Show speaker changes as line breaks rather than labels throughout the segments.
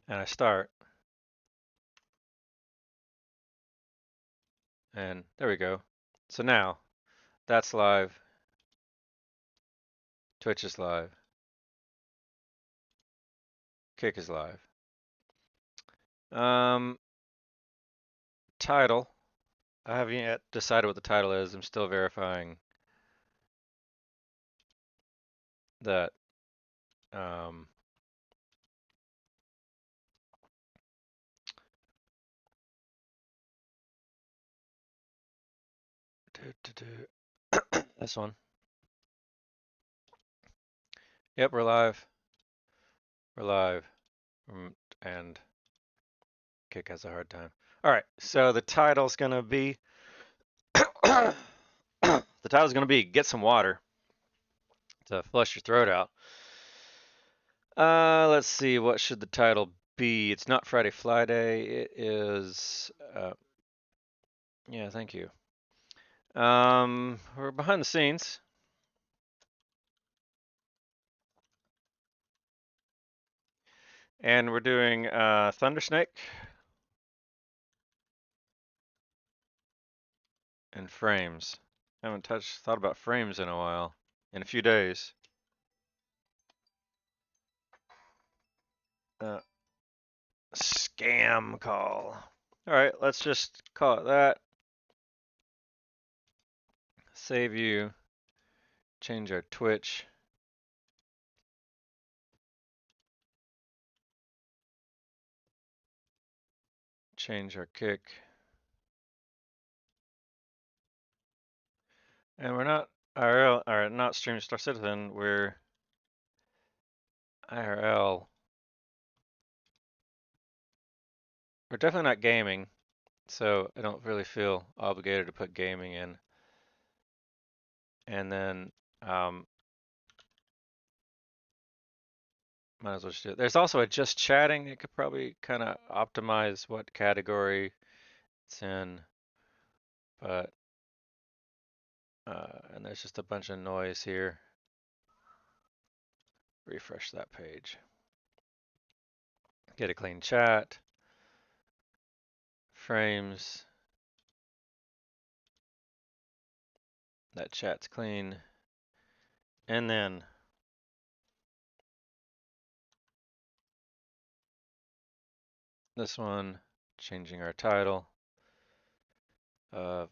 and I start, and there we go. So now that's live. Twitch is live. Kick is live. Title. I haven't yet decided what the title is. I'm still verifying that. Um, this one. Yep, we're live. We're live. And Kick has a hard time. All right, so the title's gonna be the title's gonna be "Get Some Water" to flush your throat out. Let's see. What should the title be? It's not Friday Fly Day. It is. Yeah, thank you. We're behind the scenes. And we're doing Thundersnake and Phraims. I haven't thought about Phraims in a while. In a few days. Scam call. All right, let's just call it that. Save you. Change our Twitch. Change our Kick. And we're not IRL, or not Stream Star Citizen, we're IRL. We're definitely not gaming, so I don't really feel obligated to put gaming in. And then, might as well just do it. There's also a just chatting. It could probably kind of optimize what category it's in, but, and there's just a bunch of noise here. Refresh that page. Get a clean chat. Phraims. That chat's clean. And then this one, changing our title of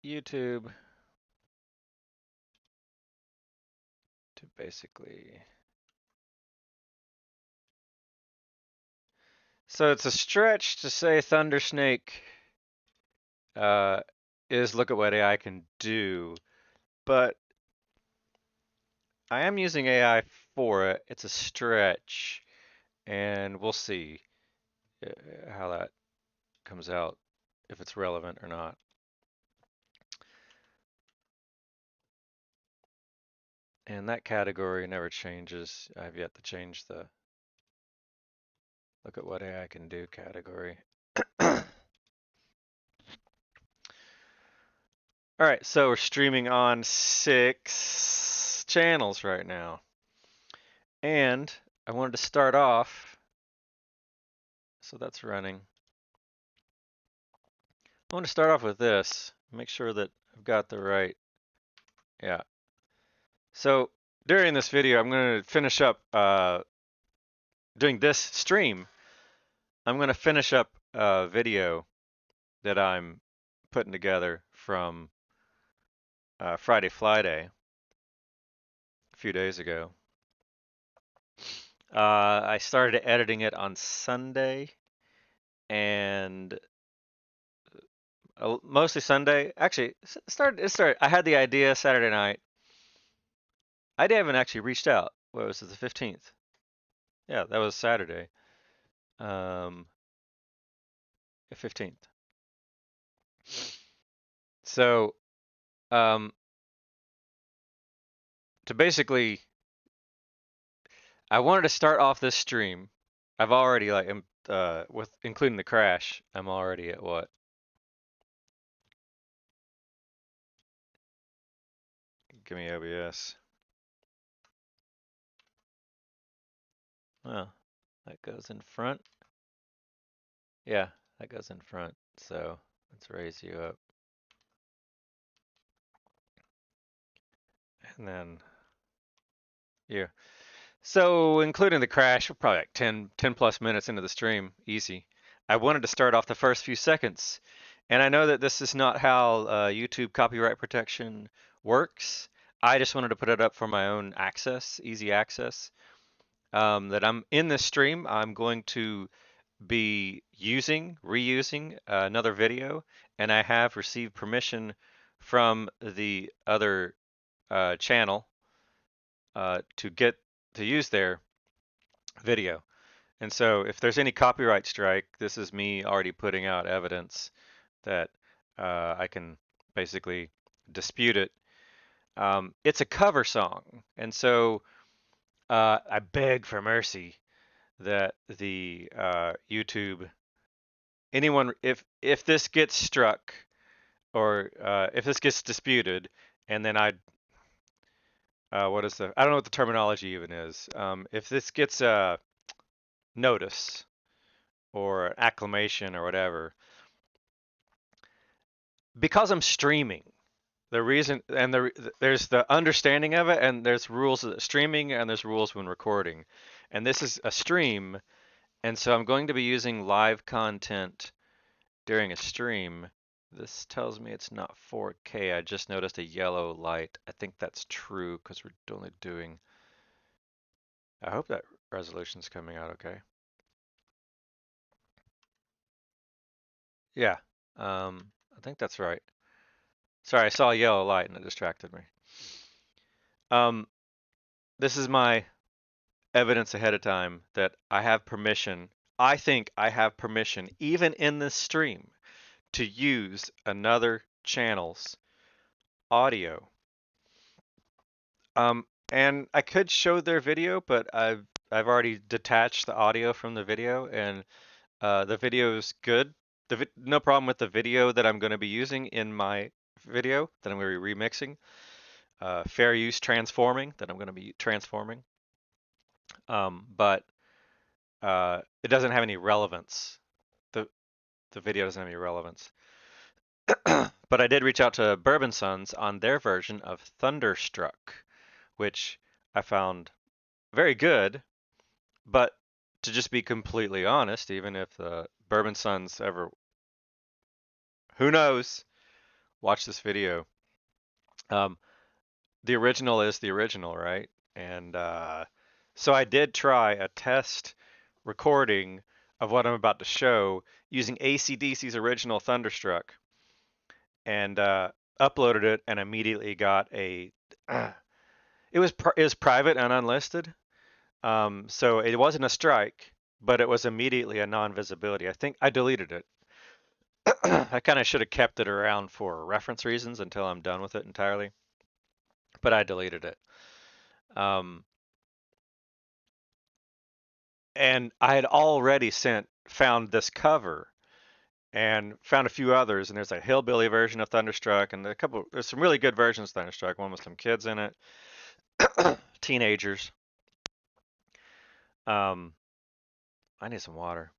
YouTube to basically. So it's a stretch to say Thundersnake is look at what AI can do, but I am using AI for it. It's a stretch, and we'll see how that comes out, if it's relevant or not. And that category never changes. I've yet to change the look at what AI can do category. All right, so we're streaming on 6 channels right now. And I wanted to start off, so that's running. I want to start off with this, make sure that I've got the right, yeah. So during this video, I'm going to finish up doing this stream. I'm going to finish up a video that I'm putting together from Friday Fly Day a few days ago. I started editing it on Sunday and mostly Sunday. Actually, I had the idea Saturday night. I haven't actually reached out. What was it, the 15th? Yeah, that was Saturday. The 15th. So, to basically, I wanted to start off this stream. I've already with including the crash, I'm already at what? Give me OBS. Oh, that goes in front. Yeah, that goes in front. So let's raise you up. And then you. So including the crash, we're probably like 10 plus minutes into the stream, easy. I wanted to start off the first few seconds. And I know that this is not how YouTube copyright protection works. I just wanted to put it up for my own access, easy access. That I'm in this stream, I'm going to be reusing another video, and I have received permission from the other channel to get to use their video. And so if there's any copyright strike, this is me already putting out evidence that I can basically dispute it. It's a cover song, and so I beg for mercy that the YouTube anyone if this gets struck or if this gets disputed, and then what is the I don't know what the terminology even is. If this gets a notice or acclamation or whatever, because I'm streaming, the reason and there's the understanding of it, and there's rules of streaming, and there's rules when recording, and this is a stream, and so I'm going to be using live content during a stream. This tells me it's not 4K. I just noticed a yellow light. I think that's true because we're only doing. I hope that resolution's coming out okay. Yeah, I think that's right. Sorry, I saw a yellow light and it distracted me. Um, this is my evidence ahead of time that I have permission. I think I have permission, even in this stream, to use another channel's audio. And I could show their video, but I've already detached the audio from the video, and the video is good. No problem with the video that I'm going to be using in my video that I'm going to be remixing. Fair use transforming that I'm going to be transforming. But it doesn't have any relevance. The the video doesn't have any relevance. But I did reach out to Bourbon Sons on their version of Thunderstruck, which I found very good. But to just be completely honest, even if the Bourbon Sons ever, who knows, watch this video, um, the original is the original, right? And so I did try a test recording of what I'm about to show using AC/DC's original Thunderstruck, and uploaded it, and immediately got a. It was private and unlisted, so it wasn't a strike, but it was immediately a non-visibility. I think I deleted it. I kind of should have kept it around for reference reasons until I'm done with it entirely, but I deleted it. Um, and I had already found this cover and found a few others, and there's a hillbilly version of Thunderstruck, and there's some really good versions of Thunderstruck, one with some kids in it, teenagers. Um, I need some water.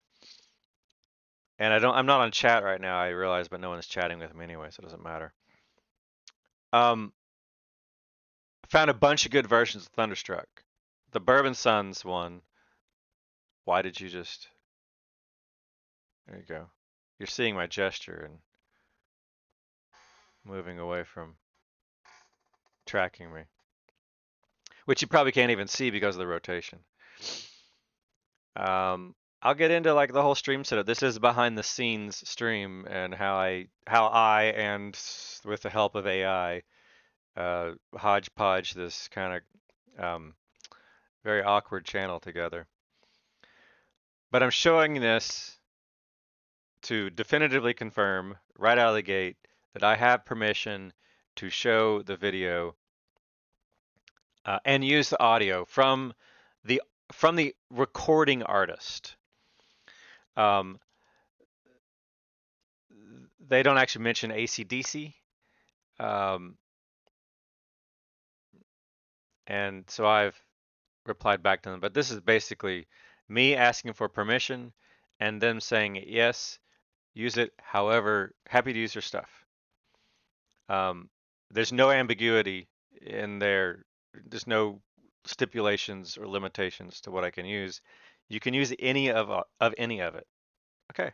And I'm not on chat right now, I realize, but no one's chatting with me anyway, so it doesn't matter. Um, found a bunch of good versions of Thunderstruck. The Bourbon Sons one. Why did you just? There you go. You're seeing my gesture and moving away from tracking me, which you probably can't even see because of the rotation. I'll get into like the whole stream setup. This is behind the scenes stream and how I and with the help of AI hodgepodge this kind of very awkward channel together. But I'm showing this to definitively confirm right out of the gate that I have permission to show the video and use the audio from the recording artist. Um, they don't actually mention AC/DC, and so I've replied back to them. But this is basically me asking for permission and them saying yes, use it. However, happy to use your stuff. Um, there's no ambiguity in there. There's no stipulations or limitations to what I can use. You can use any of any of it. Okay.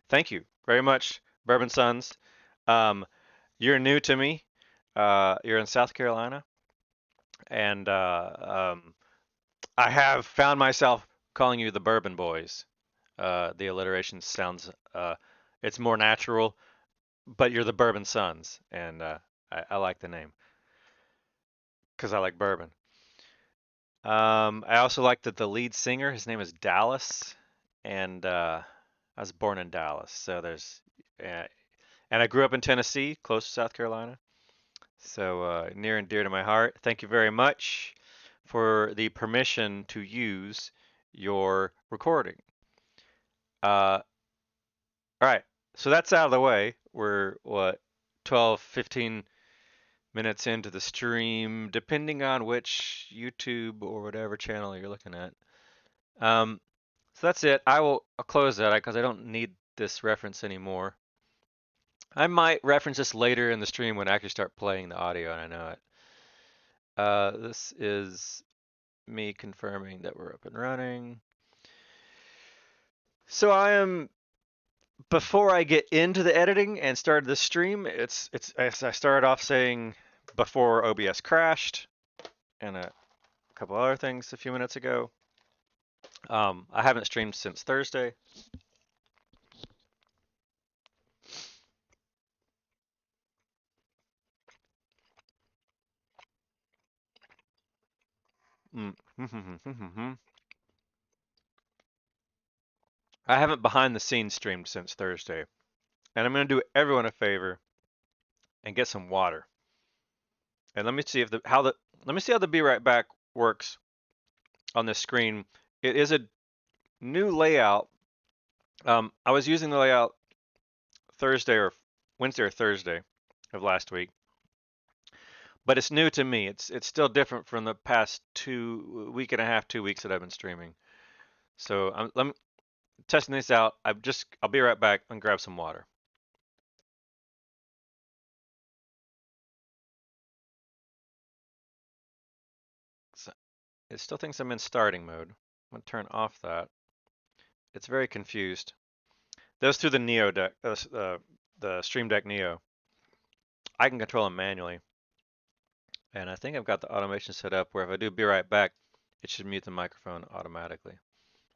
Thank you very much, Bourbon Sons. Um, you're new to me. You're in South Carolina, and I have found myself calling you the Bourbon Boys. The alliteration sounds it's more natural, but you're the Bourbon Sons, and I like the name because I like bourbon. I also like that the lead singer, his name is Dallas, and I was born in Dallas, so there's, uh, and I grew up in Tennessee, close to South Carolina, so near and dear to my heart. Thank you very much for the permission to use your recording. All right, so that's out of the way. We're what, 12, 15 minutes into the stream, depending on which YouTube or whatever channel you're looking at. So that's it. I'll close that because I don't need this reference anymore. I might reference this later in the stream when I actually start playing the audio and I know it. This is me confirming that we're up and running. So before I get into the editing and started the stream, it's as I started off saying before OBS crashed and a couple other things a few minutes ago. I haven't streamed since Thursday. I haven't behind the scenes streamed since Thursday. And I'm going to do everyone a favor and get some water. And let me see how the Be Right Back works on this screen. It is a new layout. I was using the layout Wednesday or Thursday of last week, but it's new to me. It's still different from the past week and a half, 2 weeks that I've been streaming. So I'm testing this out. I'll be right back and grab some water. So it still thinks I'm in starting mode. I'm gonna turn off that. It's very confused. Those through the Neo deck, the Stream Deck Neo. I can control them manually. And I think I've got the automation set up where if I do be right back, it should mute the microphone automatically.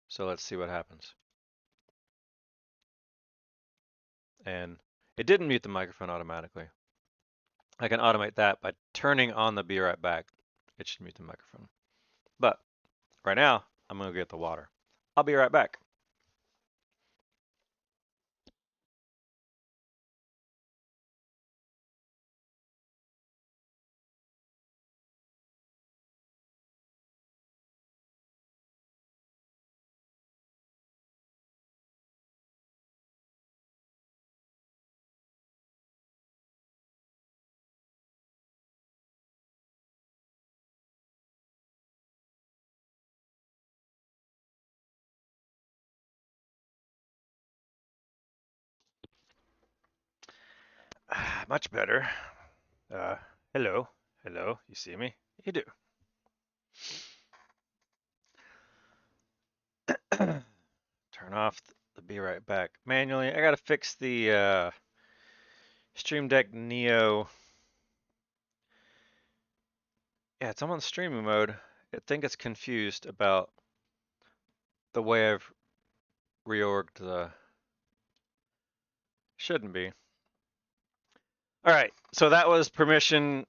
So let's see what happens. And it didn't mute the microphone automatically. I can automate that by turning on the be right back. It should mute the microphone. But right now, I'm going to get the water. I'll be right back. Much better. Hello. Hello. You see me? You do. Turn off the be right back manually. I got to fix the Stream Deck Neo. Yeah, it's on streaming mode. I think it's confused about the way I've reorged the. Shouldn't be. All right, so that was permission.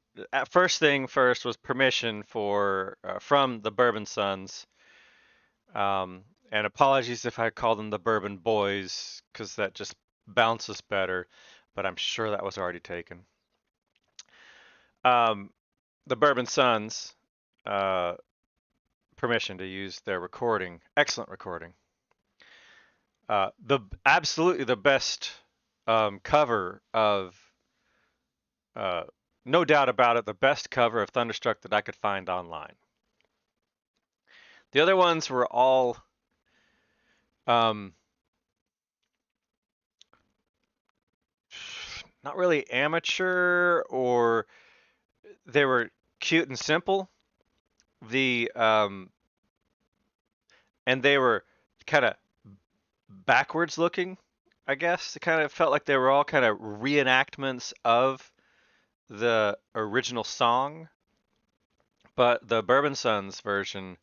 First thing first was permission for from the Bourbon Sons. And apologies if I call them the Bourbon Boys, because that just bounces better, but I'm sure that was already taken. The Bourbon Sons, permission to use their recording. Excellent recording. Absolutely the best cover of, no doubt about it, the best cover of Thunderstruck that I could find online. The other ones were all not really amateur, or they were cute and simple. The and they were kind of backwards looking, I guess. It kind of felt like they were all kind of reenactments of the original song, but the Bourbon Sons version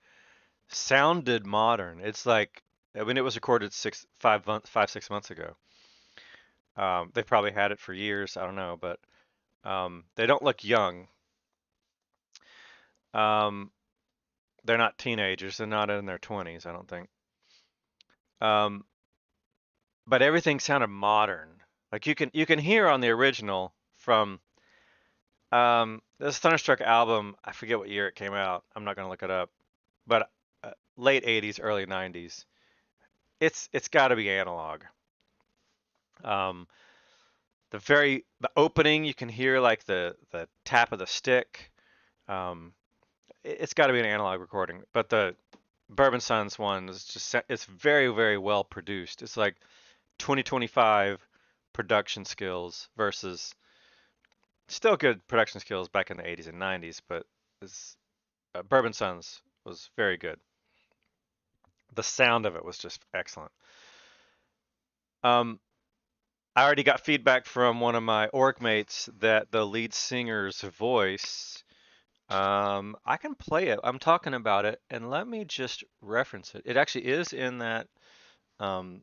sounded modern. It's like, I mean, it was recorded 6 months ago. They probably had it for years. I don't know, but they don't look young. Um, they're not teenagers. They're not in their 20s, I don't think. Um, but everything sounded modern. Like you can hear on the original from this Thunderstruck album. I forget what year it came out. I'm not gonna look it up, but late 80s, early 90s. It's got to be analog. Um, the opening, you can hear like the tap of the stick. Um, it's got to be an analog recording. But the Bourbon Sons one is just it's very well produced. It's like 2025 production skills versus still good production skills back in the 80s and 90s, but this Bourbon Sons was very good. The sound of it was just excellent. Um, I already got feedback from one of my org mates that the lead singer's voice, I can play it. I'm talking about it, and let me just reference it. It actually is in that, um,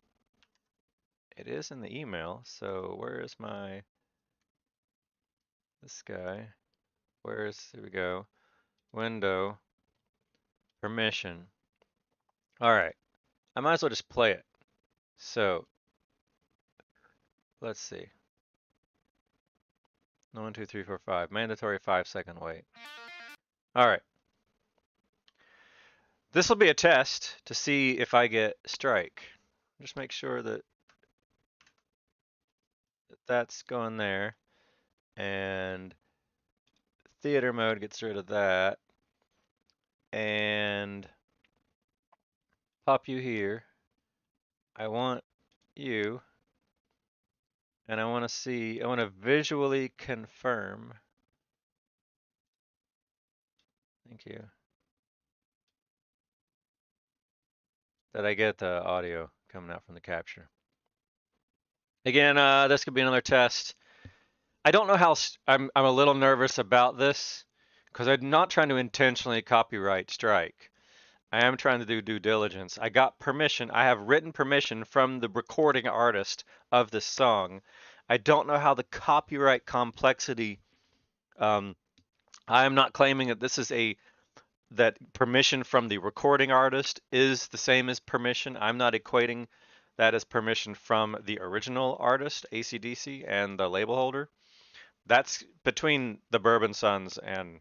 it is in the email. So where is this guy? Here we go. Window, permission. All right. I might as well just play it. So let's see. 1, 2, 3, 4, 5. Mandatory 5-second wait. All right. This will be a test to see if I get strike. Just make sure that that's going there. And theater mode gets rid of that. And pop you here. I want you. And I want to visually confirm. Thank you. That I get the audio coming out from the capture. Again, this could be another test. I don't know how, I'm a little nervous about this because I'm not trying to intentionally copyright strike. I am trying to do due diligence. I got permission. I have written permission from the recording artist of this song. I don't know how the copyright complexity. Um, I am not claiming that that permission from the recording artist is the same as permission. I'm not equating that as permission from the original artist, AC/DC, and the label holder. That's between the Bourbon Sons and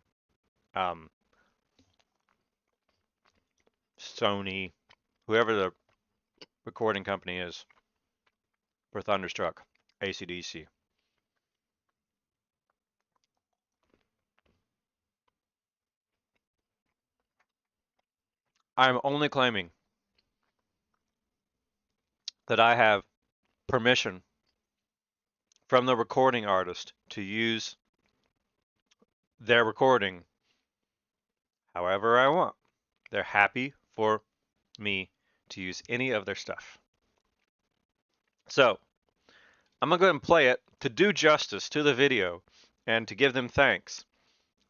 um, Sony, whoever the recording company is for Thunderstruck, AC/DC. I'm only claiming that I have permission from the recording artist to use their recording however I want. They're happy for me to use any of their stuff. So I'm gonna go ahead and play it to do justice to the video and to give them thanks.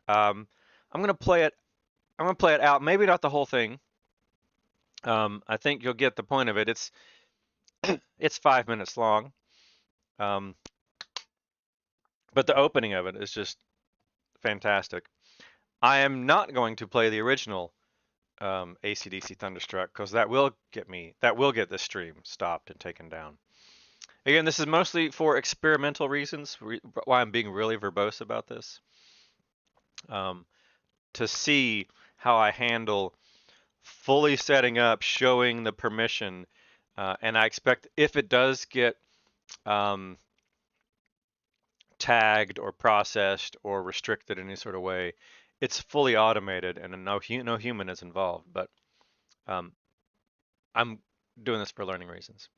Um, I'm gonna play it. I'm gonna play it out. Maybe not the whole thing. I think you'll get the point of it. It's 5 minutes long. But the opening of it is just fantastic. I am not going to play the original AC/DC Thunderstruck because that will get this stream stopped and taken down. Again, this is mostly for experimental reasons, why I'm being really verbose about this. To see how I handle fully setting up, showing the permission, and I expect if it does get tagged or processed or restricted in any sort of way, it's fully automated and no human is involved. But I'm doing this for learning reasons.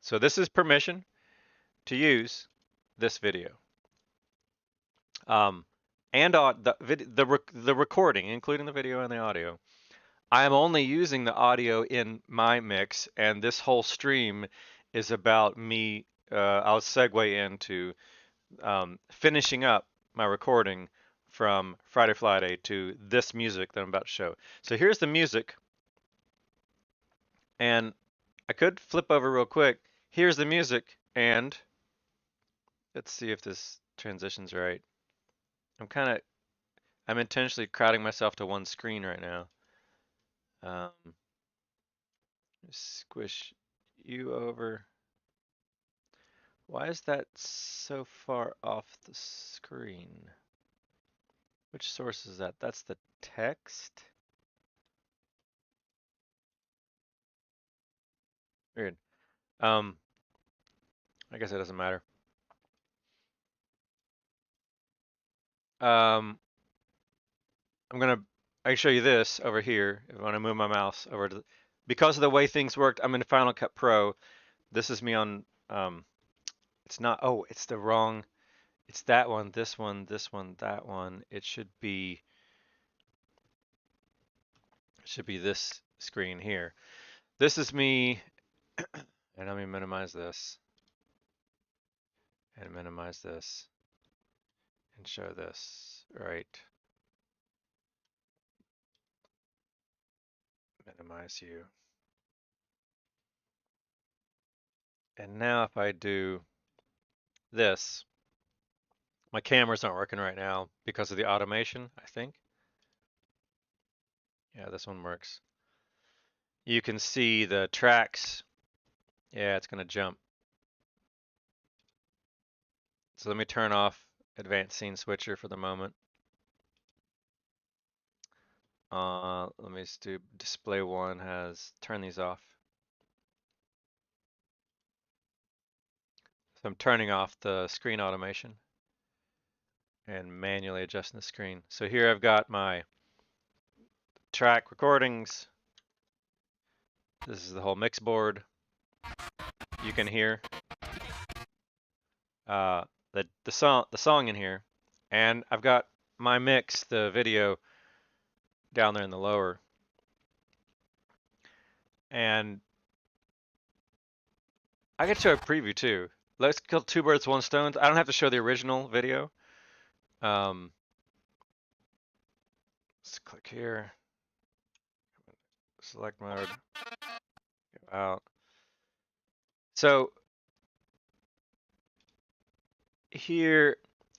So this is permission to use this video. and the recording, including the video and the audio. I am only using the audio in my mix, and this whole stream is about me. I'll segue into finishing up my recording from Friday to this music that I'm about to show. So here's the music, and I could flip over real quick. Here's the music, and let's see if this transition's right. I'm intentionally crowding myself to one screen right now. Squish you over. Why is that so far off the screen? Which source is that? That's the text? Weird. I guess it doesn't matter. I can show you this over here. If I want to move my mouse over to, because of the way things worked, I'm in Final Cut Pro. This is me on, it's not, oh, it's the wrong, it's that one, this one, this one, that one. It should be this screen here. This is me, and let me minimize this, and minimize this, and show this, right. Minimize you. And now if I do this, my cameras aren't working right now because of the automation, I think. Yeah, this one works. You can see the tracks. Yeah, it's gonna jump. So let me turn off Advanced Scene Switcher for the moment. Let me do display one has, turn these off. So I'm turning off the screen automation and manually adjusting the screen. So here I've got my track recordings. This is the whole mix board. You can hear the song in here, and I've got my mix, the video, down there in the lower. And I could show a preview too. Let's kill two birds, one stone. I don't have to show the original video. Let's click here. Select mode. Go out. So here,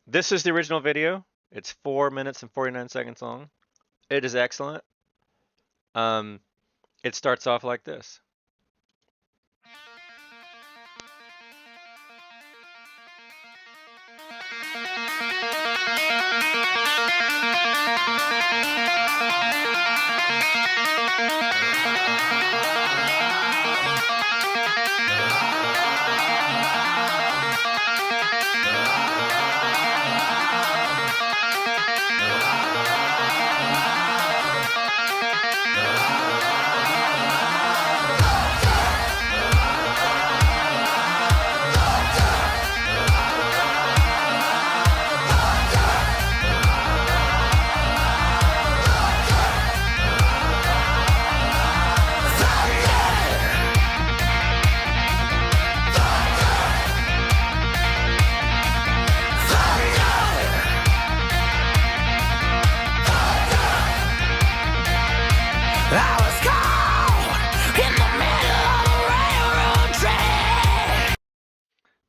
this is the original video. It's 4 minutes and 49 seconds long. It is excellent. It starts off like this.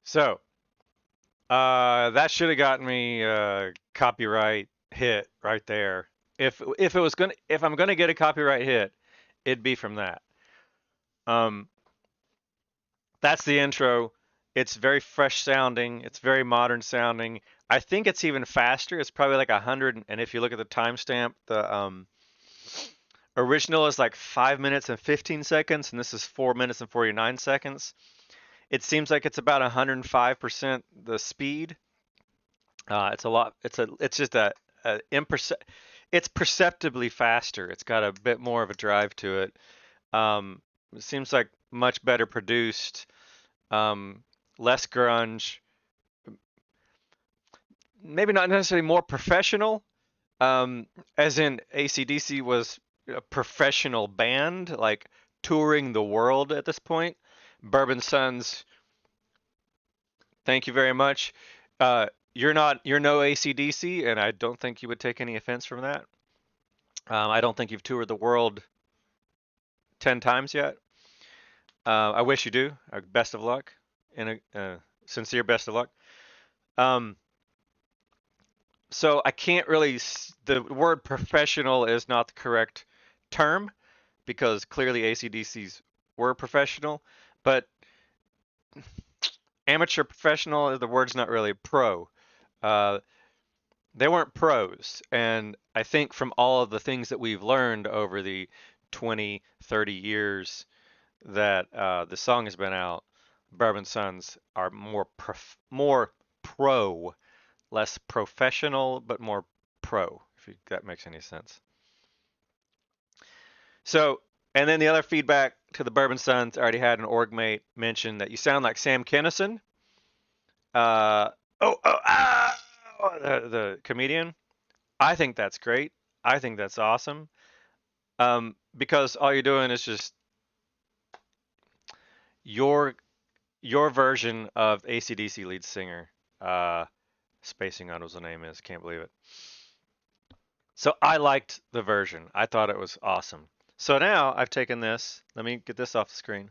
So, that should have gotten me a copyright hit right there. If I'm gonna get a copyright hit, it'd be from that. That's the intro. It's very fresh sounding. It's very modern sounding. I think it's even faster. It's probably like 100. And if you look at the timestamp, the original is like 5 minutes and 15 seconds, and this is 4 minutes and 49 seconds. It seems like it's about 105% the speed. It's a lot. It's just it's perceptibly faster. It's got a bit more of a drive to it. It seems like much better produced, less grunge. maybe not necessarily more professional, as in AC/DC was a professional band, like touring the world at this point. Bourbon Sons, thank you very much. You're no AC/DC, and I don't think you would take any offense from that. I don't think you've toured the world 10 times yet. I wish you do. Best of luck, and sincere best of luck. Um, so I can't really. The word professional is not the correct term because clearly AC/DCs were professional, but amateur professional, the word's not really pro. Uh, they weren't pros, and I think from all of the things that we've learned over the 20, 30 years that the song has been out, Bourbon Sons are more pro, less professional, but more pro, if that makes any sense. So, and then the other feedback to the Bourbon Sons, I already had an org mate mention that you sound like Sam Kinison. Uh, the comedian. I think that's great. I think that's awesome. Because all you're doing is just your your version of AC/DC lead singer. Spacing on what the name is. Can't believe it. So I liked the version. I thought it was awesome. So now I've taken this. Let me get this off the screen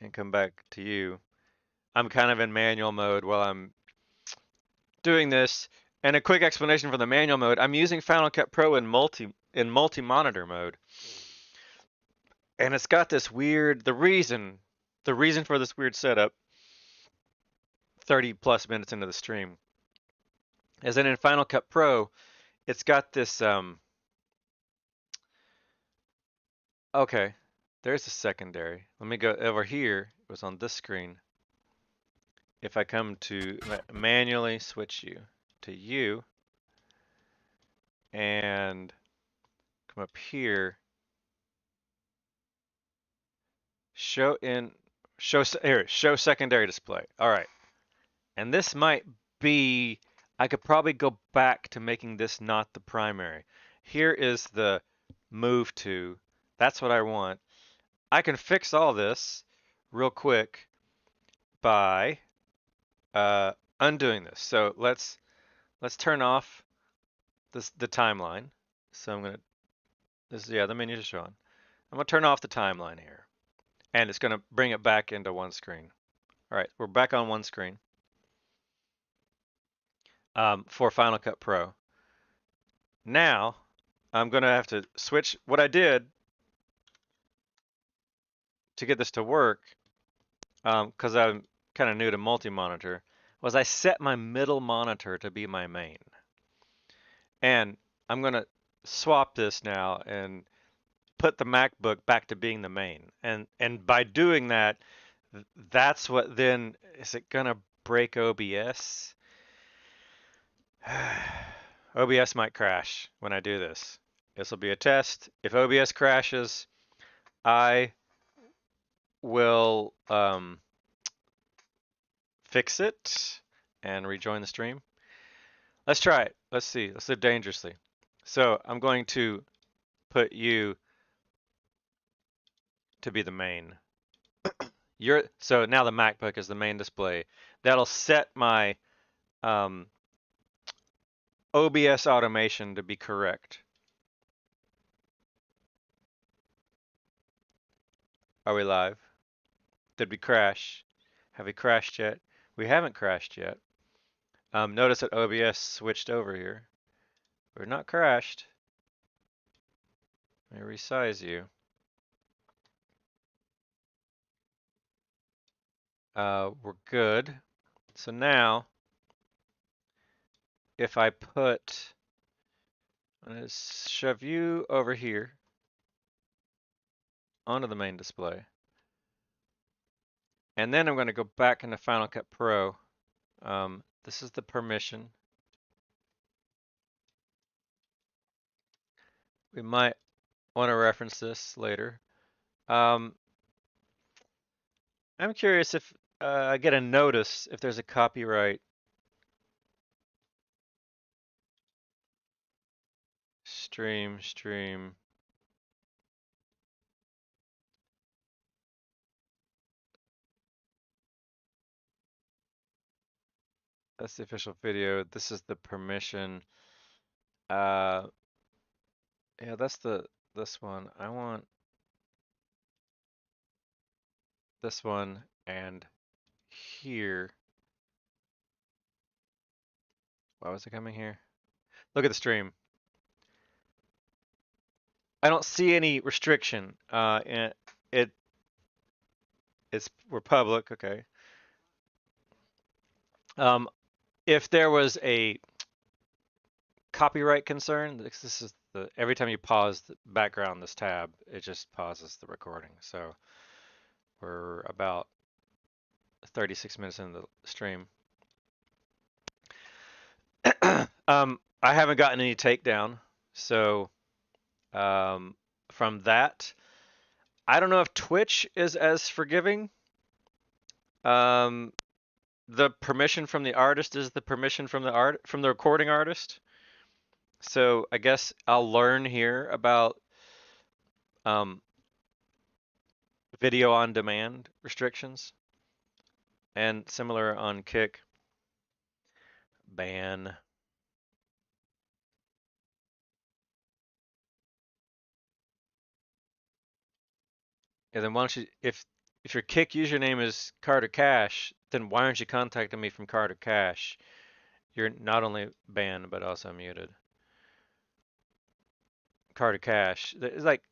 and come back to you. I'm kind of in manual mode while I'm doing this. And a quick explanation for the manual mode. I'm using Final Cut Pro in multi-monitor mode. And it's got this weird, the reason for this weird setup, 30 plus minutes into the stream, is that in Final Cut Pro, it's got this, okay, there's a secondary. Let me go over here. It was on this screen. If I come to manually switch you to you and come up here, show secondary display. All right. And this might be, I could probably go back to making this not the primary. Here is the move to. That's what I want. I can fix all this real quick by undoing this. So let's turn off the timeline. So I'm gonna the menus are showing. I'm gonna turn off the timeline here, and it's gonna bring it back into one screen. All right, we're back on one screen for Final Cut Pro. Now I'm gonna have to switch. What I did to get this to work, because I'm kind of new to multi-monitor, was I set my middle monitor to be my main. And I'm going to swap this now and put the MacBook back to being the main. And by doing that, that's what then, is it going to break OBS? OBS might crash when I do this. This will be a test. If OBS crashes, I will fix it and rejoin the stream. Let's try it. Let's see. Let's live dangerously. So I'm going to put you to be the main. So now the MacBook is the main display. That'll set my OBS automation to be correct. Are we live? Did we crash? Have we crashed yet? We haven't crashed yet. Notice that OBS switched over here. We're not crashed. Let me resize you. We're good. So now, if I put, I'm going to shove you over here onto the main display. And then I'm going to go back into Final Cut Pro. This is the permission. We might want to reference this later. I'm curious if I get a notice if there's a copyright stream. That's the official video. This is the permission. Yeah, that's this one. I want this one and here. Why was it coming here? Look at the stream. I don't see any restriction. And we're public, okay. If there was a copyright concern, this is every time you pause the background, this tab, it just pauses the recording. So we're about 36 minutes into the stream. I haven't gotten any takedown, so from that, I don't know if Twitch is as forgiving. The permission from the artist is the permission from the recording artist. So I guess I'll learn here about video on demand restrictions, and similar on Kick. Ban. And then why don't you, if your Kick username is Carter Cash, then why aren't you contacting me from Carter Cash? You're not only banned but also muted. Carter Cash. It's like,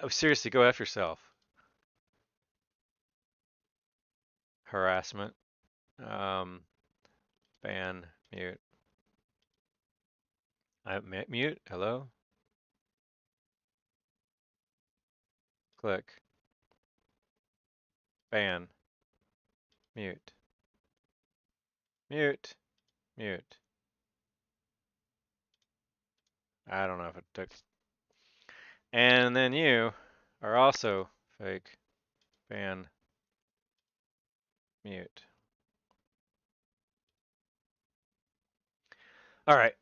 seriously, go F yourself. Harassment. Ban, mute. Mute, hello? Click. Ban. Mute. Mute. Mute. I don't know if it took. And then you are also fake. Ban. Mute. All right.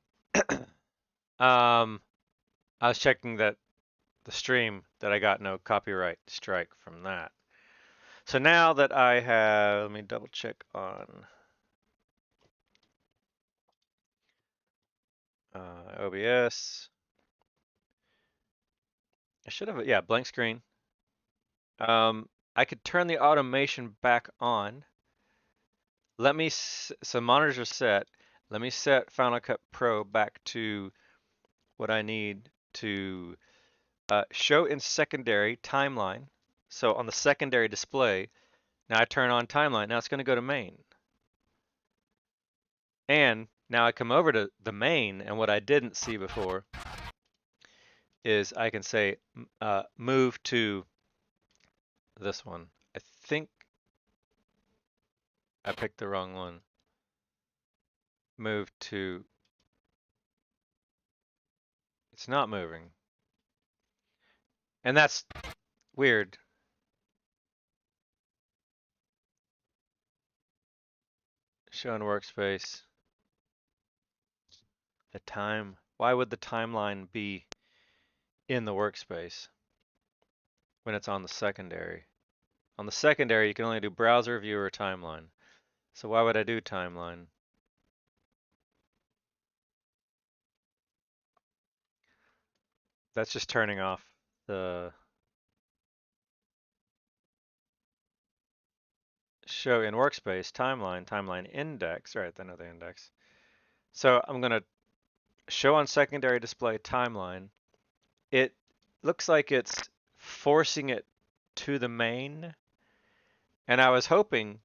I was checking that the stream that I got no copyright strike from that. So now that I have, let me double check on OBS. I should have, yeah, blank screen. I could turn the automation back on. Let me, so monitors are set. Let me set Final Cut Pro back to what I need to show in secondary timeline. So on the secondary display, now I turn on timeline. Now it's going to go to main. And now I come over to the main, and what I didn't see before is I can say move to this one. I think I picked the wrong one. Move to, it's not moving. And that's weird. Show in workspace. The time, why would the timeline be in the workspace when it's on the secondary? On the secondary, you can only do browser, viewer, timeline. So why would I do timeline? That's just turning off the show in workspace, timeline index, right, I know the index. So I'm gonna show on secondary display timeline. It looks like it's forcing it to the main. And I was hoping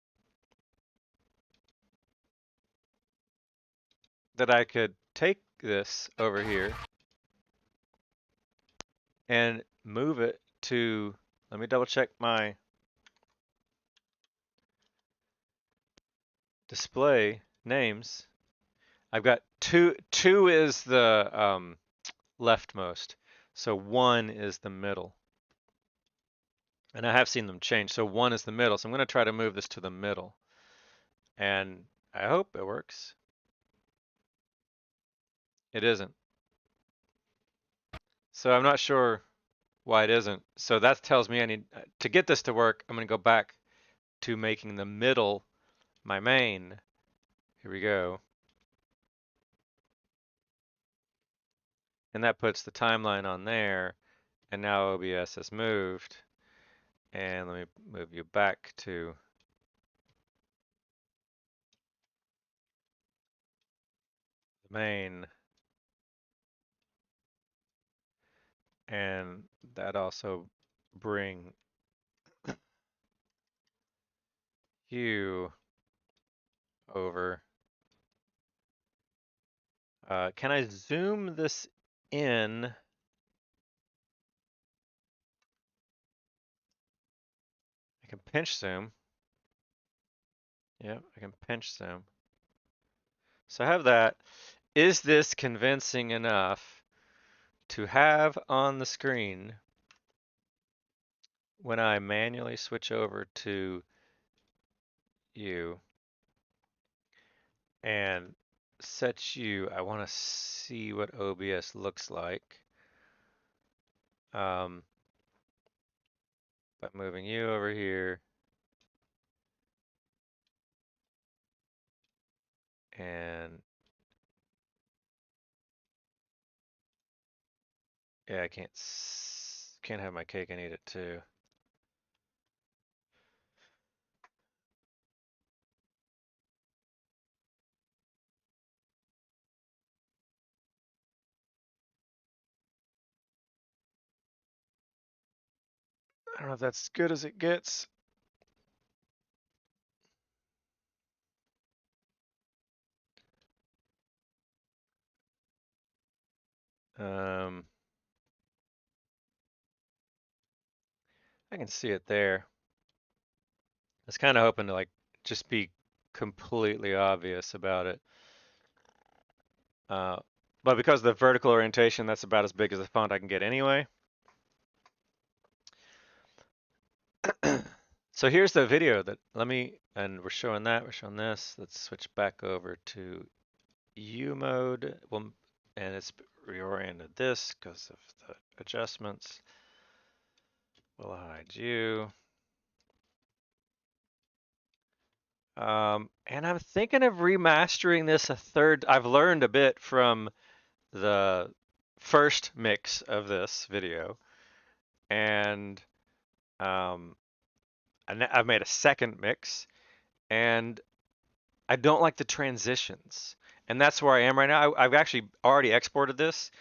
that I could take this over here and move it to, let me double check my display names. I've got two is the leftmost, so 1 is the middle. And I have seen them change, so 1 is the middle, so I'm going to try to move this to the middle. And I hope it works. It isn't. So I'm not sure why it isn't. So that tells me I need, to get this to work, I'm going to go back to making the middle my main. Here we go. And that puts the timeline on there. And now OBS has moved. And let me move you back to the main. And that also bring you over. Can I zoom this in? I can pinch zoom. Yep, I can pinch zoom. So I have that. Is this convincing enough to have on the screen when I manually switch over to you and set you? I want to see what OBS looks like. By moving you over here and yeah, I can't have my cake and eat it too. I don't know if that's as good as it gets. I can see it there. I was kind of hoping to like just be completely obvious about it. But because of the vertical orientation, that's about as big as the font I can get anyway. So here's the video that and we're showing that, we're showing this. Let's switch back over to U mode. Well, and it's reoriented this because of the adjustments. We'll hide you. And I'm thinking of remastering this a third. I've learned a bit from the first mix of this video, and I've made a second mix, and I don't like the transitions, and that's where I am right now. I've actually already exported this,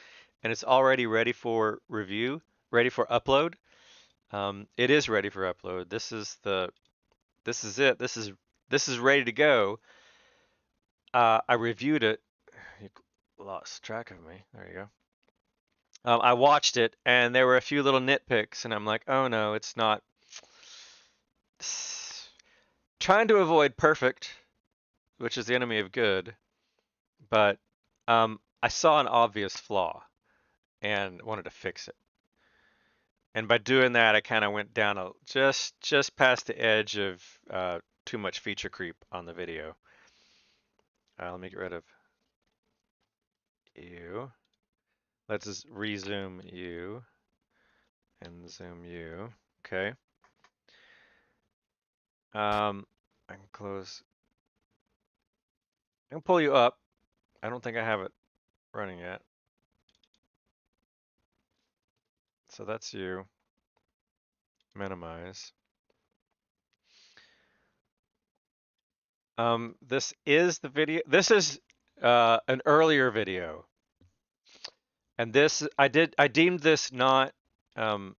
and it's already ready for review, ready for upload. It is ready for upload. This is it. This is ready to go. I reviewed it. You lost track of me. There you go. I watched it, and there were a few little nitpicks, and I'm like, oh no, it's not. Trying to avoid perfect, which is the enemy of good, but I saw an obvious flaw and wanted to fix it. And by doing that, I kind of went down just past the edge of too much feature creep on the video. Let me get rid of you. Let's just rezoom you and zoom you. Okay. I can close. I can pull you up. I don't think I have it running yet. So that's you. Minimize. This is the video. This is an earlier video, and this I deemed this not good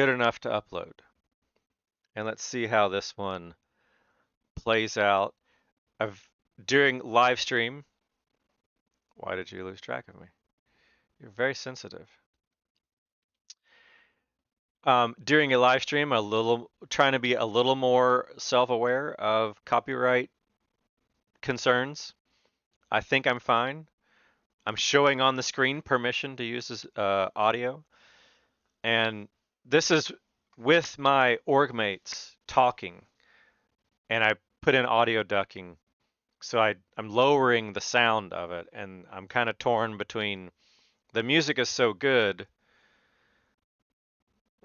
enough to upload. And let's see how this one plays out. During live stream. Why did you lose track of me? You're very sensitive. During a live stream, trying to be a little more self-aware of copyright concerns. I think I'm fine. I'm showing on the screen permission to use this audio. And this is with my org mates talking. And I put in audio ducking so I'm lowering the sound of it, and I'm kind of torn between the music is so good,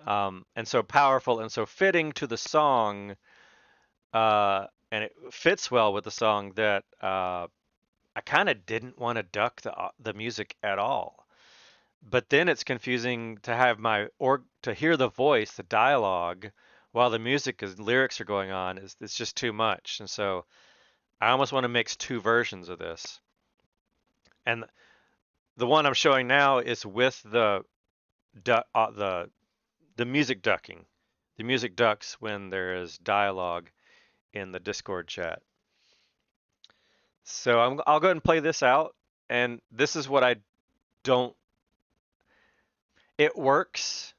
and so powerful and so fitting to the song, and it fits well with the song that I kind of didn't want to duck the music at all. But then it's confusing to have to hear the voice, the dialogue, while the lyrics are going on. It's just too much, and so I almost want to mix two versions of this. And the one I'm showing now is with the music ducking. The music ducks when there is dialogue in the Discord chat. So I'll go ahead and play this out, and this is what I don't. It works,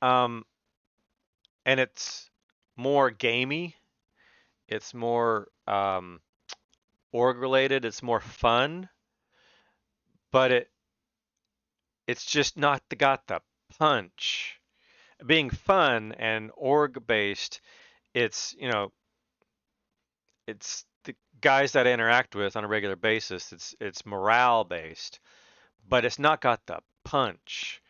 and it's more gamey. It's more org related. It's more fun, but it's just not got the punch. Being fun and org based, it's it's the guys that I interact with on a regular basis. It's morale based, but it's not got the punch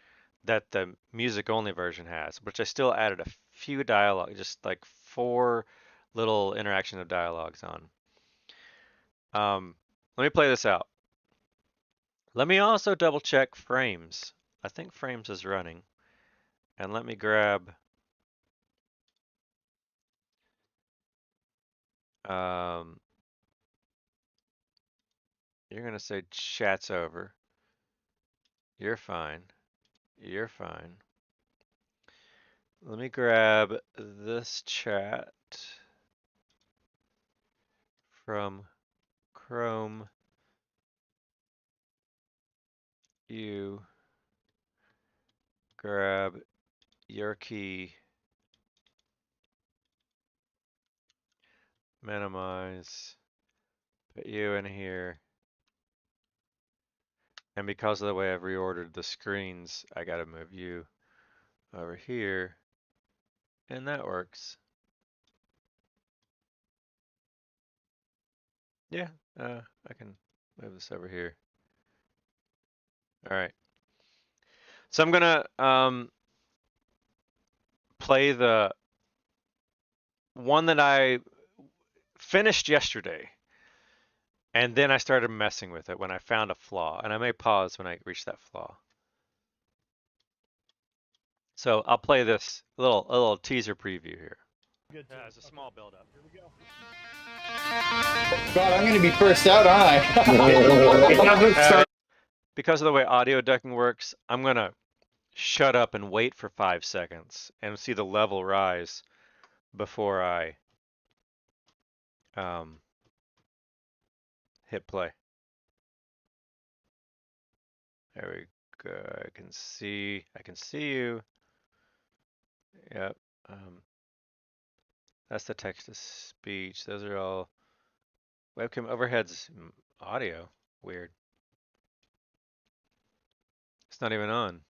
that the music only version has, which I still added a few dialogue, just like 4 little interaction of dialogues on. Let me play this out. Let me also double check Phraims. I think Phraims is running. And let me grab you're gonna say chat's over. You're fine. You're fine. Let me grab this chat from Chrome. You grab your key, minimize, put you in here. And because of the way I've reordered the screens, I gotta move you over here. And that works. Yeah, I can move this over here. All right. So I'm gonna play the one that I finished yesterday, and then I started messing with it when I found a flaw, and I may pause when I reach that flaw. So I'll play this a little teaser preview here.
Good.
It's a small build-up.
Here we go.
God, I'm going to be first out, aren't I?
Because of the way audio ducking works, I'm gonna shut up and wait for 5 seconds and see the level rise before I hit play. There we go. I can see you. Yep. That's the text to speech. Those are all webcam overheads audio. Weird. It's not even on.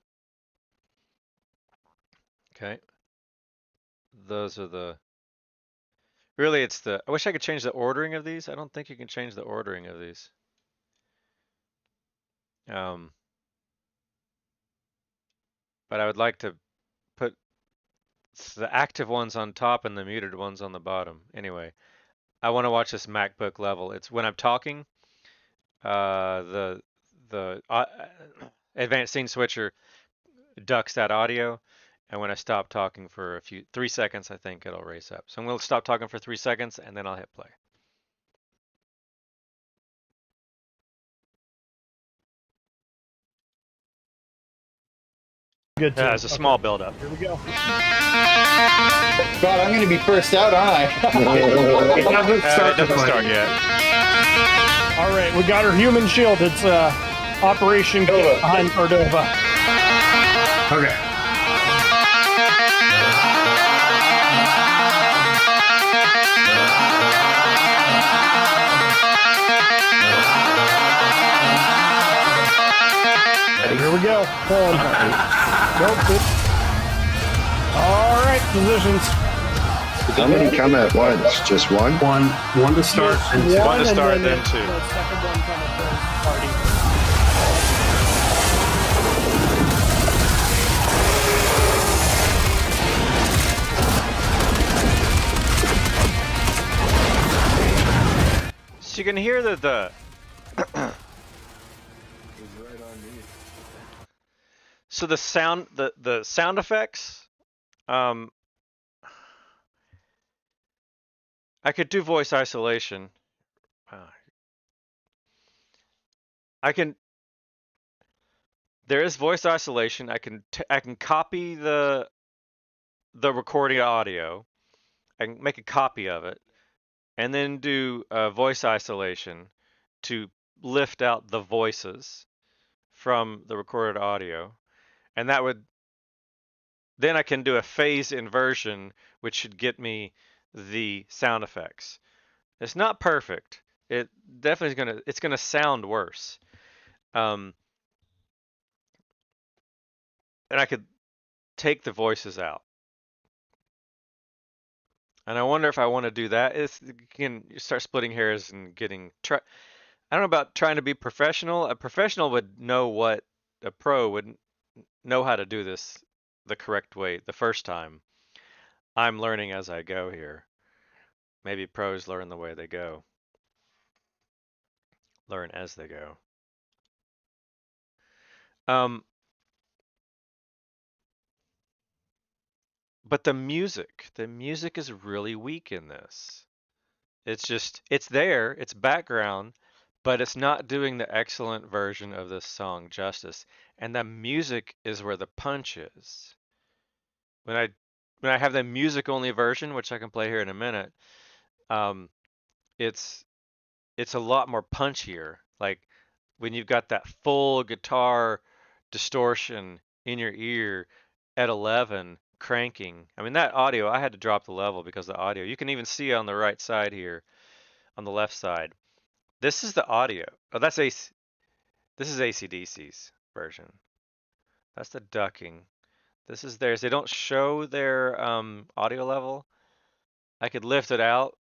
Okay. Those are the. Really, it's the. I wish I could change the ordering of these. I don't think you can change the ordering of these. But I would like to put the active ones on top and the muted ones on the bottom. Anyway, I want to watch this MacBook level. It's when I'm talking, the advanced scene switcher ducks that audio, and when I stop talking for 3 seconds, I think it'll raise up. So I'm going to stop talking for 3 seconds, and then I'll hit play.
Good.
It's a small build-up.
Here we go.
God, I'm going to be first out, aren't I?
It doesn't start yet.
All right, we got our human shield. It's Operation Get behind Cordova.
Okay.
Here we go. Nope. All right, positions.
How many come at once? Just one?
One to start
Yes,
and two.
One to
and
start, then
the
two.
second one kind of party.
So you can hear the so the sound effects. I could do voice isolation. I can. There is voice isolation. I can copy the recording audio. I can make a copy of it, and then do voice isolation to lift out the voices from the recorded audio, and that would then I can do a phase inversion, which should get me the sound effects. It's not perfect. It definitely is it's gonna sound worse. And I could take the voices out. And I wonder if I want to do that. You can start splitting hairs and getting. I don't know about trying to be professional. A professional would know what a pro would know how to do this the correct way the first time. I'm learning as I go here. Maybe pros learn the way they go. Learn as they go. But the music is really weak in this. It's there, it's background, but it's not doing the excellent version of this song justice. And the music is where the punch is. When I have the music only version, which I can play here in a minute, um, it's a lot more punchier. Like when you've got that full guitar distortion in your ear at 11 cranking. I mean that audio, I had to drop the level because the audio. You can even see on the right side here, on the left side. This is the audio. Oh, that's AC. This is AC/DC's version. That's the ducking. This is theirs. They don't show their audio level. I could lift it out.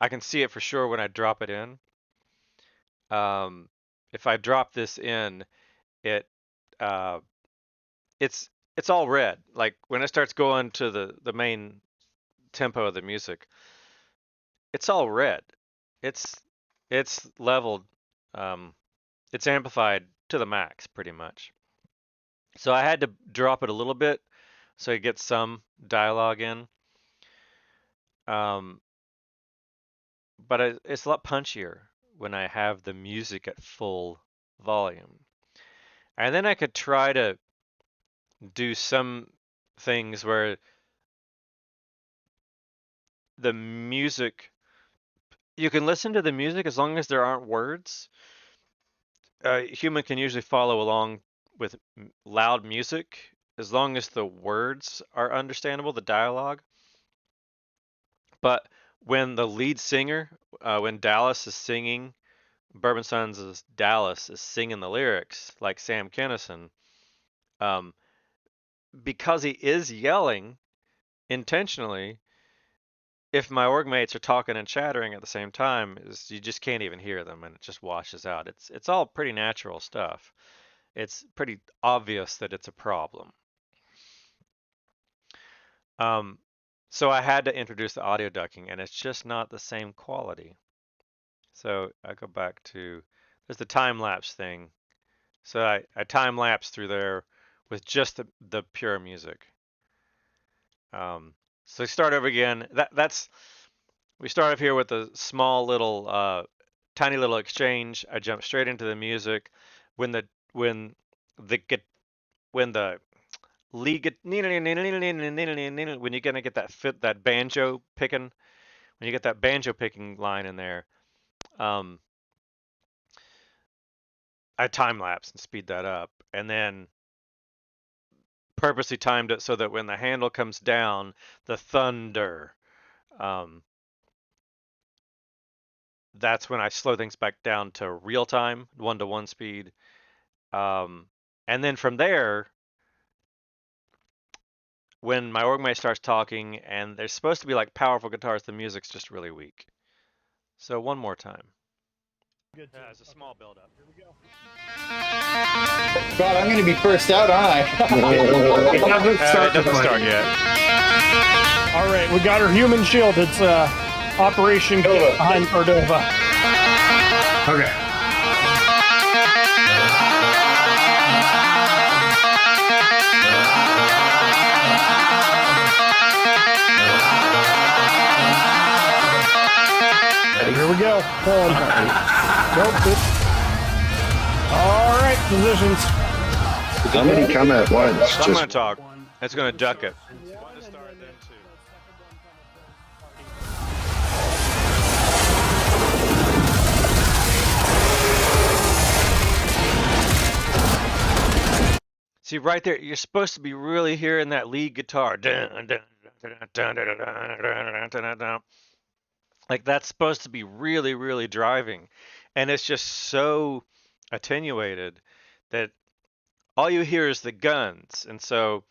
I can see it for sure when I drop it in. If I drop this in, it uh, it's all red. Like when it starts going to the main tempo of the music, it's all red. It's leveled. It's amplified to the max pretty much. So I had to drop it a little bit so you get some dialogue in. But it's a lot punchier when I have the music at full volume. And then I could try to do some things where the music, you can listen to the music as long as there aren't words. A human can usually follow along with loud music as long as the words are understandable, the dialogue. But when the lead singer, when Dallas is singing, Bourbon Sons' Dallas is singing the lyrics like Sam Kinison, um, because he is yelling intentionally, if my org mates are talking and chattering at the same time, you just can't even hear them and it just washes out. It's all pretty natural stuff. It's pretty obvious that it's a problem. So I had to introduce the audio ducking, and it's just not the same quality. So I go back to, there's the time lapse thing. So I time lapse through there with just the pure music. So start over again. We start off here with a small little, tiny little exchange. I jump straight into the music. When the lead when you're gonna get that banjo picking, when you get that banjo picking line in there, I time lapse and speed that up, and then purposely timed it so that when the handle comes down, the thunder, that's when I slow things back down to real time, 1-to-1 speed. And then from there, when my org starts talking and there's supposed to be like powerful guitars, the music's just really weak. So one more time.
Good.
Yeah, it's a small build up.
Here we go.
God, I'm gonna be first out, aren't I?
It doesn't
It
start.
doesn't start yet.
All right, we got our human shield. It's Operation
Nova.
behind Cordova. Okay. Here we go. Pulling. Nope. All right, positions.
How many come at once?
So I'm going
Just
to talk. It's going to duck it. One to start, then two. See, right there, you're supposed to be really hearing that lead guitar. Like that's supposed to be really, really driving. And it's just so attenuated that all you hear is the guns. And so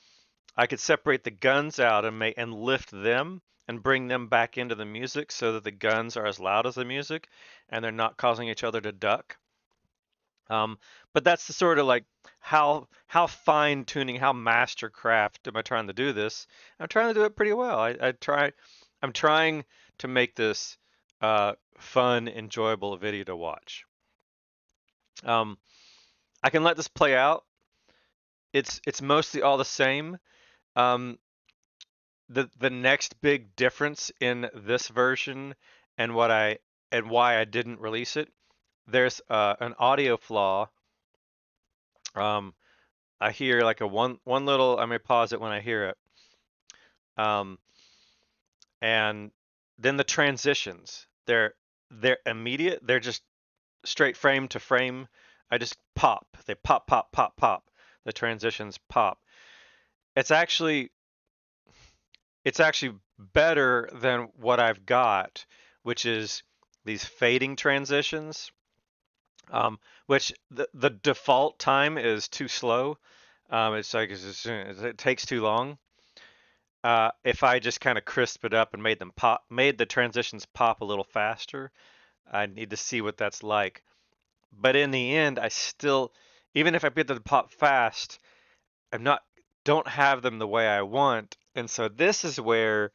I could separate the guns out and lift them and bring them back into the music so that the guns are as loud as the music and they're not causing each other to duck. But that's the sort of like how fine tuning, how mastercraft am I trying to do this? I'm trying to do it pretty well. I'm trying to make this fun, enjoyable video to watch. I can let this play out. It's mostly all the same. The next big difference in this version and why I didn't release it, there's an audio flaw. I hear like a one little. I may pause it when I hear it. And then the transitions, they're immediate. They're just straight frame to frame. I just pop. They pop, pop, pop, pop. The transitions pop. It's actually better than what I've got, which is these fading transitions, which the default time is too slow. It's like it takes too long. If I just kind of crisp it up and made the transitions pop a little faster, I need to see what that's like. But in the end, I still, even if I get them to pop fast, don't have them the way I want. And so this is where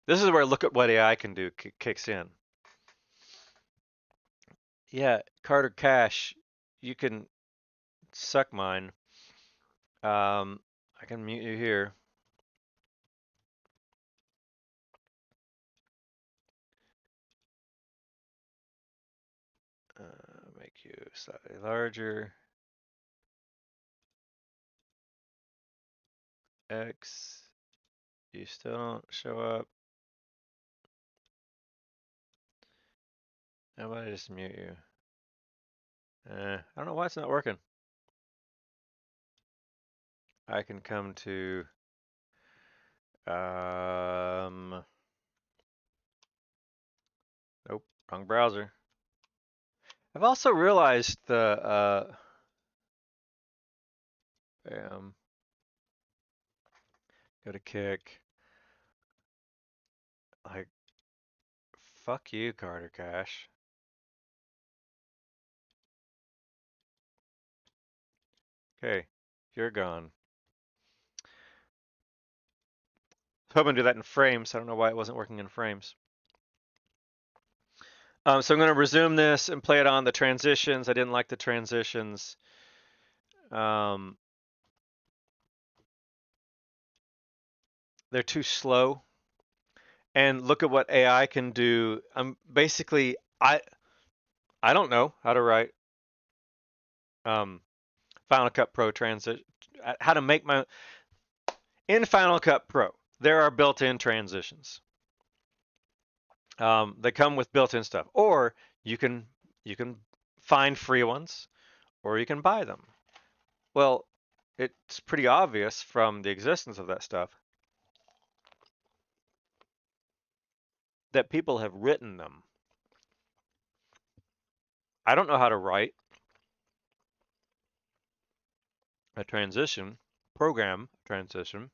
Look at what AI can do kicks in. Yeah, Carter Cash, you can suck mine. I can mute you here. Make you slightly larger. X, you still don't show up. How about I just mute you? I don't know why it's not working. I can come to nope, wrong browser. I've also realized the go to kick. Like, fuck you, Carter Cash. Okay, you're gone. I was hoping to do that in Phraims. I don't know why it wasn't working in Phraims. So I'm going to resume this and play it on the transitions. I didn't like the transitions. They're too slow. And look at what AI can do. Basically, I don't know how to write Final Cut Pro transition. How to make my in Final Cut Pro. There are built-in transitions. They come with built-in stuff, or you can find free ones, or you can buy them. Well, it's pretty obvious from the existence of that stuff that people have written them. I don't know how to write a transition program transition.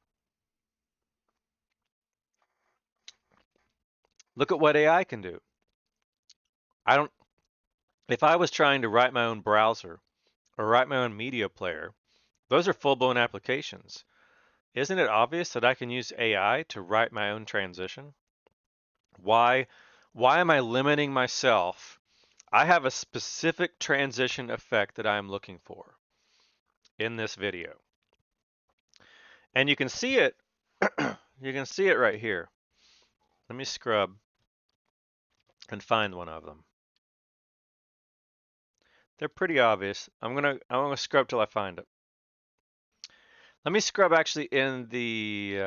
Look at what AI can do. If I was trying to write my own browser or write my own media player, those are full-blown applications. Isn't it obvious that I can use AI to write my own transition? Why am I limiting myself? I have a specific transition effect that I am looking for in this video. And you can see it, you can see it right here. Let me scrub and find one of them. They're pretty obvious. I'm gonna scrub till I find it. Let me scrub actually in the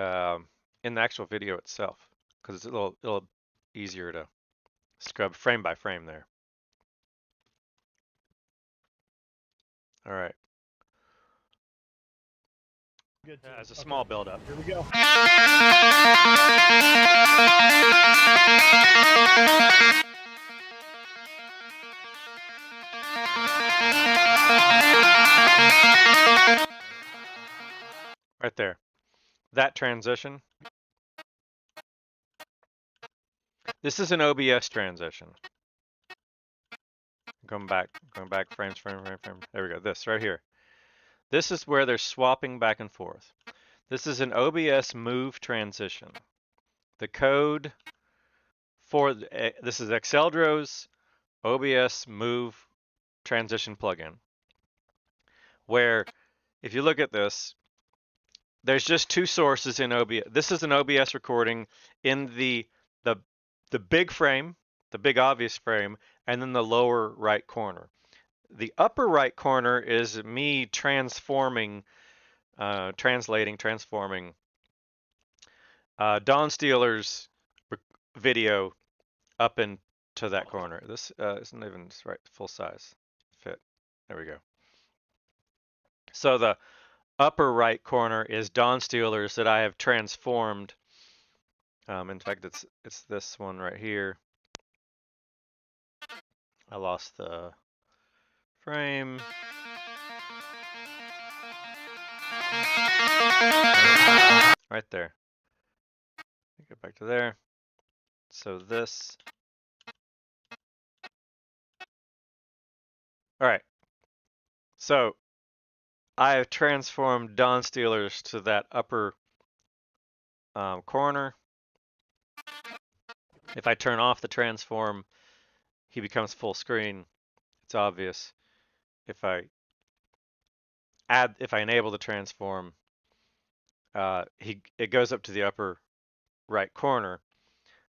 actual video itself, because it's a little easier to scrub frame by frame there. All right.
Good.
Yeah, it's a small build-up.
Here we go.
Right there. That transition. This is an OBS transition. Going back, frames, frame. There we go. This right here. This is where they're swapping back and forth. This is an OBS move transition. The code for this is Exceldro's OBS move transition plugin, where if you look at this, there's just two sources in OBS. This is an OBS recording in the big frame, the big obvious frame, and then the lower right corner. The upper right corner is me transforming, transforming Don Steeler's video up into that corner. This isn't even right full size fit. There we go. So the upper right corner is Don Steeler's that I have transformed. In fact, it's this one right here. I lost the frame. Right there. Get back to there. So this. All right. So I have transformed Don Steelers to that upper corner. If I turn off the transform, he becomes full screen. It's obvious. If I enable the transform, it goes up to the upper right corner.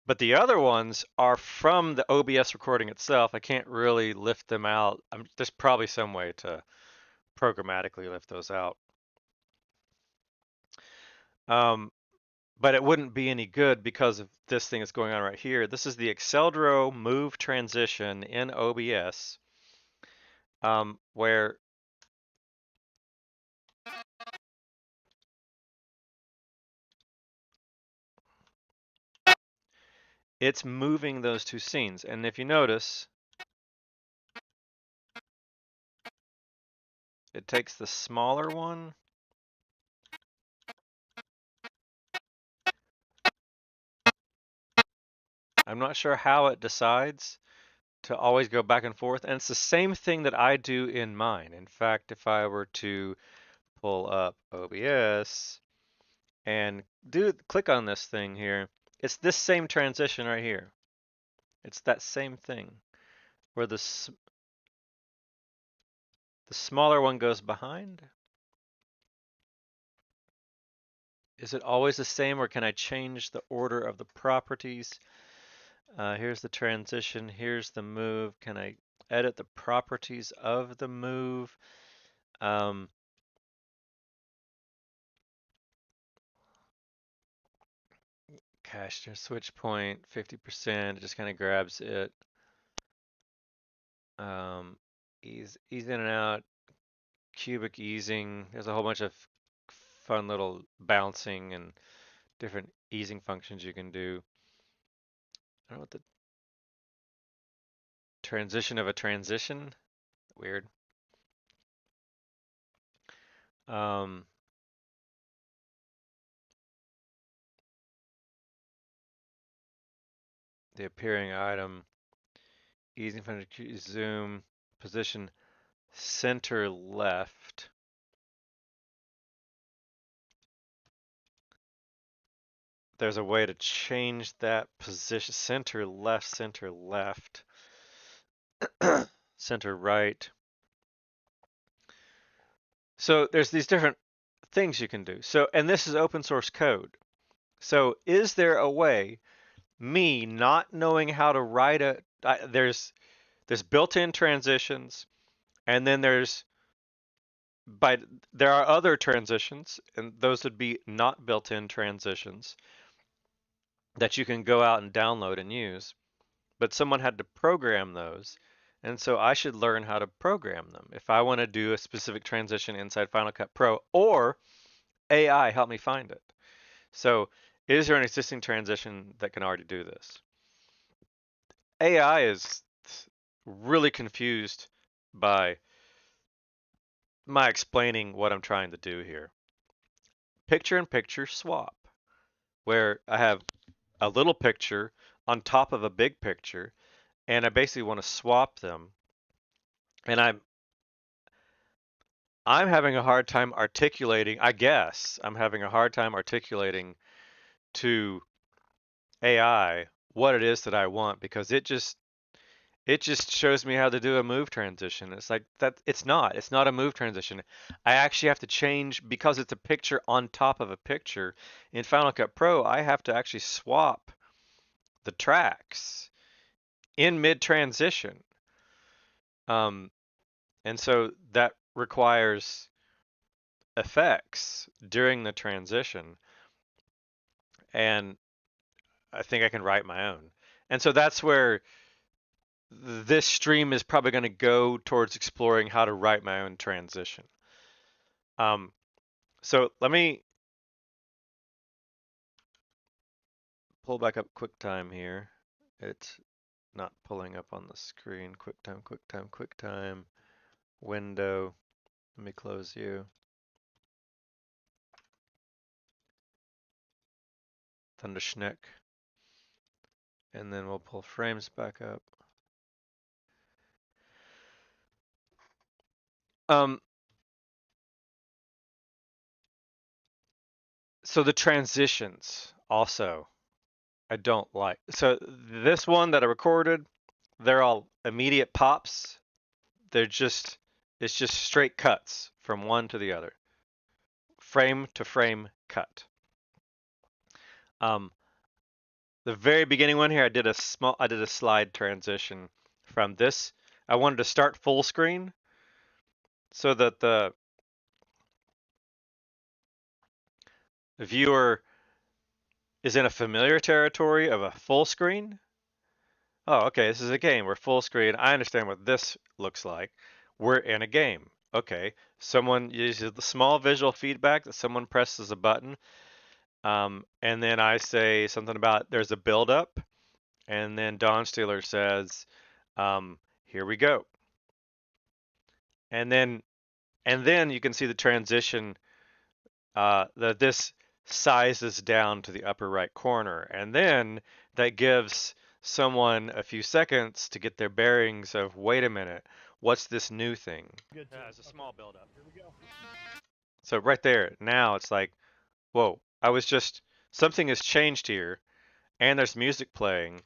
But the other ones are from the OBS recording itself. I can't really lift them out. There's probably some way to programmatically lift those out. But it wouldn't be any good because of this thing that's going on right here. This is the Exceldro move transition in OBS, where it's moving those two scenes. And if you notice, it takes the smaller one. I'm not sure how it decides to always go back and forth. And it's the same thing that I do in mine. In fact, if I were to pull up OBS and click on this thing here, it's this same transition right here. It's that same thing where the smaller one goes behind. Is it always the same, or can I change the order of the properties? Here's the transition, here's the move. Can I edit the properties of the move? Cache switch point, 50%, it just kind of grabs it. Ease in and out, cubic easing. There's a whole bunch of fun little bouncing and different easing functions you can do. I don't know what the transition of a transition. Weird. the appearing item, easy to zoom, position center left. There's a way to change that position, center left, center right. So there's these different things you can do. So, and this is open source code. So is there a way, me not knowing how to write there's built-in transitions, and then there are other transitions, and those would be not built-in transitions that you can go out and download and use. But someone had to program those, and so I should learn how to program them if I want to do a specific transition inside Final Cut Pro, or AI help me find it. So is there an existing transition that can already do this? AI is really confused by my explaining what I'm trying to do here. Picture-in-picture swap, where I have a little picture on top of a big picture, and I basically want to swap them. And I'm having a hard time articulating, I guess, I'm having a hard time articulating to AI what it is that I want, because it just shows me how to do a move transition. It's like that. It's not a move transition. I actually have to change, because it's a picture on top of a picture. In Final Cut Pro, I have to actually swap the tracks in mid transition. And so that requires effects during the transition. And I think I can write my own. And so that's where this stream is probably going to go towards exploring how to write my own transition. So let me pull back up QuickTime here. It's not pulling up on the screen. QuickTime, window. Let me close you. Thunderschnick. And then we'll pull Phraims back up. So the transitions also, I don't like. So this one that I recorded, they're all immediate pops. It's just straight cuts from one to the other. Frame to frame cut. The very beginning one here, I did a slide transition from this. I wanted to start full screen so that the viewer is in a familiar territory of a full screen. Oh, okay, this is a game. We're full screen. I understand what this looks like. We're in a game. Okay, someone uses the small visual feedback that someone presses a button. And then I say something about there's a build-up. And then Don Steeler says, here we go. And then you can see the transition that this sizes down to the upper right corner. And then that gives someone a few seconds to get their bearings of, wait a minute, what's this new thing?
Good.
It's a small buildup.
Here we go.
So right there, now it's like, whoa, something has changed here, and there's music playing.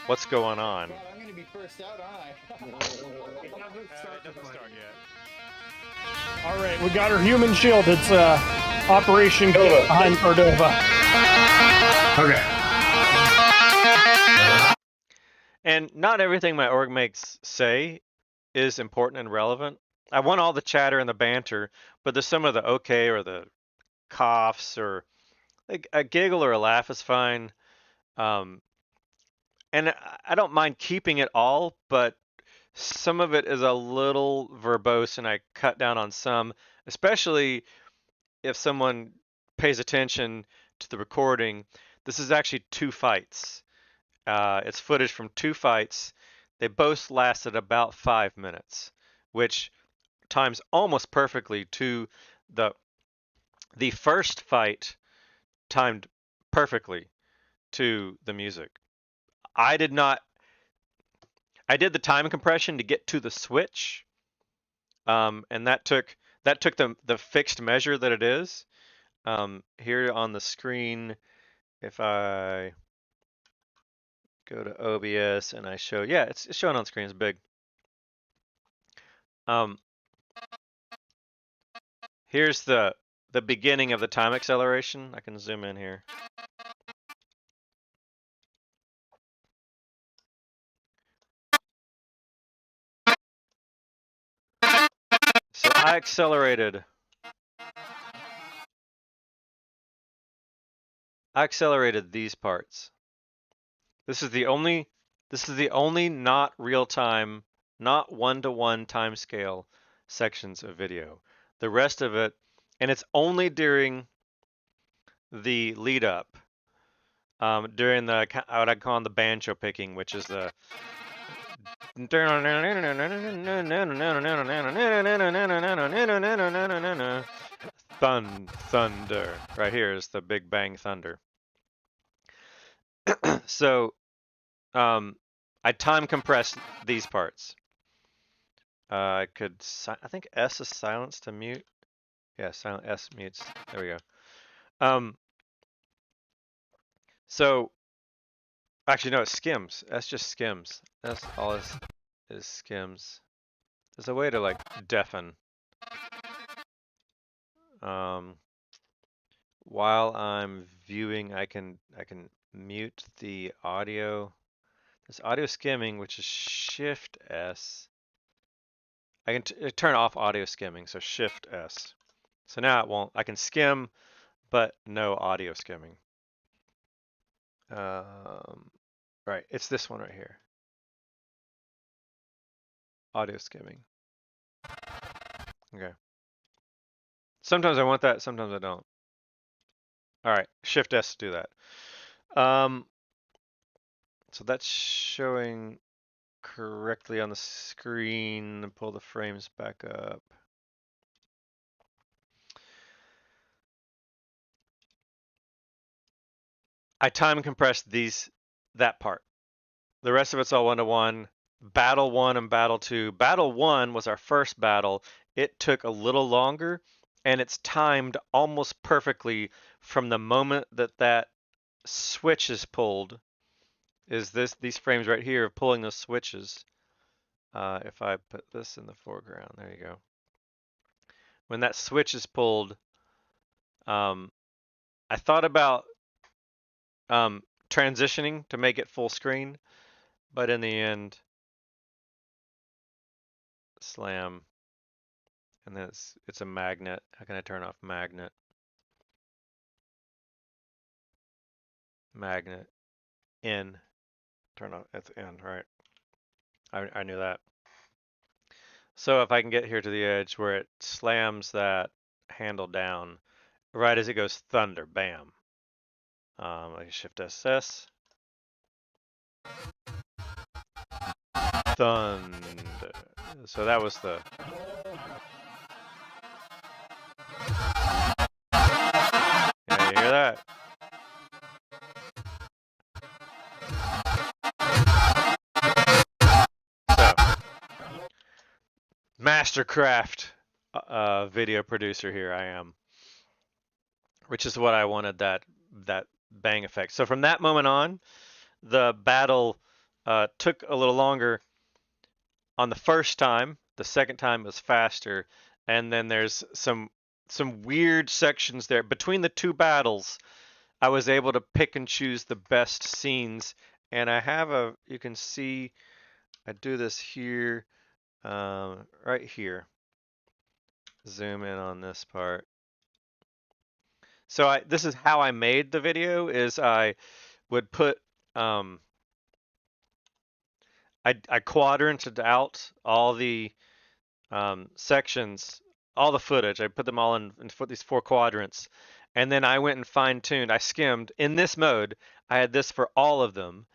What's going on?
God, I'm gonna be first out, aren't I?
It doesn't start yet.
All right, we got our human shield. It's Operation Cova behind Cordova. Okay.
And not everything my org mates say is important and relevant. I want all the chatter and the banter, but there's some of the okay or the coughs or like a giggle or a laugh is fine. And I don't mind keeping it all, but some of it is a little verbose, and I cut down on some, especially if someone pays attention to the recording. This is actually 2 fights. It's footage from 2 fights. They both lasted about 5 minutes, which times almost perfectly to the first fight timed perfectly to the music. I did the time compression to get to the switch, and that took the fixed measure that it is. Here on the screen, if I go to OBS and I show, yeah, it's showing on screen. It's big. Here's the beginning of the time acceleration. I can zoom in here. So I accelerated these parts. This is the only not real time, not one-to-one time scale sections of video. The rest of it, and it's only during the lead up, during the what I call the banjo picking, which is the thunder. Right here is the Big Bang Thunder. So I time compressed these parts. I think S is silence to mute. Yeah, silent S mutes. There we go. So actually no, it skims. S just skims. That's all is skims. There's a way to like deafen. While I'm viewing, I can mute the audio. There's audio skimming, which is Shift S. I can turn off audio skimming, so Shift S. So now it won't. I can skim, but no audio skimming. Right, it's this one right here. Audio skimming. Okay. Sometimes I want that, sometimes I don't. All right, Shift S to do that. So that's showing correctly on the screen. Pull the frames back up. I time compressed that part. The rest of it's all one-to-one. Battle 1 and Battle 2. Battle 1 was our first battle. It took a little longer, and it's timed almost perfectly from the moment that switch is pulled. Is these frames right here of pulling those switches. If I put this in the foreground, there you go. When that switch is pulled, I thought about transitioning to make it full screen, but in the end, slam, and then it's a magnet. How can I turn off magnet? Magnet in, turn off, it's in, right? I knew that. So if I can get here to the edge where it slams that handle down, right as it goes thunder, bam. I can Shift SS. Thunder. So that was the. Yeah, you hear that? So, Mastercraft video producer here I am, which is what I wanted, that bang effect. So from that moment on, the battle took a little longer on the first time. The second time was faster, and then there's some weird sections there between the two battles. I was able to pick and choose the best scenes, and I have you can see I do this here, right here. Zoom in on this part. So this is how I made the video, is I would put I quadranted out all the sections, all the footage. I put them all in these 4 quadrants, and then I went and fine-tuned. I skimmed in this mode. I had this for all of them.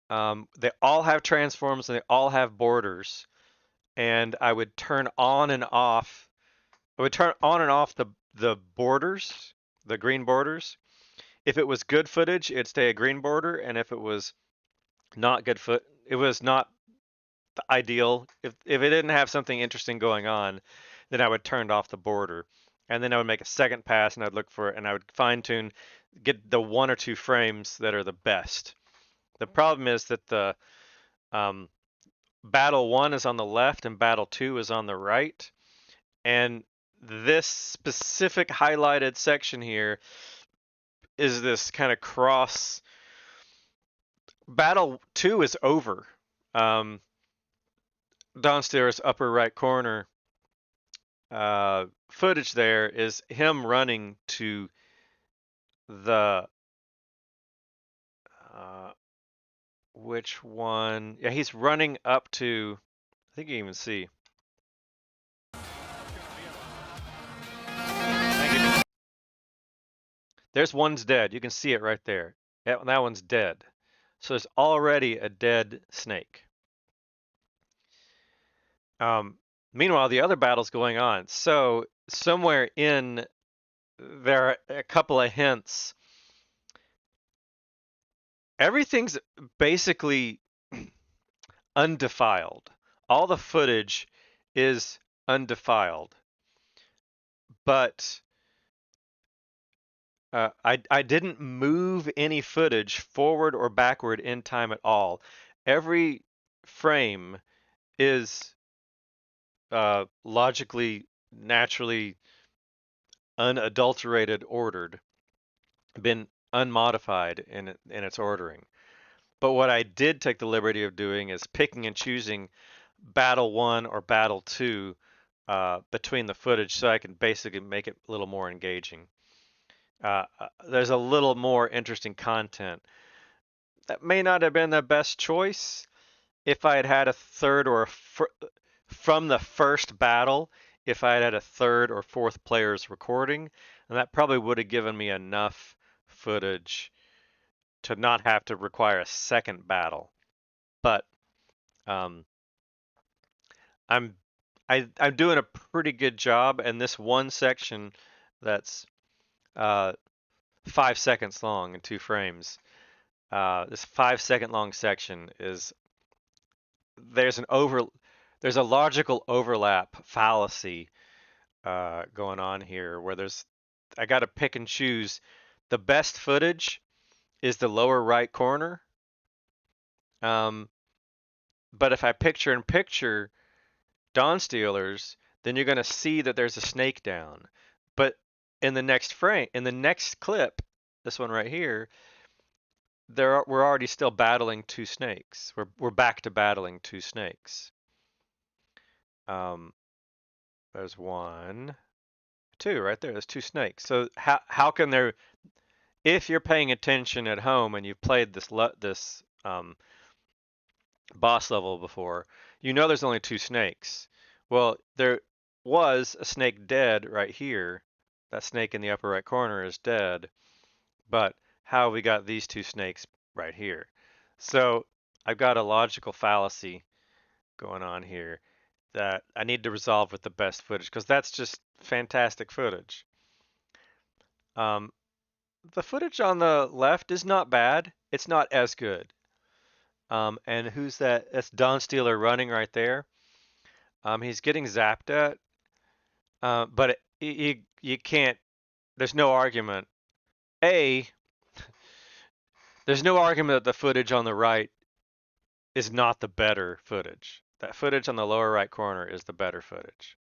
They all have transforms and they all have borders, and I would turn on and off. I would turn on and off the borders, the green borders. If it was good footage, it'd stay a green border, and if it was Not good foot. It was not ideal. If it didn't have something interesting going on, then I would turn off the border, and then I would make a second pass and I'd look for it and I would fine tune, get the 1 or 2 frames that are the best. The problem is that the um, battle 1 is on the left and battle 2 is on the right, and this specific highlighted section here is this kind of cross. Battle 2 is over. Downstairs upper right corner footage there is him running to the which one? Yeah, he's running up to. I think you can even see. There's one's dead. You can see it right there. That one's dead. So there's already a dead snake. Meanwhile, the other battle's going on. So somewhere in there are a couple of hints. Everything's basically undefiled. All the footage is undefiled. But I didn't move any footage forward or backward in time at all. Every frame is logically, naturally, unadulterated, ordered, been unmodified in its ordering. But what I did take the liberty of doing is picking and choosing battle 1 or battle 2 between the footage so I can basically make it a little more engaging. There's a little more interesting content. That may not have been the best choice if I had had a third or from the first battle, if I had had a third or fourth player's recording, and that probably would have given me enough footage to not have to require a second battle. But I'm doing a pretty good job, and this one section that's 5 seconds long in 2 frames. This 5-second long section is there's a logical overlap fallacy going on here where I got to pick and choose. The best footage is the lower right corner. But if I picture in picture Dawn Stealers, then you're going to see that there's a snake down. But in the next frame, in the next clip, this one right here, we're already still battling 2 snakes. We're back to battling 2 snakes. There's 1, 2 right there. There's 2 snakes. So how can there? If you're paying attention at home and you've played this boss level before, you know there's only 2 snakes. Well, there was a snake dead right here. That snake in the upper right corner is dead. But how we got these 2 snakes right here? So I've got a logical fallacy going on here that I need to resolve with the best footage because that's just fantastic footage. The footage on the left is not bad. It's not as good. And who's that? That's Dawn Stealer running right there. He's getting zapped at, but you can't. There's no argument. There's no argument that the footage on the right is not the better footage. That footage on the lower right corner is the better footage.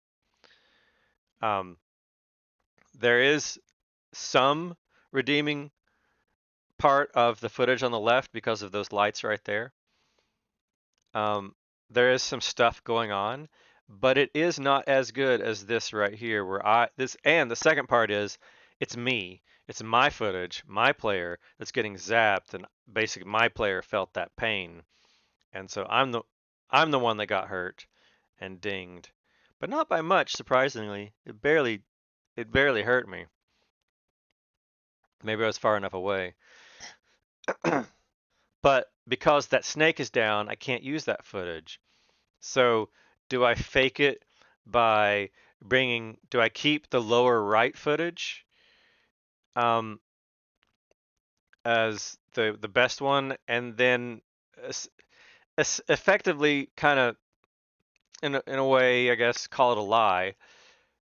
There is some redeeming part of the footage on the left because of those lights right there. There is some stuff going on, but it is not as good as this right here where and the second part is it's me. It's my footage, my player that's getting zapped, and basically my player felt that pain. And so I'm the one that got hurt and dinged. But not by much, surprisingly. It barely hurt me. Maybe I was far enough away. But because that snake is down, I can't use that footage. So do I fake it by do I keep the lower right footage as the best one and then effectively kind of in a way, I guess, call it a lie,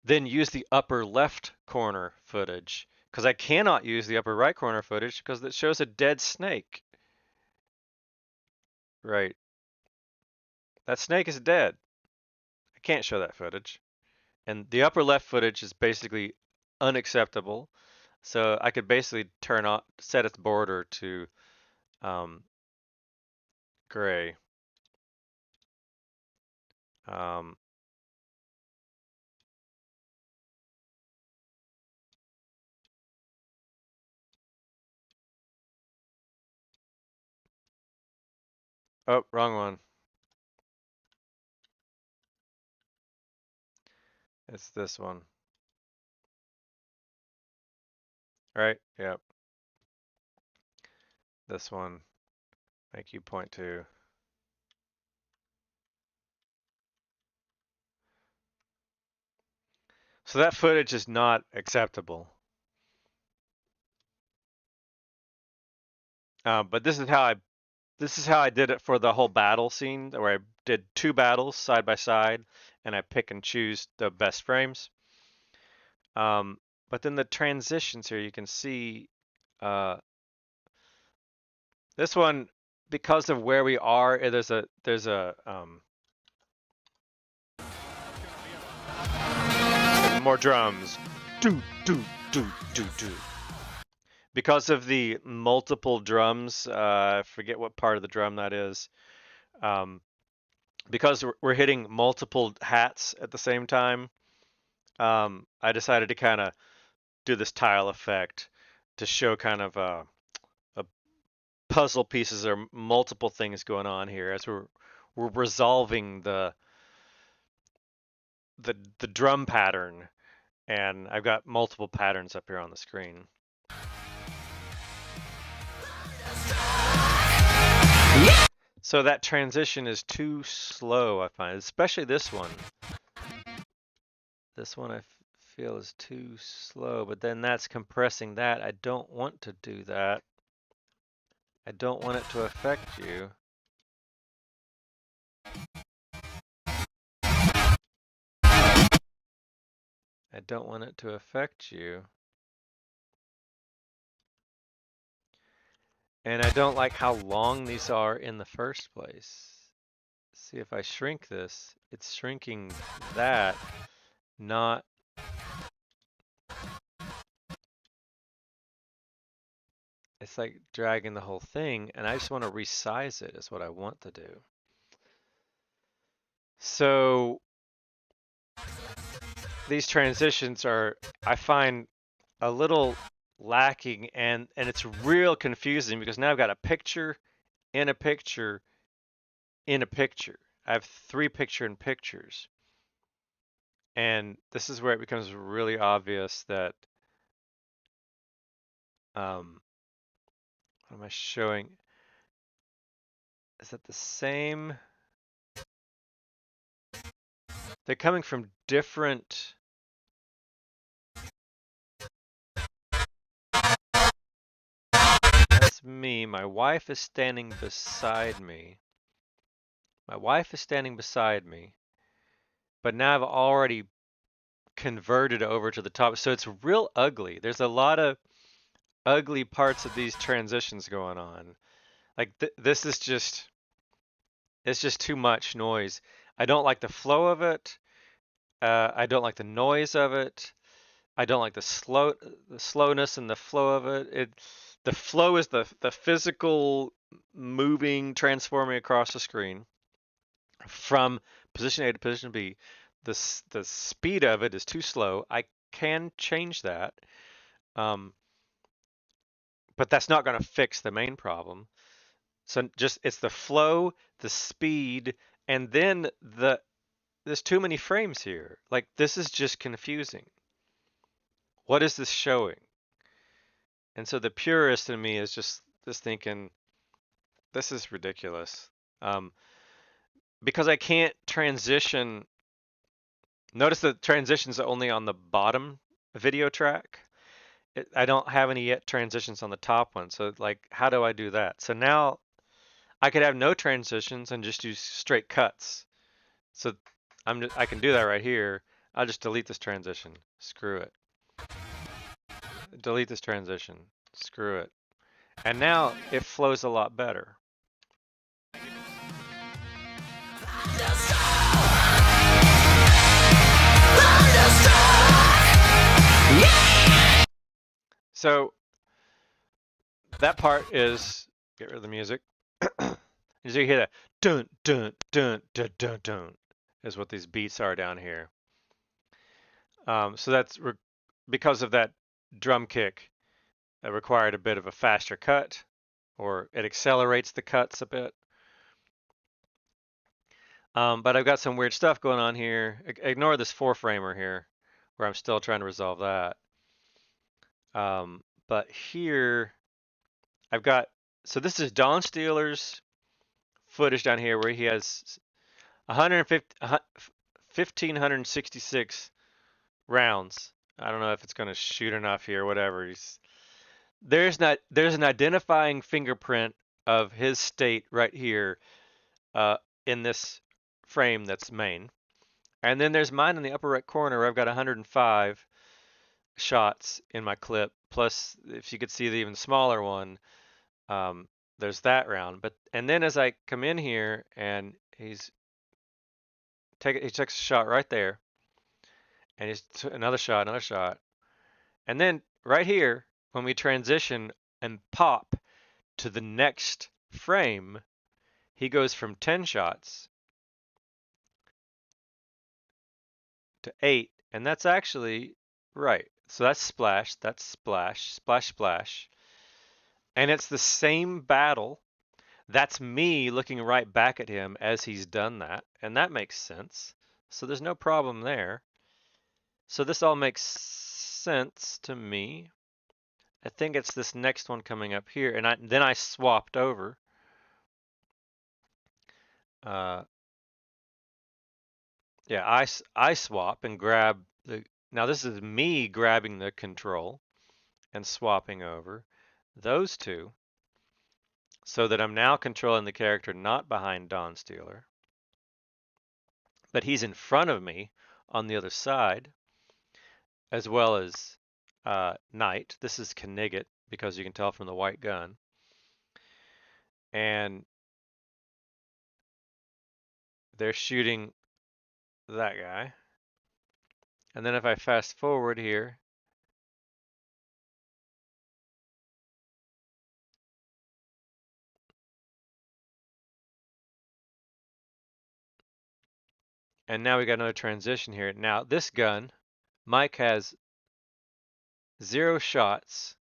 then use the upper left corner footage because I cannot use the upper right corner footage because it shows a dead snake. Right. That snake is dead. I can't show that footage. And the upper left footage is basically unacceptable. So I could basically set its border to gray. Um, oh, wrong one. It's this one. Right? Yep. This one. Make you point to. So that footage is not acceptable. But this is how I did it for the whole battle scene, where I did 2 battles side by side, and I pick and choose the best frames. But then the transitions here, you can see this one, because of where we are, there's a more drums. Do do do do do. Because of the multiple drums, I forget what part of the drum that is. Because we're hitting multiple hats at the same time, I decided to kind of do this tile effect to show kind of a puzzle pieces or multiple things going on here as we're resolving the drum pattern, and I've got multiple patterns up here on the screen. So that transition is too slow, I find, especially this one. This one I feel is too slow, but then that's compressing that. I don't want to do that. I don't want it to affect you. I don't want it to affect you. And I don't like how long these are in the first place. See, if I shrink this, it's shrinking that, not... It's like dragging the whole thing, and I just want to resize it is what I want to do. So these transitions are, I find, a little lacking, and it's real confusing because now I've got a picture in a picture in a picture. I have 3 picture-in-pictures. And this is where it becomes really obvious that what am I showing? Is that the same? They're coming from different... That's me. My wife is standing beside me. My wife is standing beside me. But now I've already converted over to the top. So it's real ugly. There's a lot of ugly parts of these transitions going on. Like this is just... It's just too much noise. I don't like the flow of it. I don't like the noise of it. I don't like the slowness and the flow of it. The flow is the physical moving, transforming across the screen from position A to position B. The speed of it is too slow. I can change that, but that's not going to fix the main problem. So it's the flow, the speed, and then there's too many frames here. Like, this is just confusing. What is this showing? And so the purist in me is just thinking, this is ridiculous. Because I can't transition. Notice the transitions are only on the bottom video track. I don't have any yet transitions on the top one. So like, how do I do that? So now I could have no transitions and just use straight cuts. So I can do that right here. I'll just delete this transition. Screw it. Delete this transition. Screw it. And now it flows a lot better. So that part is, get rid of the music. As you hear that dun dun dun dun dun dun is what these beats are down here. So that's because of that drum kick that required a bit of a faster cut, or it accelerates the cuts a bit. But I've got some weird stuff going on here. Ignore this 4-framer here, where I'm still trying to resolve that. But here, I've got, so this is Don Steeler's footage down here where he has 1,566 rounds. I don't know if it's going to shoot enough here, whatever. There's an identifying fingerprint of his state right here in this frame that's main. And then there's mine in the upper right corner where I've got 105 shots in my clip. Plus, if you could see the even smaller one, there's that round. And then as I come in here and he takes a shot right there, and he's another shot, and then right here when we transition and pop to the next frame, he goes from 10 shots to 8, and that's actually right. So that's splash, splash, splash. And it's the same battle. That's me looking right back at him as he's done that, and that makes sense. So there's no problem there. So this all makes sense to me. I think it's this next one coming up here, and then I swapped over. Yeah, I swap and grab the, now this is me grabbing the control and swapping over those two so that I'm now controlling the character not behind Don Steeler, but he's in front of me on the other side, as well as Knight. This is Knigget because you can tell from the white gun. And they're shooting that guy. And then if I fast forward here, and now we got another transition here. Now this gun, Mike has 0 shots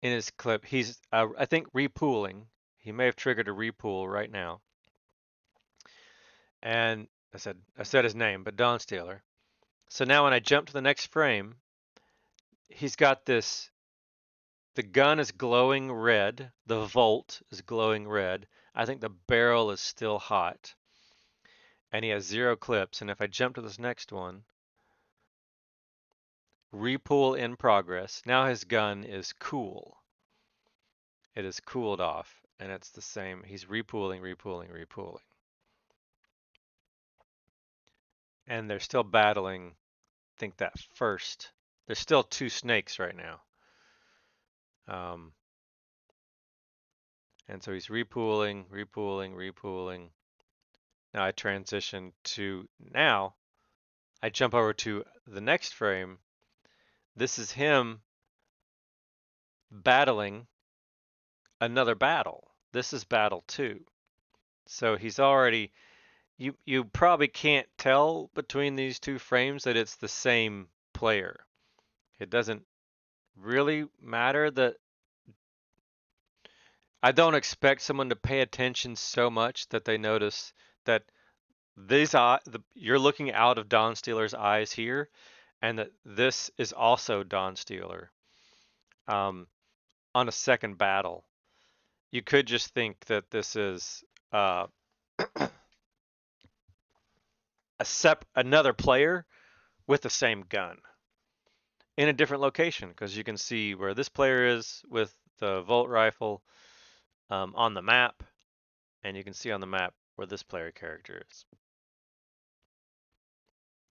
in his clip. He's, I think, repooling. He may have triggered a repool right now. And I said his name, but Don Steeler. So now when I jump to the next frame, he's got this, the gun is glowing red, the volt is glowing red. I think the barrel is still hot. And he has 0 clips. And if I jump to this next one, repool in progress. Now his gun is cool. It is cooled off, and it's the same. He's repooling. And they're still battling, I think, that first. There's still 2 snakes right now. And so he's repooling. Now I transition to, now I jump over to the next frame. This is him battling another battle. This is battle 2. So he's already, you probably can't tell between these 2 frames that it's the same player. It doesn't really matter that, I don't expect someone to pay attention so much that they notice that these you're looking out of Don Steeler's eyes here, and that this is also Don Steeler on a second battle. You could just think that this is another player with the same gun in a different location, because you can see where this player is with the Volt rifle on the map, and you can see on the map where this player character is.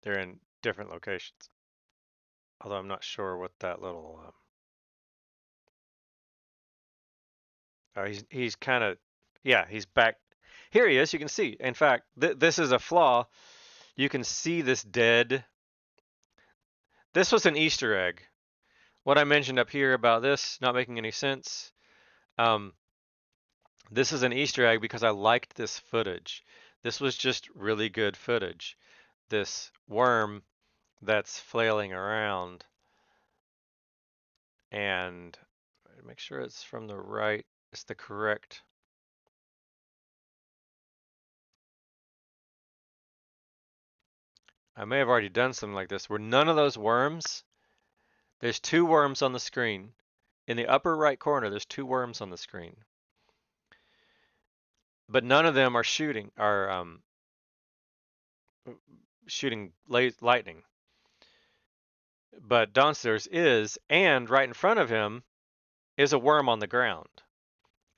They're in different locations. Although I'm not sure what that little. Oh, he's kind of, yeah, he's back. Here he is. You can see. In fact, this is a flaw. You can see this dead. This was an Easter egg. What I mentioned up here about this not making any sense. This is an Easter egg because I liked this footage. This was just really good footage. This worm that's flailing around, and make sure it's from the right. It's the correct. I may have already done something like this where none of those worms, there's 2 worms on the screen. In the upper right corner, there's 2 worms on the screen. But none of them are shooting lightning. But downstairs is, and right in front of him is a worm on the ground.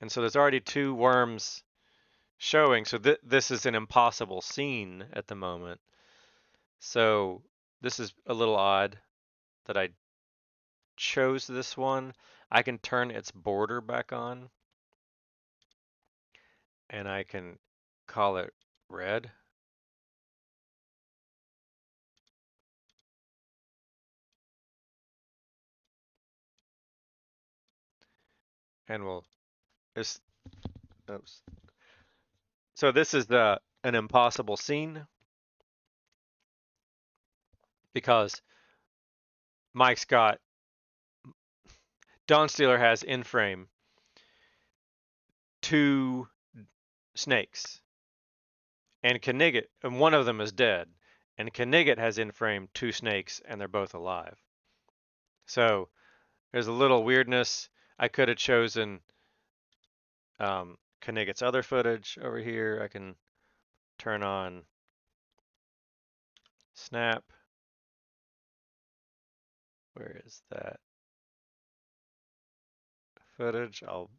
And so there's already 2 worms showing. So this is an impossible scene at the moment. So this is a little odd that I chose this one. I can turn its border back on, and I can call it red. And we'll this oops. So this is an impossible scene because Mike's got Dawn Stealer has in frame 2 snakes, and Knigget, and one of them is dead, and Knigget has in frame 2 snakes, and they're both alive. So there's a little weirdness. I could have chosen Knigget's other footage over here. I can turn on snap. Where is that footage? I'll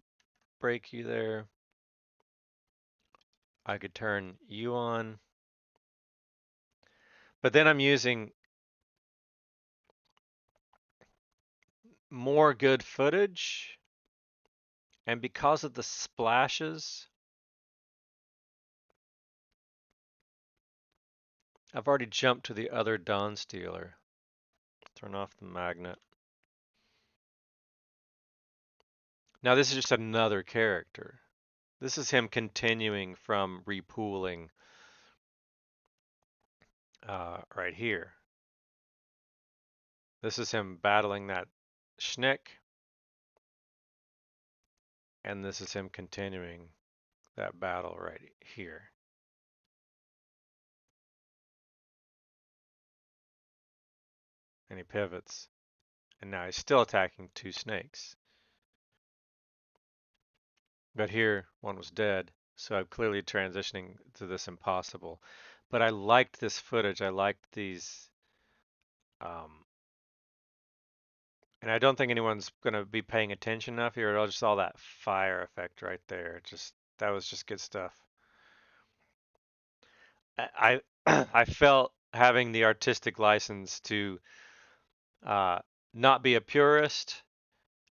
break you there. I could turn you on. But then I'm using more good footage. And because of the splashes, I've already jumped to the other Dawn Stealer. Turn off the magnet. Now this is just another character. This is him continuing from repooling right here. This is him battling that schnick. And this is him continuing that battle right here. And he pivots. And now he's still attacking 2 snakes. But here, one was dead. So I'm clearly transitioning to this impossible. But I liked this footage. I liked these. And I don't think anyone's going to be paying attention enough here. I just saw that fire effect right there. That was just good stuff. I I felt having the artistic license to not be a purist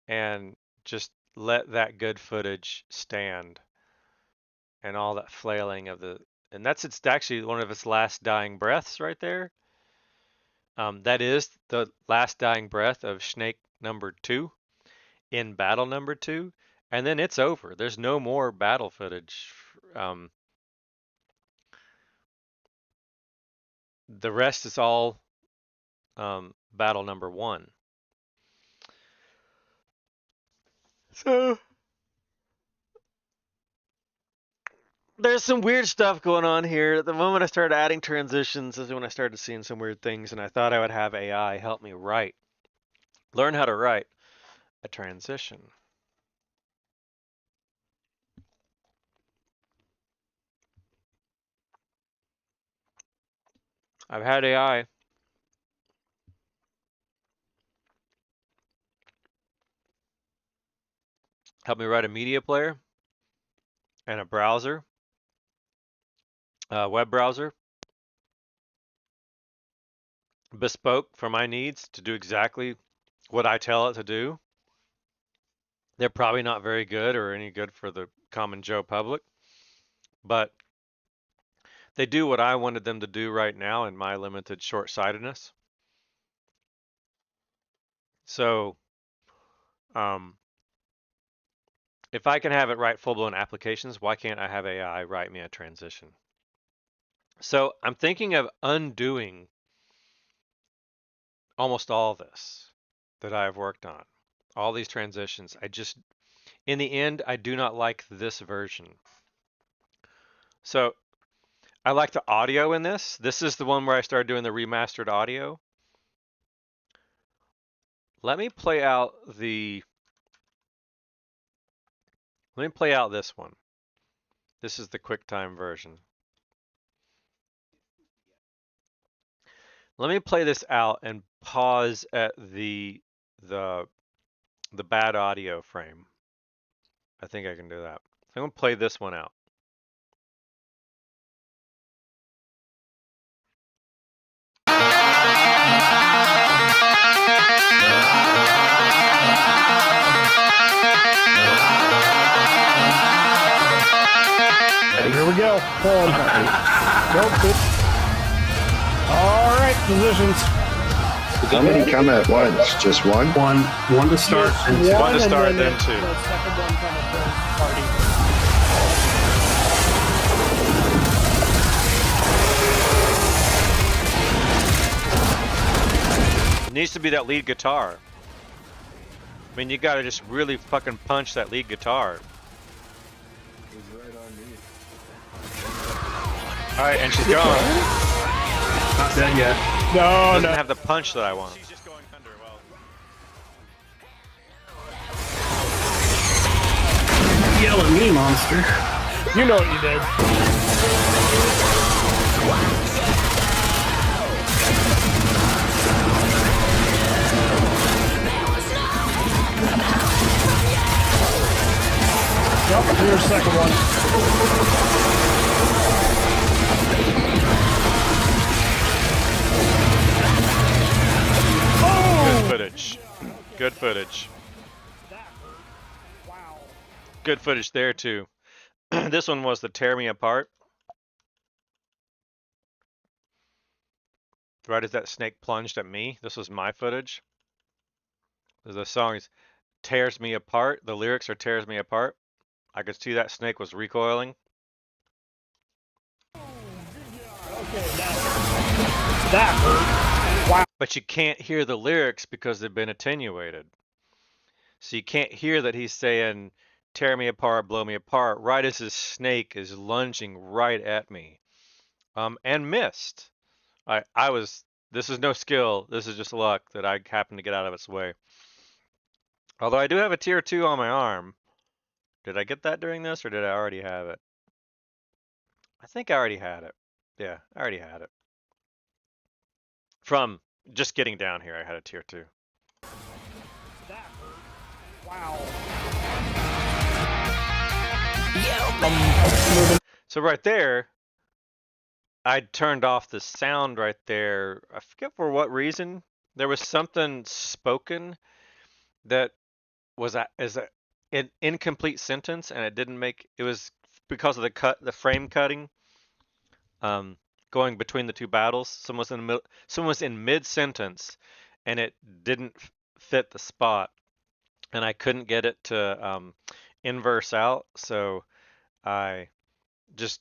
and just let that good footage stand, and all that flailing of and it's actually one of its last dying breaths right there. That is the last dying breath of Snake number 2 in battle number 2, and then it's over. There's no more battle footage. The rest is all battle number 1. So there's some weird stuff going on here. The moment I started adding transitions is when I started seeing some weird things, and I thought I would have AI help me learn how to write a transition. I've had AI help me write a media player, and a browser, web browser, bespoke for my needs to do exactly what I tell it to do. They're probably not very good or any good for the common Joe public, but they do what I wanted them to do right now in my limited short-sightedness. So if I can have it write full-blown applications, why can't I have AI write me a transition? So I'm thinking of undoing almost all this that I've worked on, all these transitions. In the end, I do not like this version. So I like the audio in this. This is the one where I started doing the remastered audio. Let me play out this one. This is the QuickTime version. Let me play this out and pause at the bad audio frame. I think I can do that. I'm gonna play this one out.
Here we go. Nope. All right, positions.
How many come at once? Just one?
One to start and two.
One to start, then two.
The second one from a third party.
It needs to be that lead guitar. I mean, you gotta just really fucking punch that lead guitar. All right, and she's gone.
Not dead yet.
No,
Doesn't
no.
have the punch that I want.
Yell at me, monster.
You know what you did. Yep, here's the second one.
Good footage. Good footage.
Wow.
Good footage there too. This one was the tear me apart. Right as that snake plunged at me, this was my footage. The song is tears me apart. The lyrics are tears me apart. I could see that snake was recoiling.
Okay, that hurt. Wow.
But you can't hear the lyrics because they've been attenuated. So you can't hear that he's saying, tear me apart, blow me apart, right as his snake is lunging right at me. And missed. This is no skill, this is just luck that I happened to get out of its way. Although I do have a tier 2 on my arm. Did I get that during this, or did I already have it? I think I already had it. Yeah, I already had it. From just getting down here, I had a tier 2.
Wow.
So right there, I turned off the sound right there. I forget for what reason. There was something spoken that was an incomplete sentence, and it didn't make. It was because of the frame cutting, going between the two battles. Someone was in mid sentence, and it didn't fit the spot, and I couldn't get it to inverse out, so I just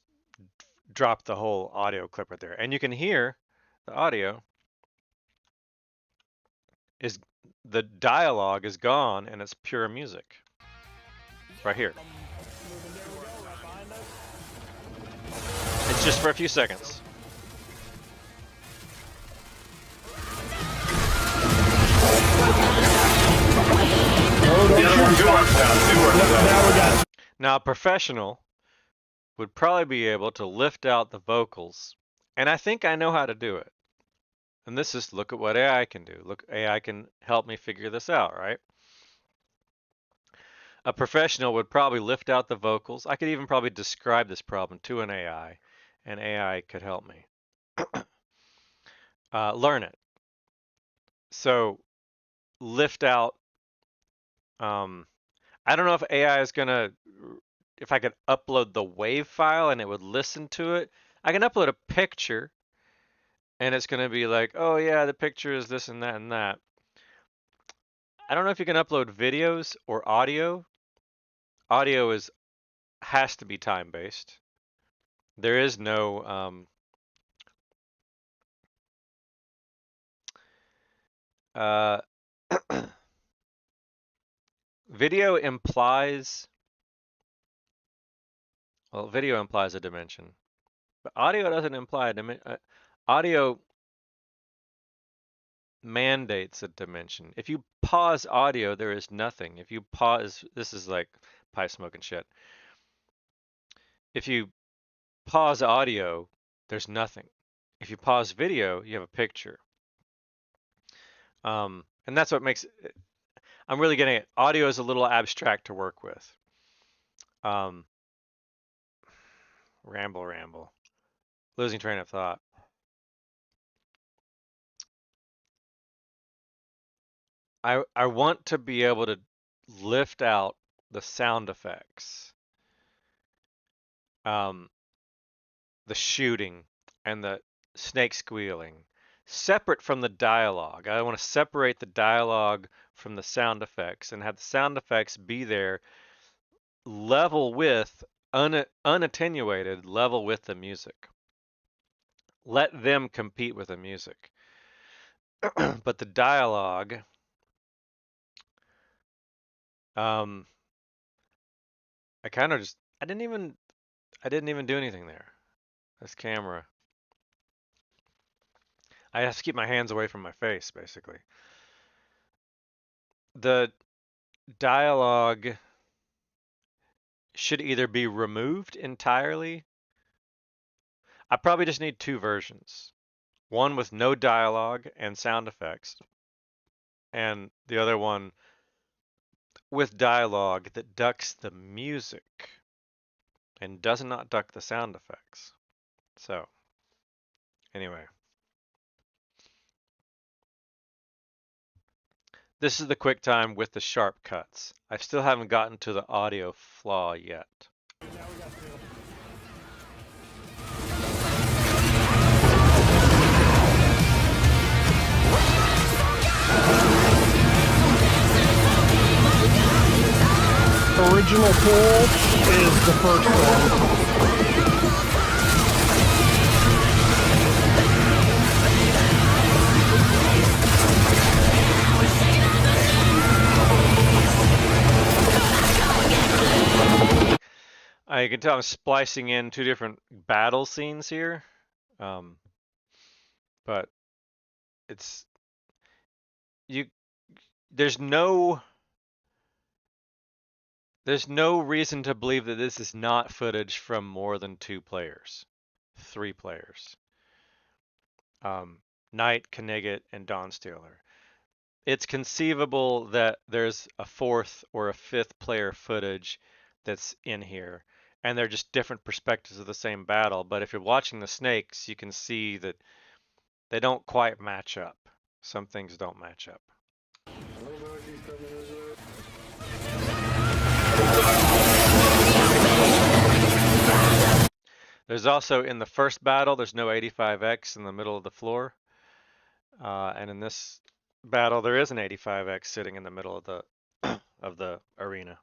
dropped the whole audio clip right there. And you can hear the audio is, the dialogue is gone and it's pure music right here. It's just for a few seconds. Now, a professional would probably be able to lift out the vocals, and I think I know how to do it. And this is, look at what AI can do. Look, AI can help me figure this out, right? A professional would probably lift out the vocals. I could even probably describe this problem to an AI, and AI could help me learn it. So lift out. I don't know if AI is gonna, if I could upload the wave file and it would listen to it. I can upload a picture, and it's gonna be like, oh yeah, the picture is this and that and that. I don't know if you can upload videos or audio. Audio has to be time based. There is no uh, video implies, well, video implies a dimension, but audio doesn't imply a dimension. Audio mandates a dimension. If you pause audio, there is nothing. If you pause, this is like pie smoking shit. If you pause audio, there's nothing. If you pause video, you have a picture. And that's what makes it, I'm really getting it. Audio is a little abstract to work with. Ramble. Losing train of thought. I want to be able to lift out the sound effects, the shooting, and the snake squealing, separate from the dialogue. I want to separate the dialogue from the sound effects and have the sound effects be there, level with, unattenuated, level with the music. Let them compete with the music. But the dialogue, I kind of just, I didn't even do anything there. This camera. I have to keep my hands away from my face, basically. The dialogue should either be removed entirely. I probably just need two versions. One with no dialogue and sound effects, and the other one with dialogue that ducks the music and does not duck the sound effects. So, anyway. This is the QuickTime with the sharp cuts. I still haven't gotten to the audio flaw yet.
Original pool is the first one.
You can tell I'm splicing in two different battle scenes here, but it's there's no reason to believe that this is not footage from more than 2 players, 3 players. Knight, Knigget, and Dawnstealer. It's conceivable that there's a 4th or a 5th player footage that's in here, and they're just different perspectives of the same battle. But if you're watching the snakes, you can see that they don't quite match up. Some things don't match up. There's also, in the first battle, there's no 85X in the middle of the floor. And in this battle, there is an 85X sitting in the middle of the arena.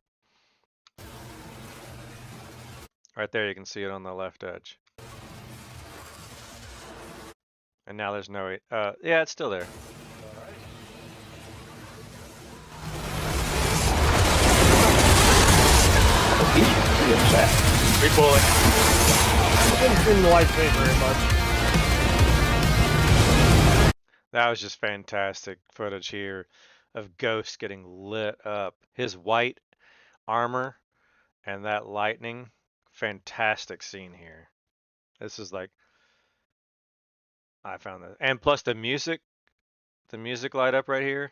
Right there, you can see it on the left edge. And now there's no, yeah, it's still there.
Repulling.
Didn't like it very much.
That was just fantastic footage here of Ghost getting lit up. His white armor and that lightning, fantastic scene here. This is like, I found that. And plus the music light up right here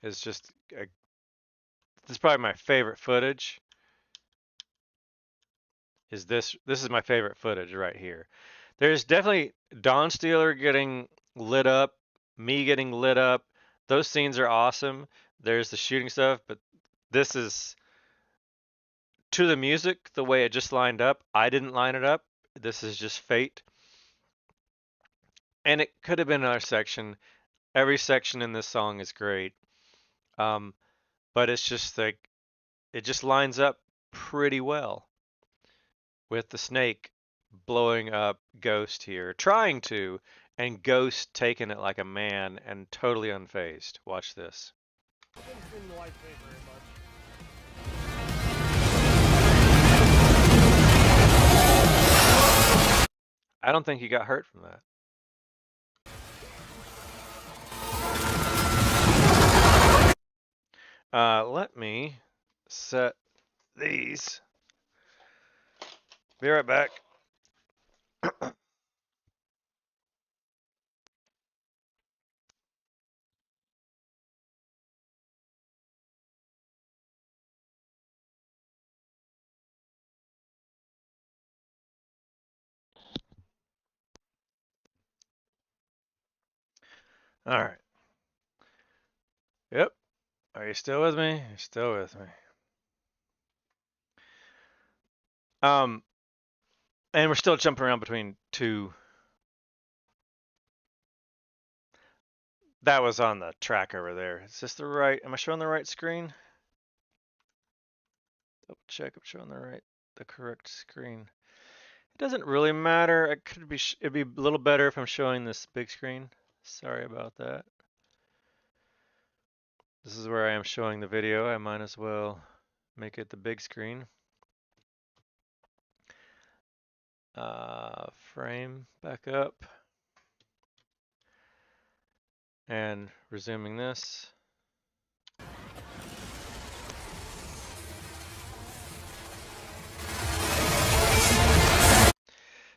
is just This is probably my favorite footage. This is my favorite footage right here. There's definitely Dawn Stealer getting lit up, me getting lit up. Those scenes are awesome. There's the shooting stuff, but this is to the music, the way it just lined up. I didn't line it up. This is just fate. And it could have been another section. Every section in this song is great. But it's just like, it just lines up pretty well with the snake blowing up Ghost here, trying to, and Ghost taking it like a man and totally unfazed. Watch this.
Didn't like me very much.
I don't think he got hurt from that. Let me set these. Be right back. All right. Yep. Are you still with me? You're still with me. And we're still jumping around between two. That was on the track over there. Is this the right? Am I showing the right screen? Double check. I'm showing the correct screen. It doesn't really matter. It could be. It'd be a little better if I'm showing this big screen. Sorry about that. This is where I am showing the video. I might as well make it the big screen. Frame back up. And resuming this.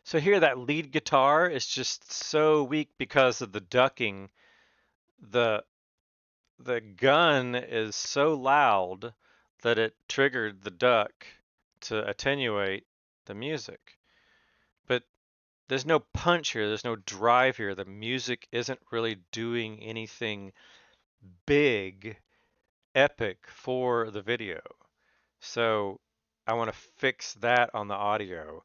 So here that lead guitar is just so weak because of the ducking. The gun is so loud that it triggered the duck to attenuate the music. But there's no punch here, there's no drive here. The music isn't really doing anything big, epic for the video. So I want to fix that on the audio.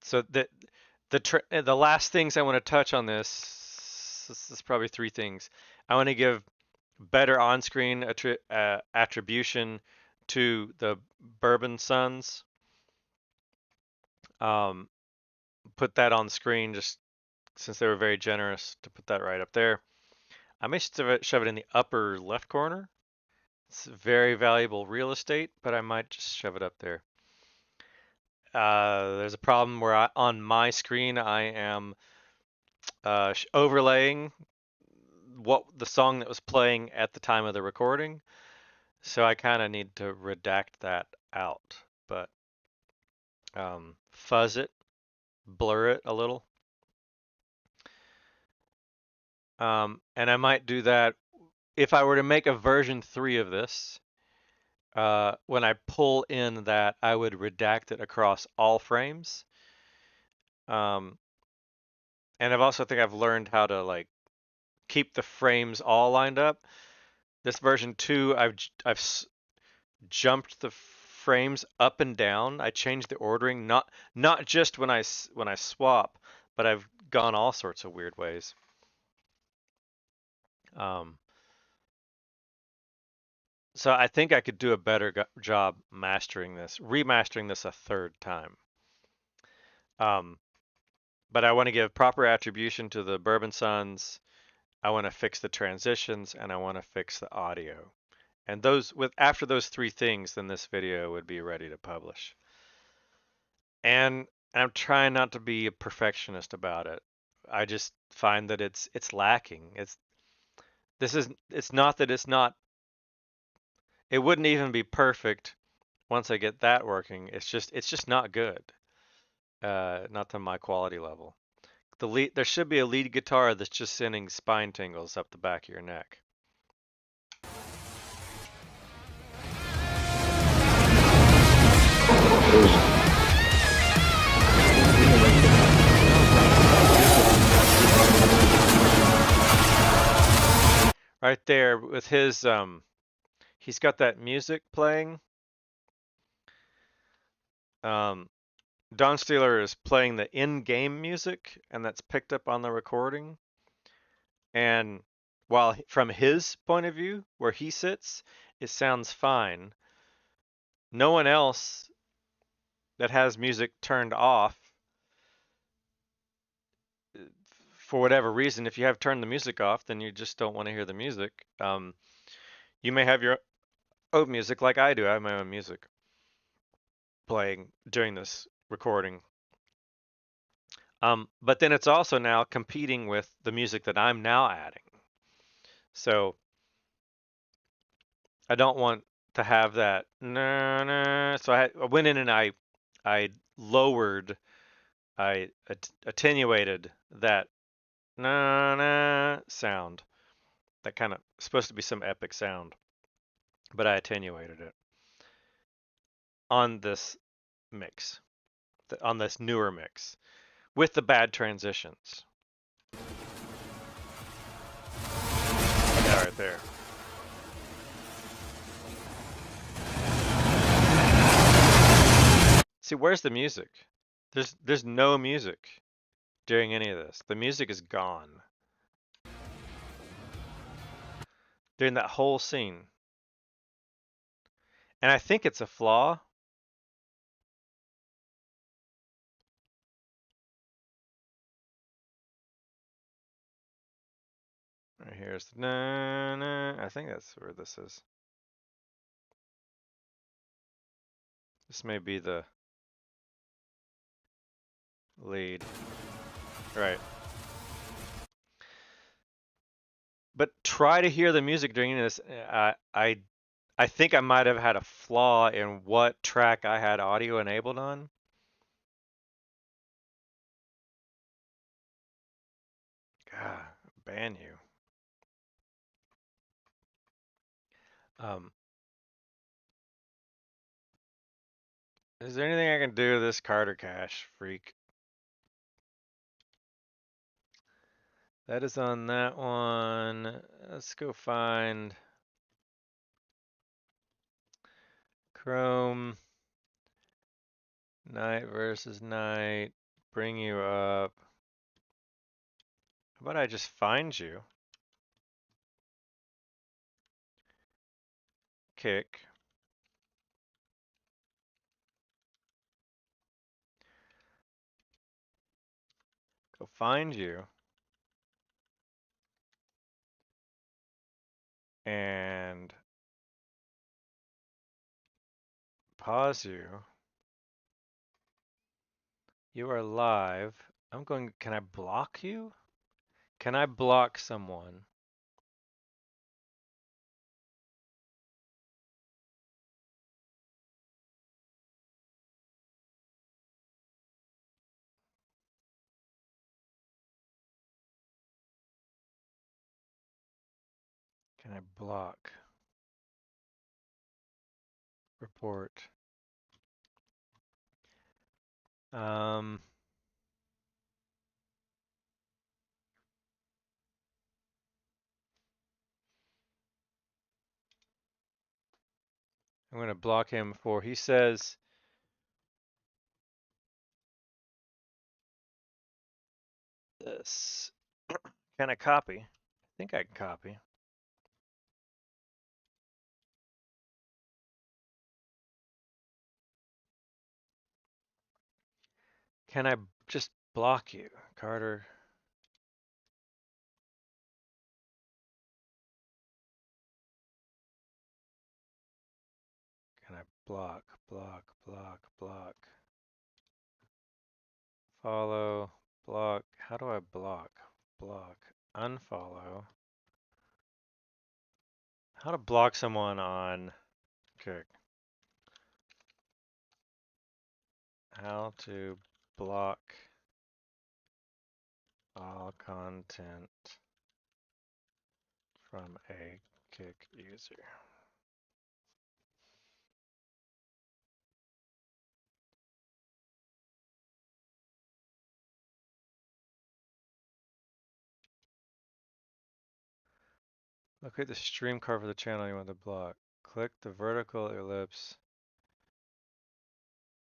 So the last things I want to touch on this is probably three things. I want to give better on-screen attribution to the Bourbon Sons. Put that on screen just since they were very generous to put that right up there. I may shove it in the upper left corner. It's very valuable real estate, but I might just shove it up there. There's a problem where on my screen I am overlaying the song that was playing at the time of the recording. So I kind of need to redact that out, but fuzz it, blur it a little. And I might do that if I were to make a version 3 of this. When I pull in that, I would redact it across all frames. And I've also think I've learned how to like keep the frames all lined up. This version 2, I've jumped the frames up and down. I changed the ordering, not just when I swap, but I've gone all sorts of weird ways. So I think I could do a better job remastering this a third time. But I want to give proper attribution to the Bourbon Sons. I want to fix the transitions, and I want to fix the audio. And after those three things, then this video would be ready to publish. And I'm trying not to be a perfectionist about it. I just find that it's lacking. It's not that it's not. It wouldn't even be perfect once I get that working. It's just not good. Not to my quality level. There should be a lead guitar that's just sending spine tingles up the back of your neck. right there with his he's got that music playing. Don Steeler is playing the in-game music, and that's picked up on the recording. And while from his point of view, where he sits, it sounds fine. No one else that has music turned off, for whatever reason, if you have turned the music off, then you just don't want to hear the music. You may have your own music like I do. I have my own music playing during this recording. But then it's also now competing with the music that I'm now adding. So I don't want to have that. Nah, nah. So I went in and I lowered, I attenuated that na na sound. That kind of supposed to be some epic sound, but I attenuated it on this mix, on this newer mix, with the bad transitions. That right there. See, where's the music? There's no music during any of this. The music is gone during that whole scene. And I think it's a flaw. Right here's the na na. I think that's where this is. This may be the lead. Right. But try to hear the music during this. I think I might have had a flaw in what track I had audio enabled on. God, ban you. Is there anything I can do with this Carter cache, freak? That is on that one. Let's go find Chrome. Night versus night. Bring you up. How about I just find you? Kick. Go find you. And pause you. You are live. I'm going, can I block you? Can I block someone? Can I block? Report. I'm going to block him for, he says, this. Can I copy? I think I can copy. Can I just block you, Carter? Can I block? Follow, block. How do I block? Block, unfollow. How to block someone on Kick. How to block all content from a Kick user. Locate the stream card for the channel you want to block. Click the vertical ellipse.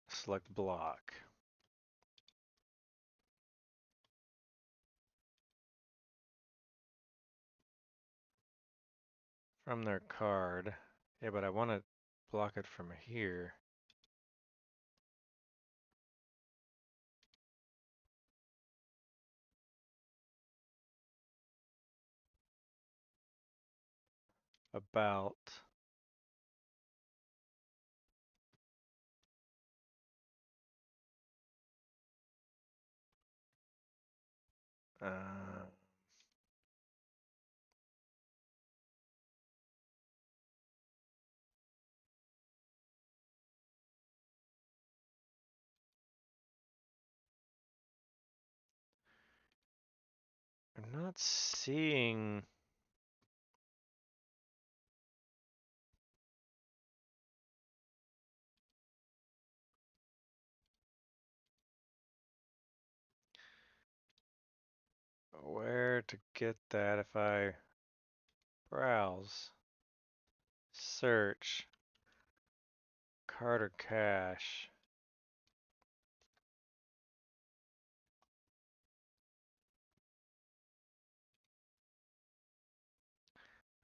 Select block. From their card. Yeah, but I want to block it from here. About. I'm not seeing. Where to get that if I browse, search, card or cache.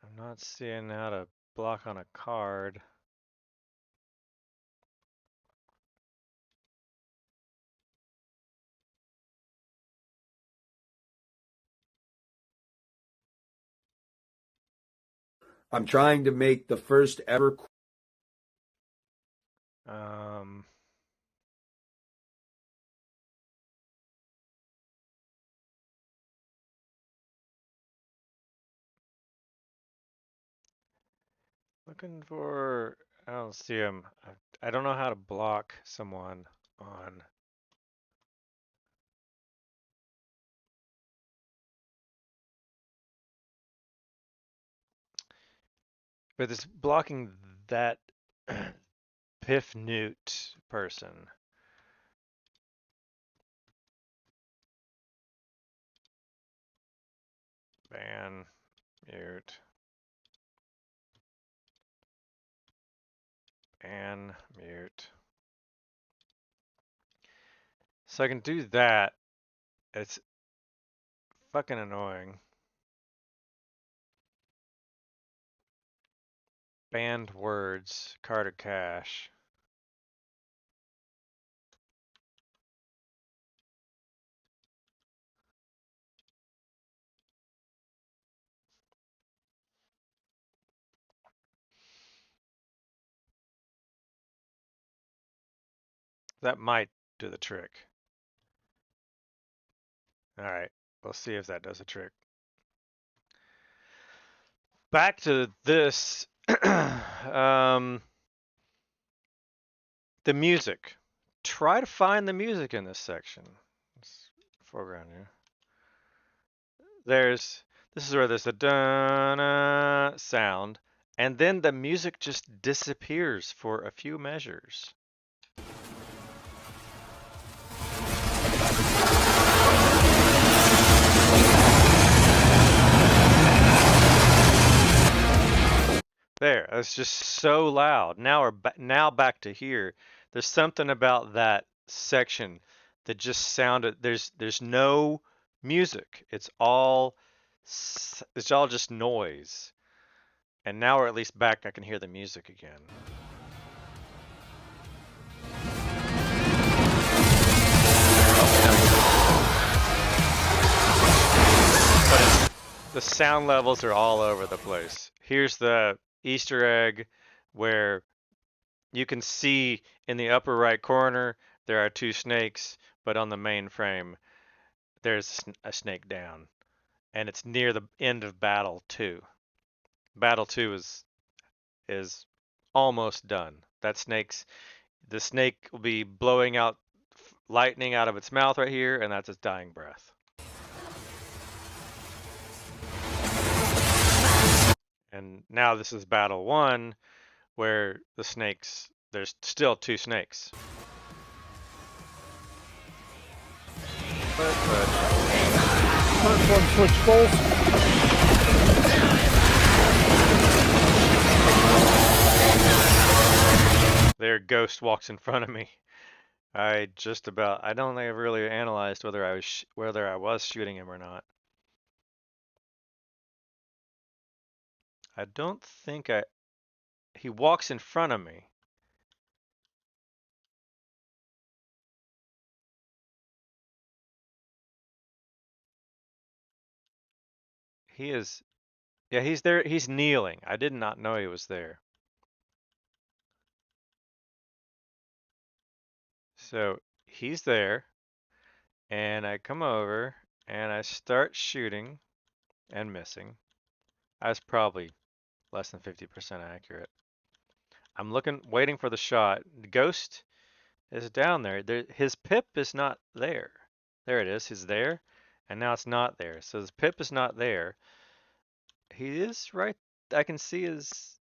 I'm not seeing how to block on a card.
I'm trying to make the first ever.
Looking for, I don't see him. I don't know how to block someone on. But it's blocking that Piff Newt person. Ban, mute, ban, mute. So I can do that. It's fucking annoying. Banned words, card or cache. That might do the trick. All right, we'll see if that does the trick. Back to this, the music. Try to find the music in this section. Let's foreground here. This is where there's a dun sound, and then the music just disappears for a few measures. There, it's just so loud. Now now back to here. There's something about that section that just sounded. There's no music. It's all just noise. And now we're at least back. I can hear the music again. But the sound levels are all over the place. Here's the Easter egg where you can see in the upper right corner there are two snakes, but on the main frame there's a snake down, and it's near the end of Battle 2. Battle 2 is almost done. The snake will be blowing out lightning out of its mouth right here, and that's its dying breath. And now this is Battle 1, where the snakes, there's still two snakes.
First one switch goals.
their ghost walks in front of me. I don't think I've really analyzed whether I was shooting him or not. I don't think he walks in front of me. He is, yeah, he's there. He's kneeling. I did not know he was there. So he's there, and I come over and I start shooting and missing. I was probably less than 50% accurate. I'm waiting for the shot. The ghost is down there. His pip is not there. There it is. He's there, and now it's not there. So his pip is not there. He is right. I can see his.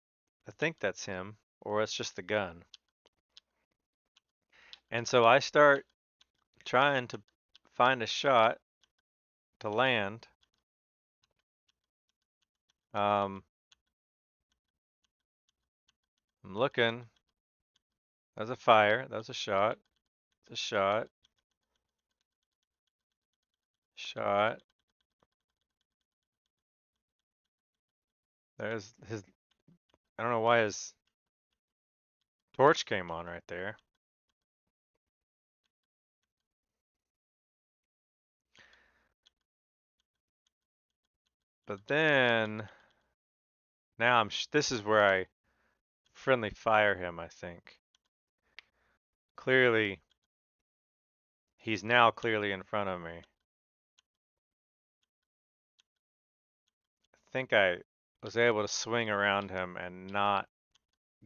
I think that's him, or it's just the gun. And so I start trying to find a shot to land. I'm looking. That was a fire. That was a shot. It's a shot. Shot. There's his. I don't know why his torch came on right there. But then, now this is where I friendly fire him, I think. Clearly, he's now clearly in front of me. I think I was able to swing around him and not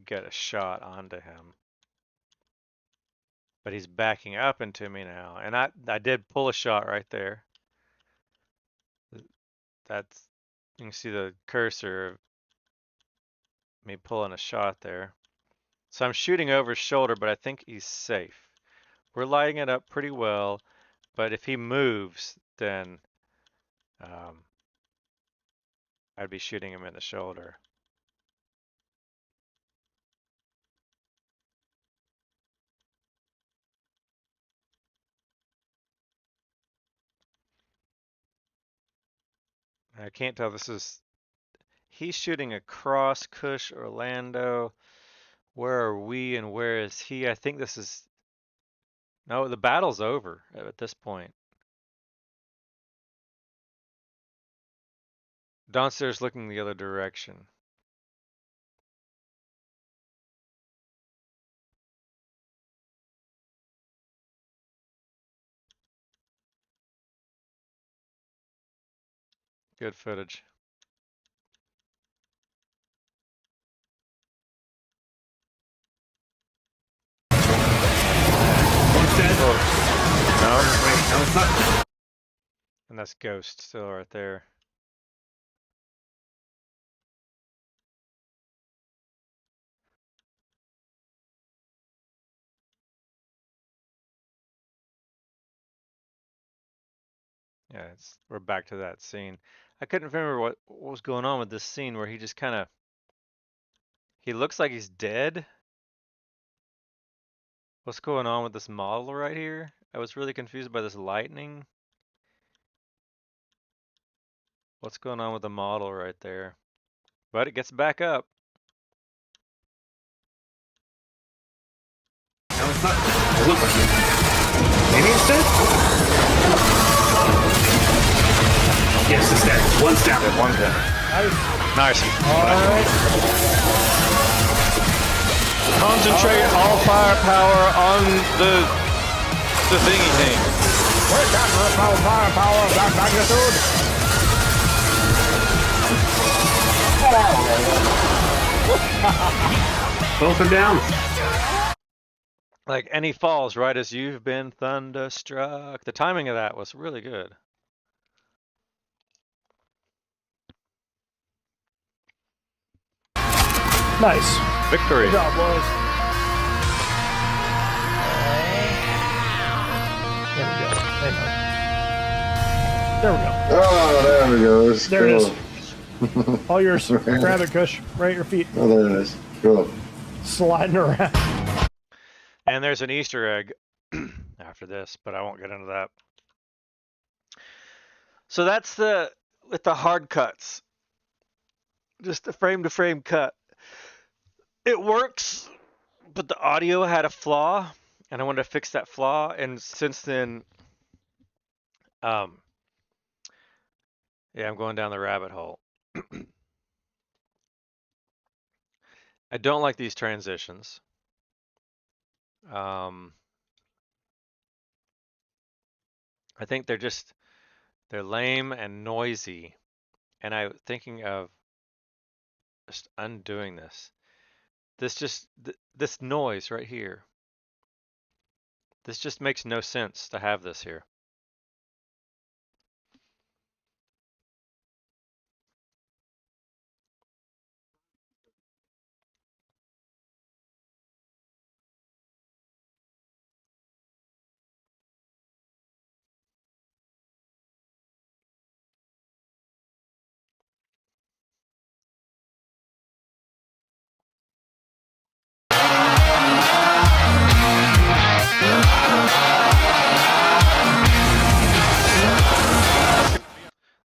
get a shot onto him. But he's backing up into me now. And I did pull a shot right there. That's, you can see the cursor of me pulling a shot there. So I'm shooting over his shoulder, but I think he's safe. We're lighting it up pretty well, but if he moves, then I'd be shooting him in the shoulder. I can't tell, he's shooting across Cush, Orlando. Where are we and where is he? I think no, the battle's over at this point. Downstairs looking the other direction. Good footage. No? And that's Ghost still right there. Yeah, we're back to that scene. I couldn't remember what was going on with this scene where he just kind of, he looks like he's dead. What's going on with this model right here? I was really confused by this lightning. What's going on with the model right there? But it gets back up.
No, it's not. It looks like it. Maybe it's dead? Yes, it's dead. One's down.
One's down. Nice.
Alright.
Concentrate all firepower on the thingy thing.
Where's that firepower of that magnitude?
Both are down.
And he falls right as you've been thunderstruck. The timing of that was really good.
Nice.
Victory.
Good job, boys. There we go.
Oh, there we go.
There it is. All yours. Grab it, Kush. Right at your feet.
Oh, there it is. Cool.
Sliding around.
And there's an Easter egg after this, but I won't get into that. So that's with the hard cuts, just a frame to frame cut. It works, but the audio had a flaw, and I wanted to fix that flaw. And since then, yeah, I'm going down the rabbit hole. I don't like these transitions. I think they're lame and noisy. And I'm thinking of just undoing this. This noise right here. This just makes no sense to have this here.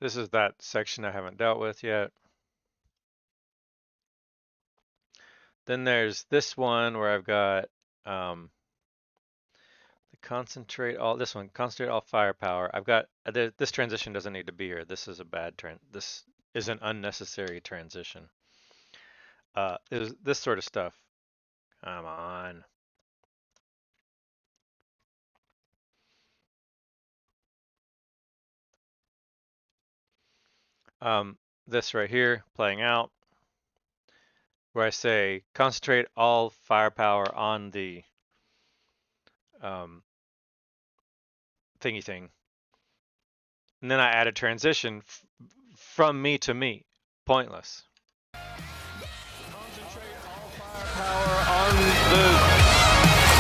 This is that section I haven't dealt with yet. Then there's this one where I've got concentrate all firepower. I've got this transition doesn't need to be here. This is a bad this is an unnecessary transition. Is this sort of stuff. Come on. This right here, playing out, where I say concentrate all firepower on the thingy thing. And then I add a transition from me to me. Pointless. Concentrate all firepower on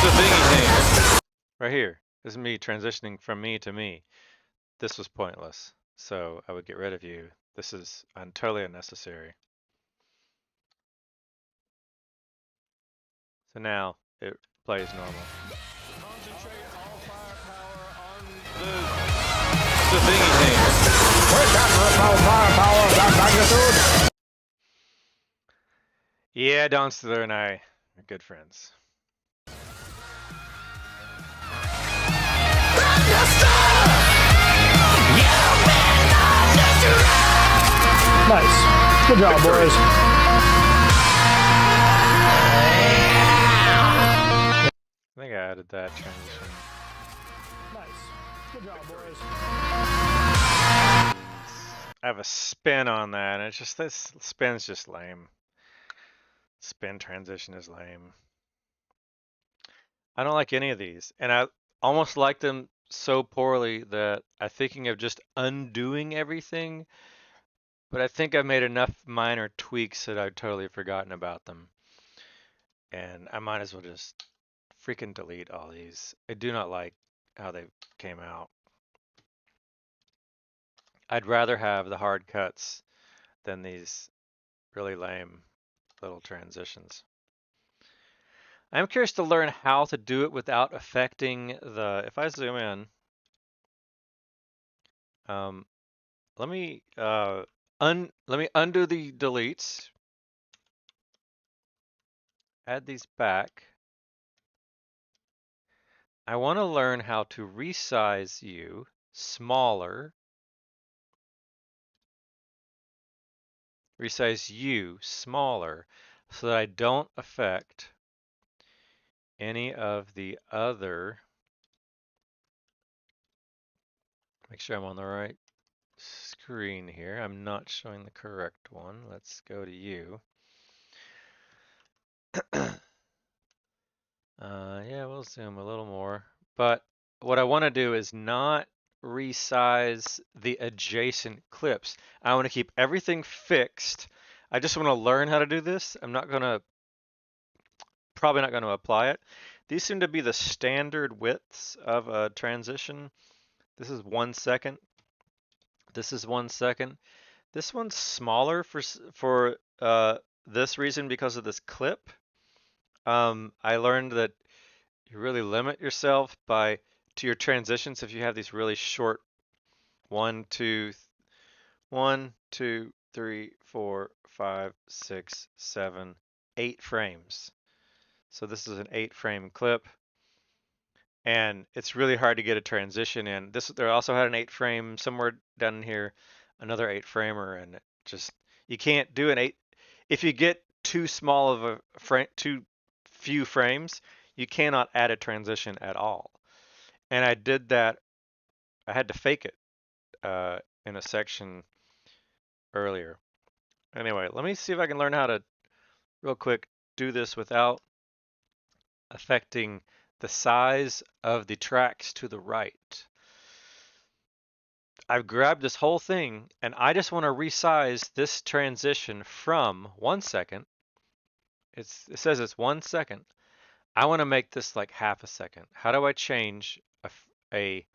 the thingy thing. Right here. This is me transitioning from me to me. This was pointless. So I would get rid of you. This is totally unnecessary. So now it plays normal. Concentrate all firepower on the thingy thing. Yeah, Donster and I are good friends.
Nice. Good job, boys.
I think I added that transition.
Nice. Good job, boys.
I have a spin on that, and it's just this spin's just lame. Spin transition is lame. I don't like any of these, and I almost like them so poorly that I'm thinking of just undoing everything, but I think I've made enough minor tweaks that I've totally forgotten about them. And I might as well just freaking delete all these. I do not like how they came out. I'd rather have the hard cuts than these really lame little transitions. I'm curious to learn how to do it without affecting the, if I zoom in, let me undo the deletes, add these back. I want to learn how to resize you smaller, so that I don't affect any of the other. Make sure I'm on the right screen here. I'm not showing the correct one. Let's go to you. Yeah, we'll zoom a little more. But what I want to do is not resize the adjacent clips. I want to keep everything fixed. I just want to learn how to do this. I'm not going to, probably not going to apply it. These seem to be the standard widths of a transition. This is 1 second. This is 1 second. This one's smaller for this reason because of this clip. I learned that You really limit yourself to your transitions if you have these really short 1, 2, 1, 2, 3, 4, 5, 6, 7, 8 frames. So this is an 8-frame clip, and it's really hard to get a transition in. There also had an 8-frame somewhere down here, another 8-framer, and you can't do an 8. If you get too small of a frame, too few frames, you cannot add a transition at all. And I did that. I had to fake it in a section earlier. Anyway, let me see if I can learn how to, real quick, do this without affecting the size of the tracks to the right. I've grabbed this whole thing, and I just want to resize this transition from 1 second. It says it's 1 second. I want to make this like half a second. How do I change a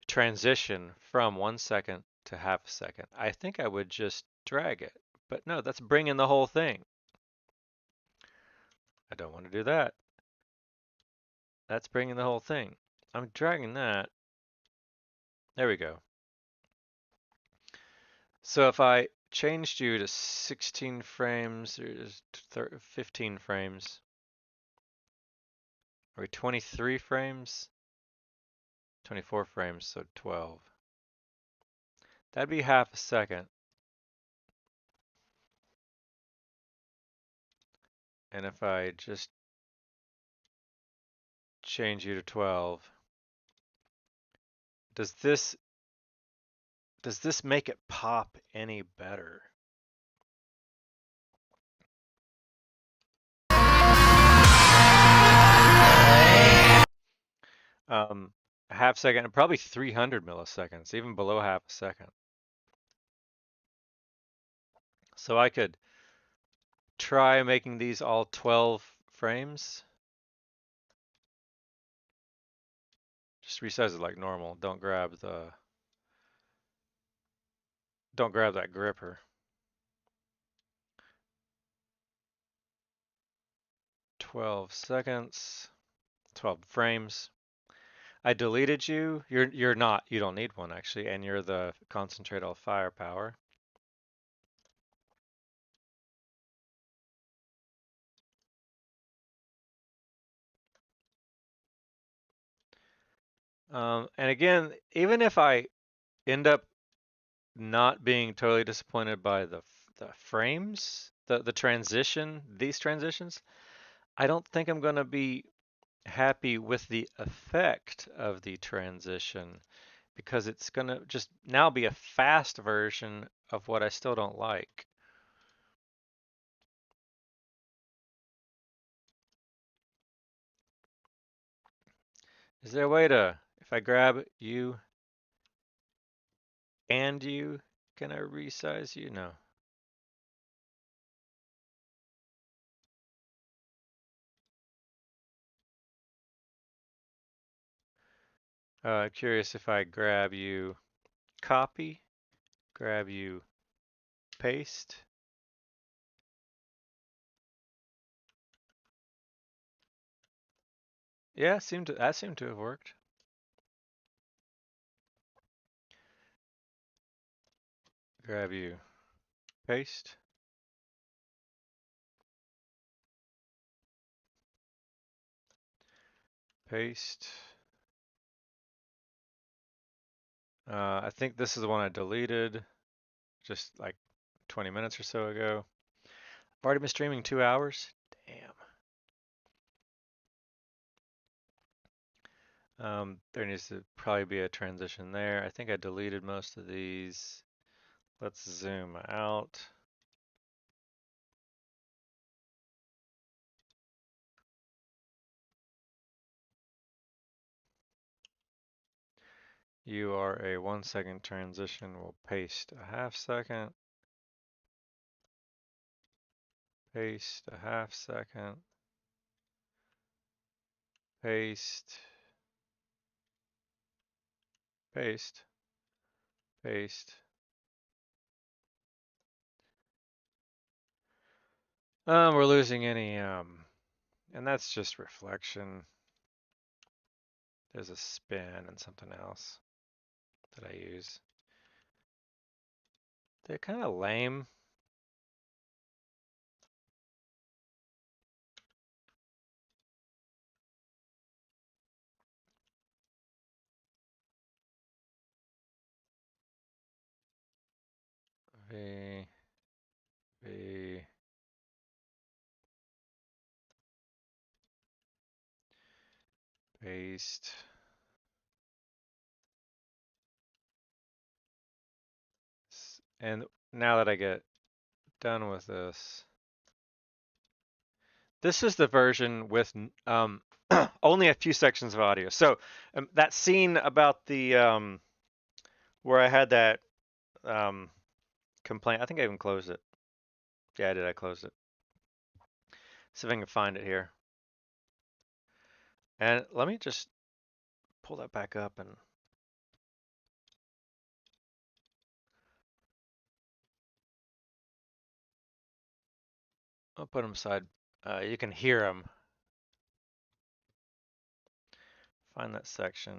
transition from 1 second to half a second? I think I would just drag it, but no, that's bringing the whole thing. I don't want to do that. That's bringing the whole thing. I'm dragging that. There we go. So if I changed you to 16 frames or 15 frames, or 23 frames, 24 frames, so 12. That'd be half a second. And if I just change you to 12, does this make it pop any better? A half second, and probably 300 milliseconds, even below half a second. So I could try making these all 12 frames. Just resize it like normal. Don't grab that gripper. 12 seconds, 12 frames. I deleted you. You don't need one actually, and you're the concentrate all firepower. And again, even if I end up not being totally disappointed by the frames, these transitions, I don't think I'm going to be happy with the effect of the transition, because it's going to just now be a fast version of what I still don't like. Is there a way to, if I grab you and you, can I resize you? No. Curious if I grab you, copy, grab you, paste. Yeah, that seemed to have worked. Grab you, paste. Paste. I think this is the one I deleted just like 20 minutes or so ago. I've already been streaming 2 hours. Damn. There needs to probably be a transition there. I think I deleted most of these. Let's zoom out. You are a 1 second transition. We'll paste a half second. Paste a half second. Paste. Paste. Paste. We're losing any And that's just reflection. There's a spin and something else that I use. They're kind of lame. V, paste. And now that I get done with this, this is the version with only a few sections of audio. So that scene about the where I had that complaint, I think I even closed it. Yeah, I did. I closed it. See if I can find it here. And let me just pull that back up and I'll put them aside. You can hear them. Find that section.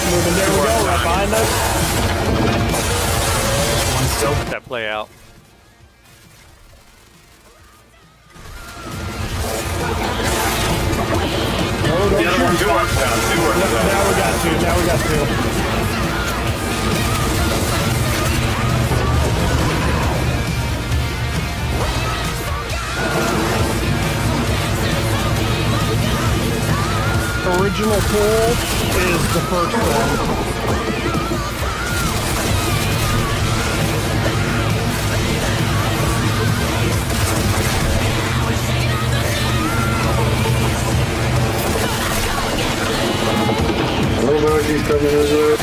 Moving, there we go, right behind us.
Let that play out.
Oh,
The other one, two works down.
now we got two. Now we got two. Original pool is the first one.
I don't know if he's coming this way.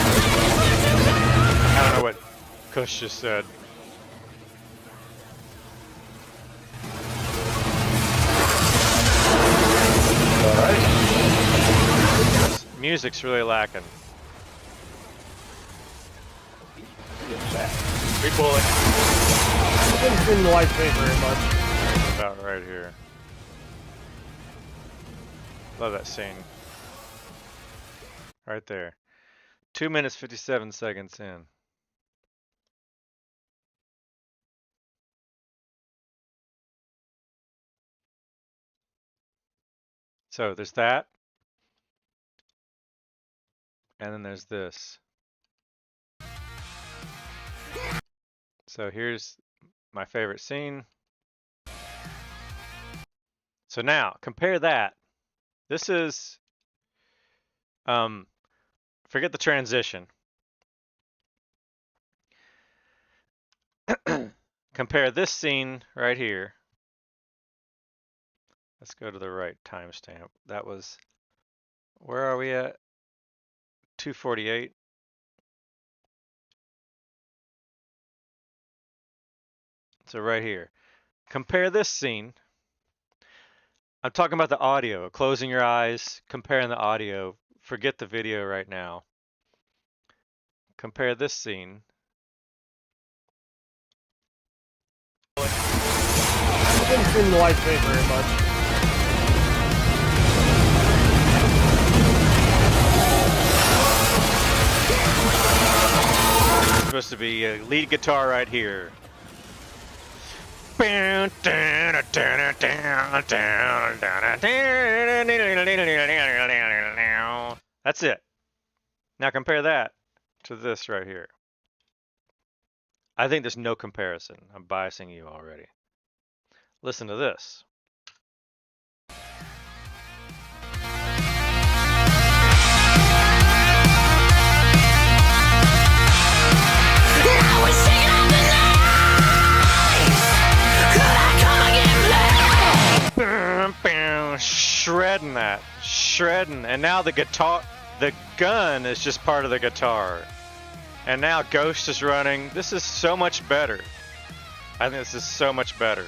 I don't know what Kush just said. Music's really lacking.
We pull it.
Didn't like it very much.
About right here. Love that scene. Right there. 2 minutes 57 seconds in. So there's that. And then there's this. So here's my favorite scene. So now compare that. This is forget the transition. Compare this scene right here. Let's go to the right timestamp. That was, where are we at? 2:48. So right here. Compare this scene. I'm talking about the audio, closing your eyes, comparing the audio. Forget the video right now. Compare this scene.
Didn't like it very much.
It's supposed to be a lead guitar right here. That's it. Now compare that to this right here. I think there's no comparison. I'm biasing you already. Listen to this. Shredding that, shredding, and now the guitar, the gun is just part of the guitar, and now Ghost is running. This is so much better. I think this is so much better.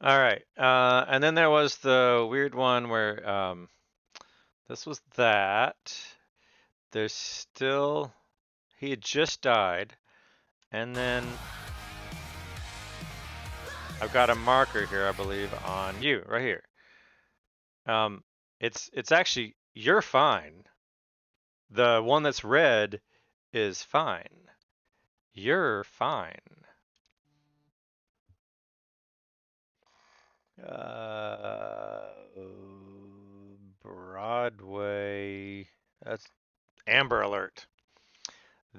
All right. And then there was the weird one where this was that. There's still, he had just died. And then I've got a marker here, I believe, on you right here. It's actually, you're fine. The one that's red is fine. You're fine. Broadway. That's Amber Alert.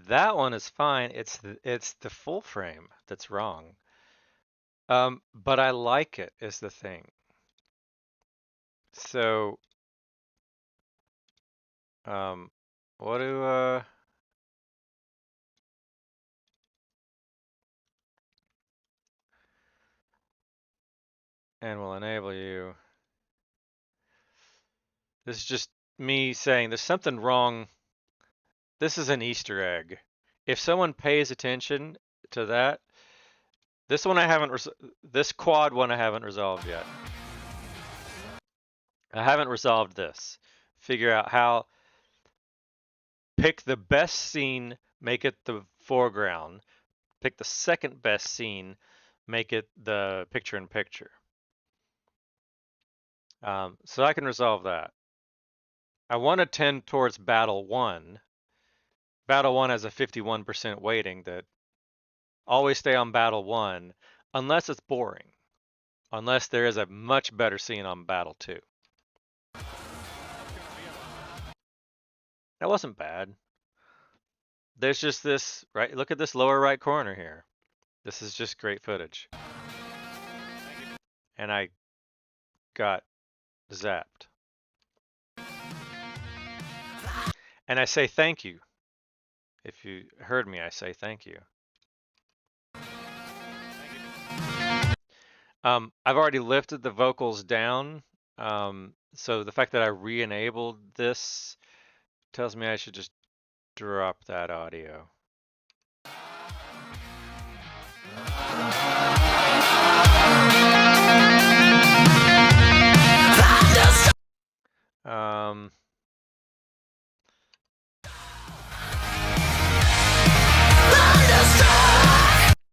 That one is fine. It's the full frame that's wrong. But I like it is the thing. So, what do and will enable you. This is just me saying there's something wrong. This is an Easter egg. If someone pays attention to that, this one I haven't, this quad one I haven't resolved yet. I haven't resolved this. Figure out how, pick the best scene, make it the foreground. Pick the second best scene, make it the picture in picture. So I can resolve that. I want to tend towards battle one. Battle one has a 51% weighting that always stay on battle one unless it's boring. Unless there is a much better scene on battle two. That wasn't bad. There's just this, right? Look at this lower right corner here. This is just great footage. And I got zapped. And I say thank you. If you heard me, I say thank you. I've already lifted the vocals down. So the fact that I re-enabled this tells me I should just drop that audio.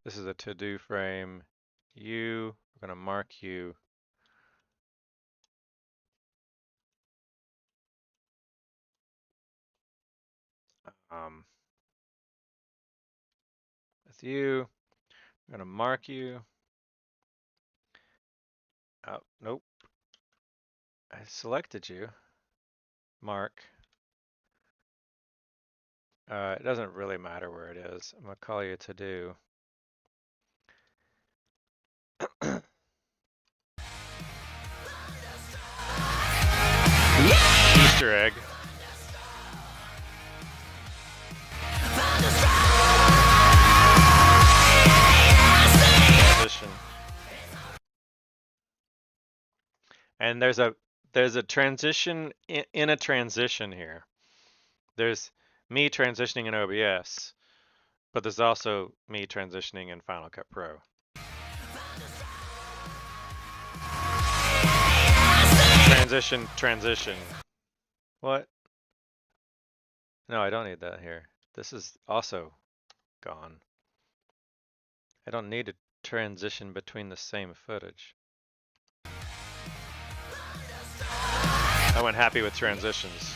This is a to-do frame. We're gonna mark you. With you, I'm gonna mark you. Oh, nope. I selected you. Mark. It doesn't really matter where it is. I'm gonna call you to-do. Easter egg. Transition. And there's a transition in a transition here. There's me transitioning in OBS, but there's also me transitioning in Final Cut Pro. Transition. What? No, I don't need that here. This is also gone. I don't need to transition between the same footage. I went happy with transitions.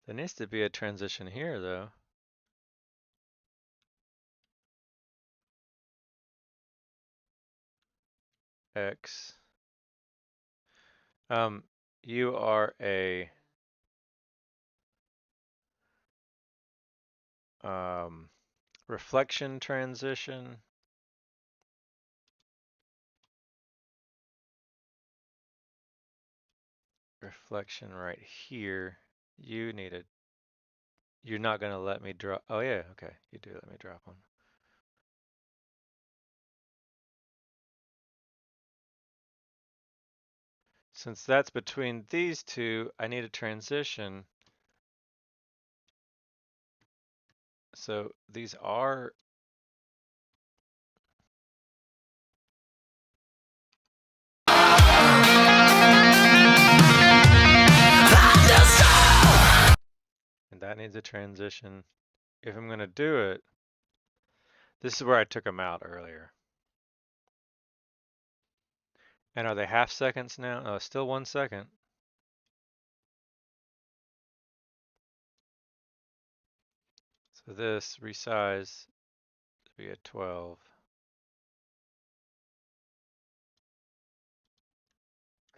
There needs to be a transition here though. X. You are a reflection transition. Reflection right here. You need a, you're not gonna let me drop, oh yeah, okay, you do let me drop one. Since that's between these two, I need a transition So these are and that needs a transition. If I'm gonna do it, this is where I took them out earlier. And are they half seconds now? Oh, still 1 second. So this resize to be at 12.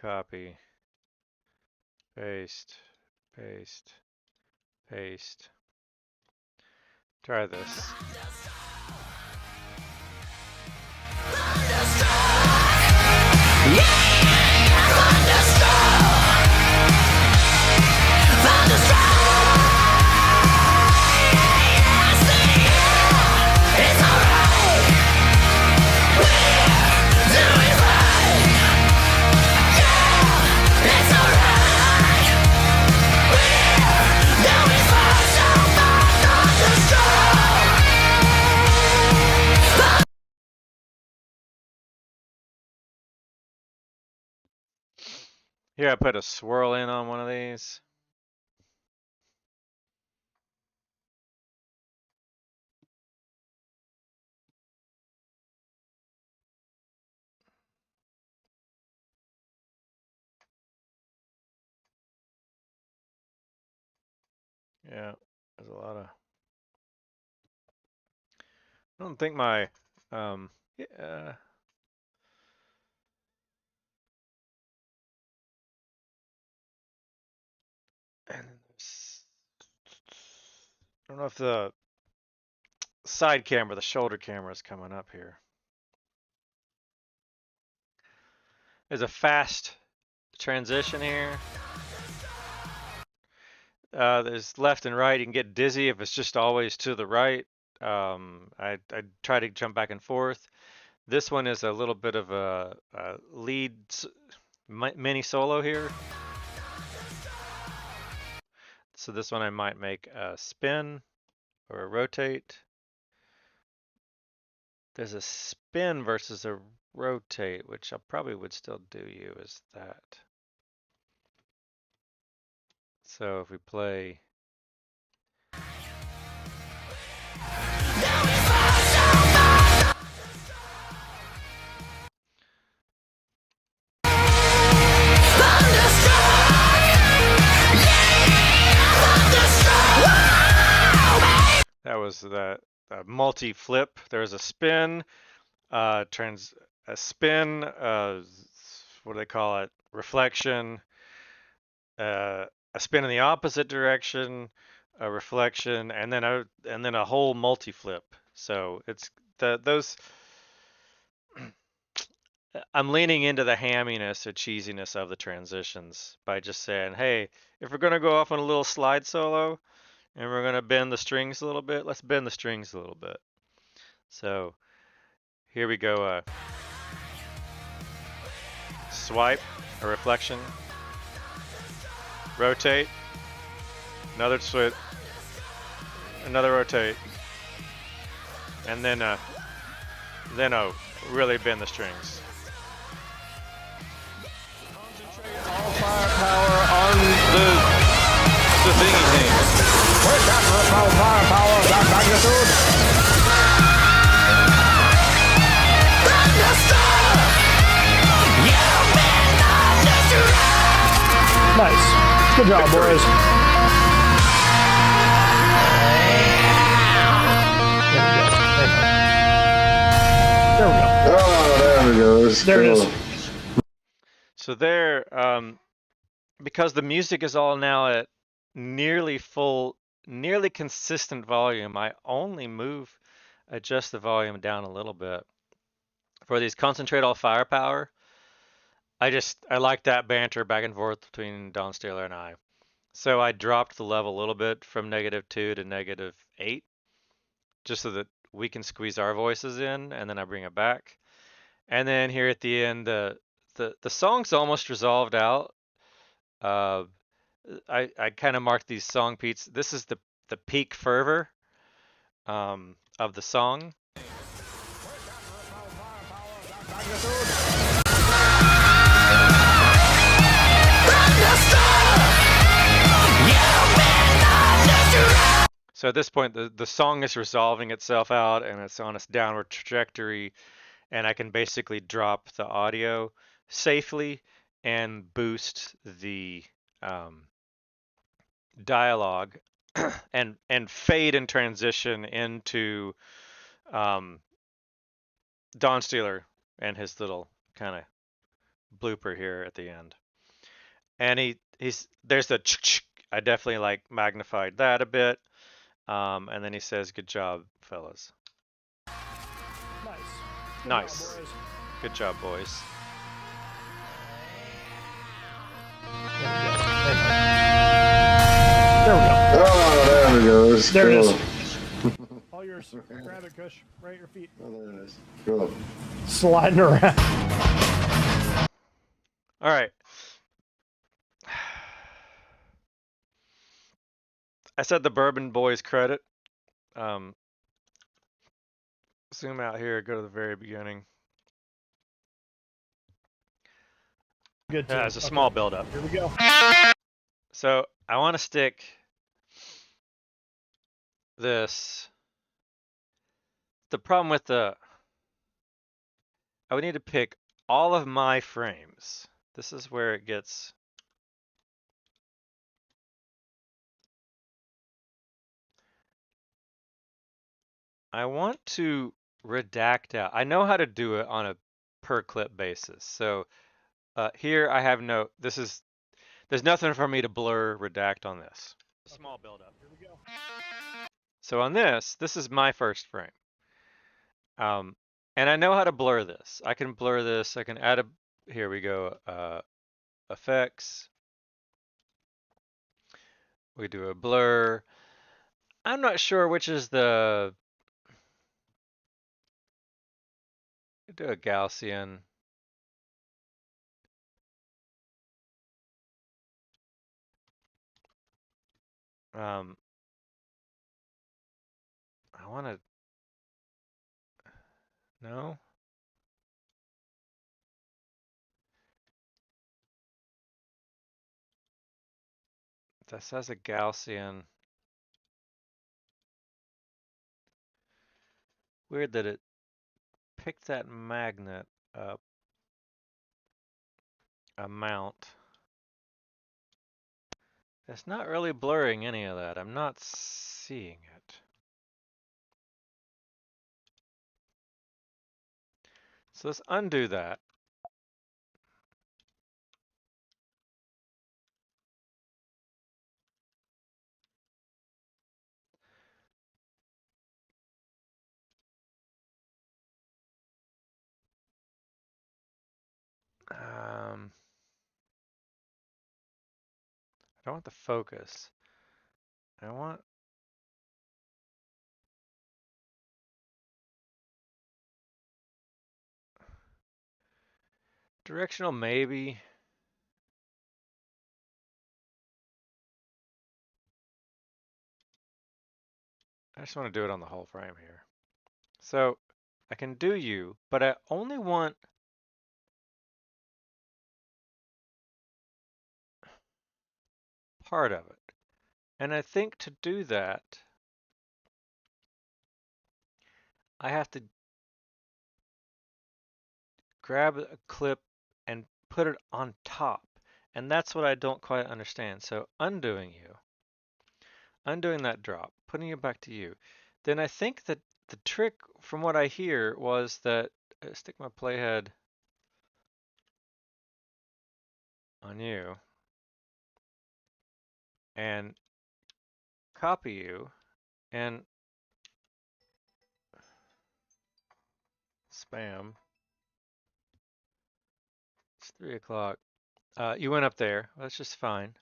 Copy, paste, paste, paste. Try this. Here I put a swirl in on one of these. Yeah, there's a lot of. I don't think my yeah. And I don't know if the side camera, the shoulder camera is coming up here. There's a fast transition here. There's left and right. You can get dizzy if it's just always to the right. I try to jump back and forth. This one is a little bit of a lead mini solo here. So this one I might make a spin or a rotate. There's a spin versus a rotate, which I probably would still do you as that. So if we play that was the multi flip. There's a spin, a spin, what do they call it? Reflection, a spin in the opposite direction, a reflection, and then a whole multi flip. So it's those. I'm leaning into the hamminess or cheesiness of the transitions by just saying, hey, if we're gonna go off on a little slide solo and we're gonna bend the strings a little bit, let's bend the strings a little bit. So here we go. Swipe, a reflection, rotate, another switch, another rotate, and then really bend the strings.
Concentrate all firepower on the thingy thing.
Where's that firepower of that magnitude? Nice. Good job, boys. There we go.
Oh, there we go.
There it is.
So there, because the music is all now at nearly full, nearly consistent volume, I only adjust the volume down a little bit. For these concentrate all firepower, I like that banter back and forth between Don Staley and I. So I dropped the level a little bit from -2 to -8, just so that we can squeeze our voices in, and then I bring it back. And then here at the end, the song's almost resolved out. I kind of marked these song beats. This is the peak fervor. of the song. So at this point, the song is resolving itself out and it's on its downward trajectory, and I can basically drop the audio safely and boost the dialogue and fade and transition into Don Steeler and his little kind of blooper here at the end. And there's the I definitely like magnified that a bit. And then he says, "Good job, fellas." Nice. Good job, boys.
There we go.
Oh, there we go.
There it
cool.
is. All yours. Grab it, Kush. Right at your feet.
Oh, there it is. Cool.
Sliding around.
All right. I said the Bourbon Boys credit. Zoom out here, go to the very beginning.
Good.
Yeah, it's a small build-up.
Here we go.
So I want to stick this. The problem with I would need to pick all of my frames. This is where it gets. I want to redact out. I know how to do it on a per clip basis. So here I have there's nothing for me to blur redact on this. Small build-up.
Here we go.
So on this is my first frame. And I know how to blur this. I can blur this. I can add here we go, effects. We do a blur. I'm not sure which is do a Gaussian. I want to, no. This has a Gaussian. Weird that it picked that magnet up amount. It's not really blurring any of that. I'm not seeing it. So let's undo that. I don't want the focus. I want directional maybe. I just want to do it on the whole frame here. So I can do you, but I only want part of it. And I think to do that, I have to grab a clip and put it on top. And that's what I don't quite understand. So undoing that drop, putting it back to you. Then I think that the trick from what I hear was that stick my playhead on you and copy you and spam. It's 3 o'clock. You went up there. That's just fine.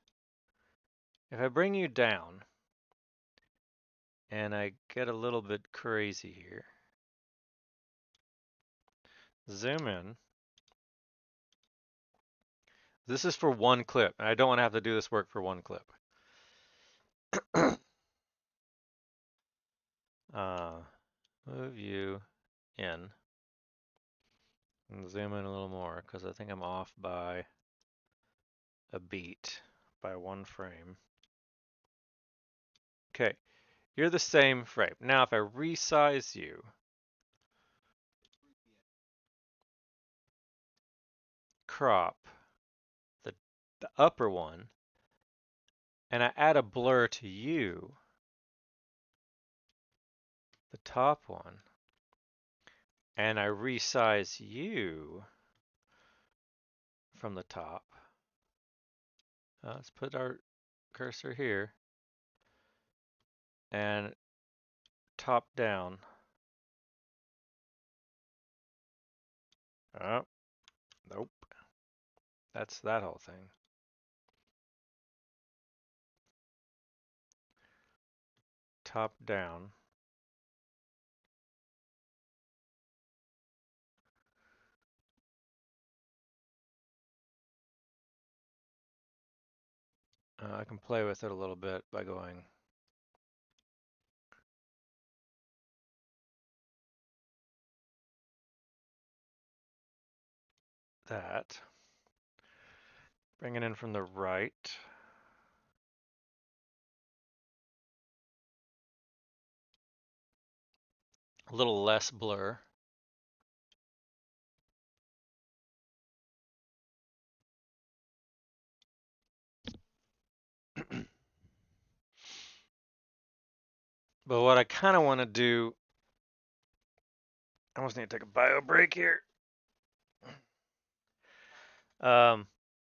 If I bring you down and I get a little bit crazy here, zoom in. This is for one clip, and I don't want to have to do this work for one clip. Move you in and zoom in a little more because I think I'm off by a beat, by 1 frame. Okay, you're the same frame. Now if I resize you, crop the upper one, and I add a blur to you, the top one, and I resize you from the top. Let's put our cursor here and top down. Oh, nope. That's that whole thing. Top down. I can play with it a little bit by going that. Bring it in from the right. A little less blur. But what I kind of want to do, I almost need to take a bio break here. I'm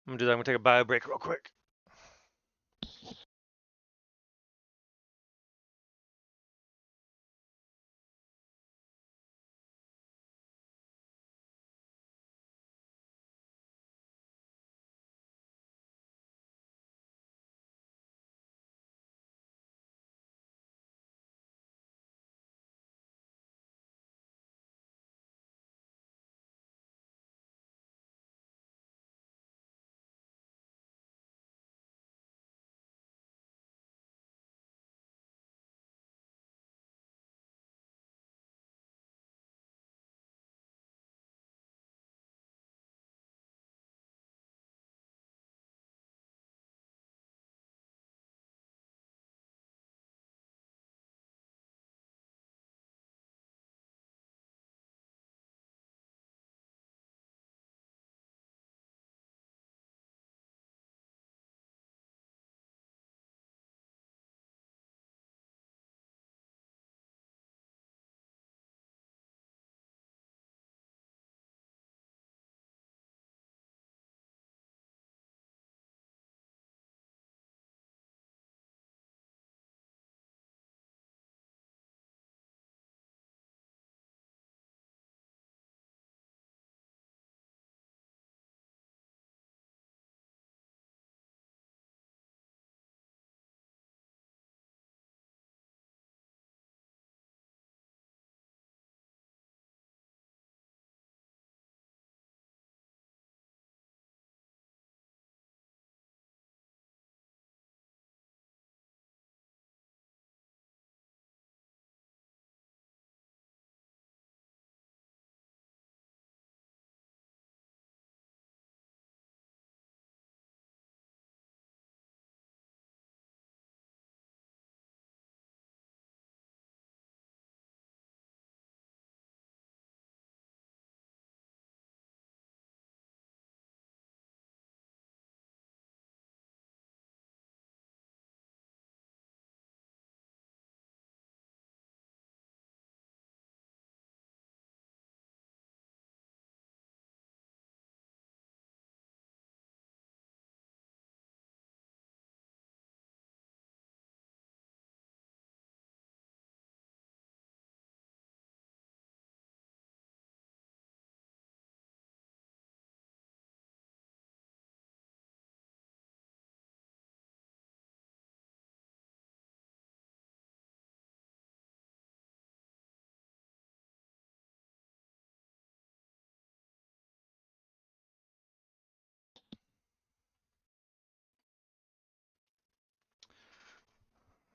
gonna do that. I'm gonna take a bio break real quick.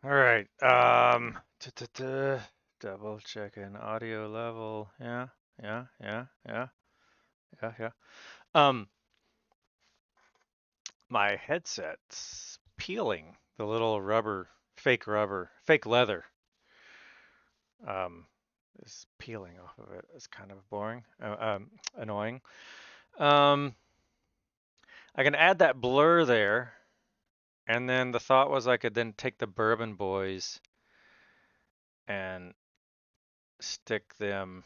All right. Double checking audio level. Yeah, yeah, yeah, yeah, yeah, yeah. My headset's peeling. The little fake leather, um, is peeling off of it. It's kind of boring, annoying. Um, I can add that blur there, and then the thought was I could then take the Bourbon Boys and stick them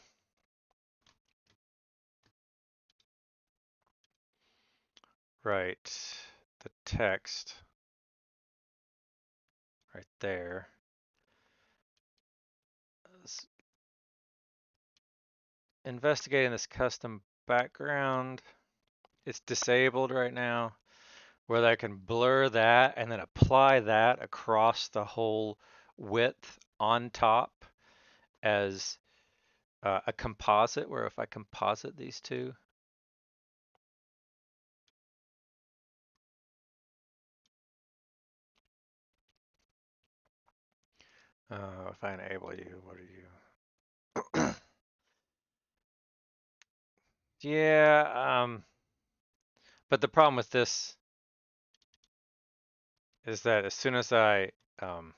right, the text right there. Investigating this custom background. It's disabled right now. Whether I can blur that and then apply that across the whole width on top as a composite, where if I composite these two, if I enable you, what are you? Yeah, but the problem with this is that as soon as I could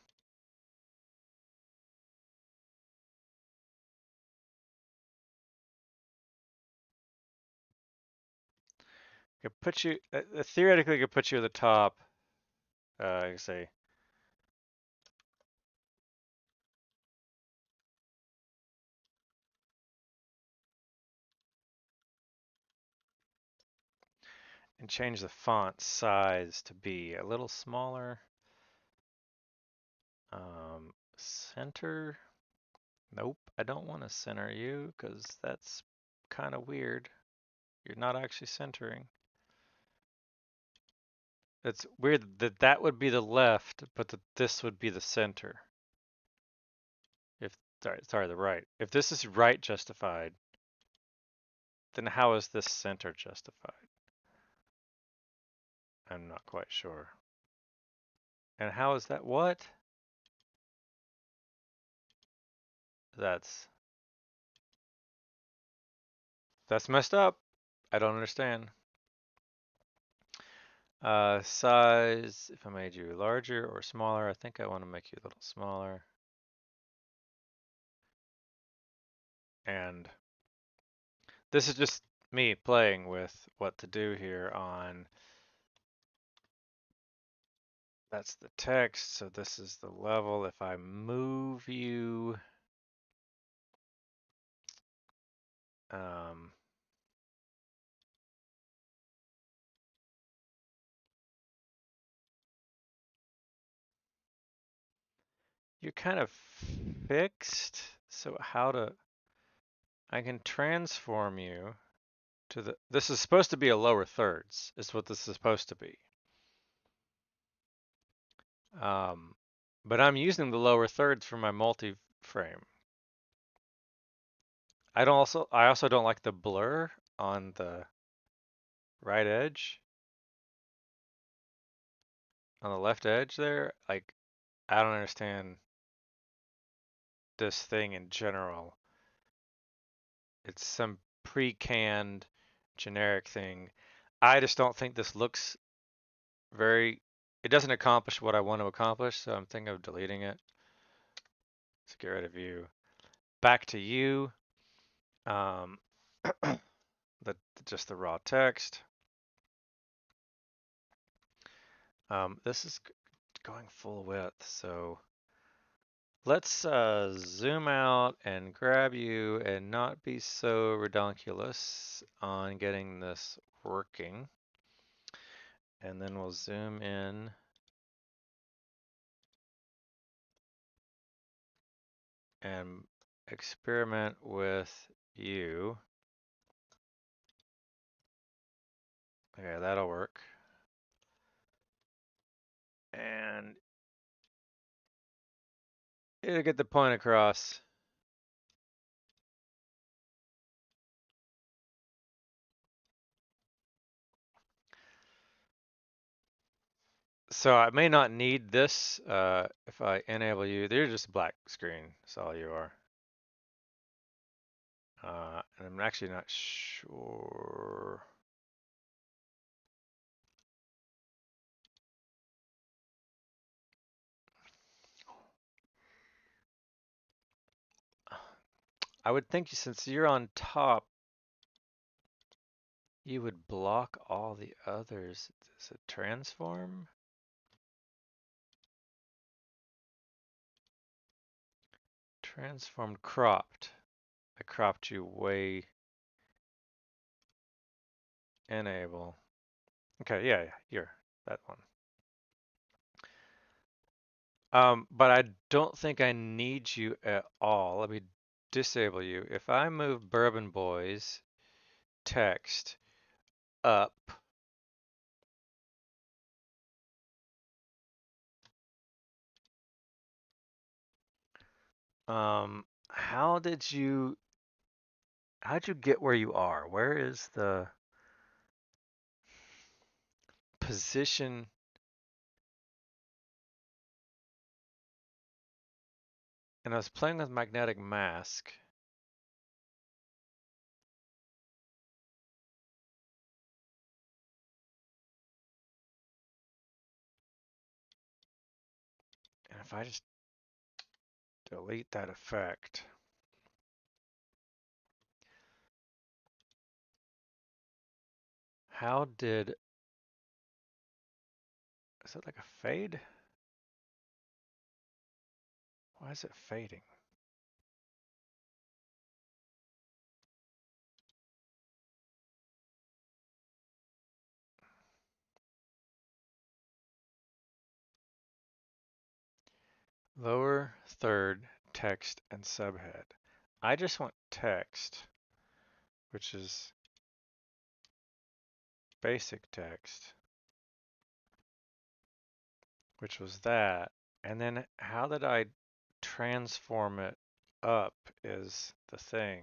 put you, theoretically could put you at the top, I could say, and change the font size to be a little smaller. Center. Nope, I don't want to center you because that's kind of weird. You're not actually centering. It's weird that that would be the left, but that this would be the center. If sorry, the right. If this is right justified, then how is this center justified? I'm not quite sure. And how is that what? That's messed up. I don't understand. Size, if I made you larger or smaller, I think I want to make you a little smaller. And this is just me playing with what to do here on, that's the text, so this is the level. If I move you, you're kind of fixed, so I can transform you to this is supposed to be a lower thirds, is what this is supposed to be. But I'm using the lower thirds for my multi-frame. I also don't like the blur on the right edge. On the left edge there, like, I don't understand this thing in general. It's some pre-canned generic thing. I just don't think this looks it doesn't accomplish what I want to accomplish, so I'm thinking of deleting it. Let's get rid of you. Back to you. Just the raw text. This is going full width, so let's zoom out and grab you and not be so redonkulous on getting this working. And then we'll zoom in. And experiment with you. Okay, that'll work. And it'll get the point across. So I may not need this if I enable you. They're just black screen. That's all you are. And I'm actually not sure. I would think since you're on top, you would block all the others. Does it transform? Transformed cropped. I cropped you way enable. Okay, yeah, you're that one. But I don't think I need you at all. Let me disable you. If I move Bourbon Boys text up, how did you how'd you get where you are? Where is the position? And I was playing with magnetic mask. And if I just delete that effect, how did, is it like a fade? Why is it fading? Lower third, text, and subhead. I just want text, which is basic text, which was that. And then how did I transform it up is the thing.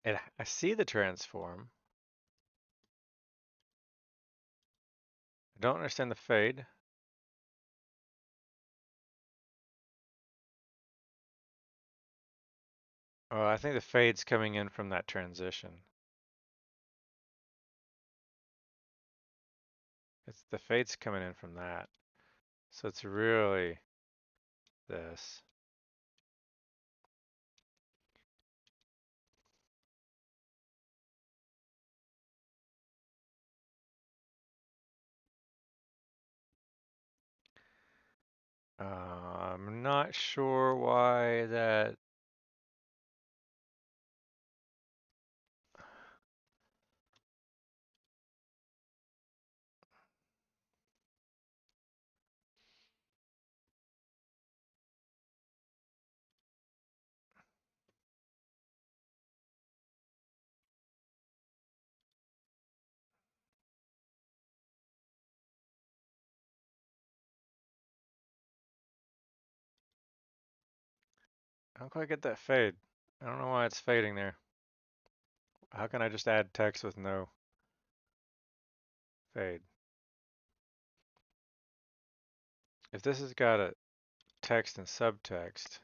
I see the transform. I don't understand the fade. Oh, I think the fade's coming in from that transition. It's the fade's coming in from that. So it's really this. I'm not sure why that. I don't quite get that fade. I don't know why it's fading there. How can I just add text with no fade? If this has got a text and subtext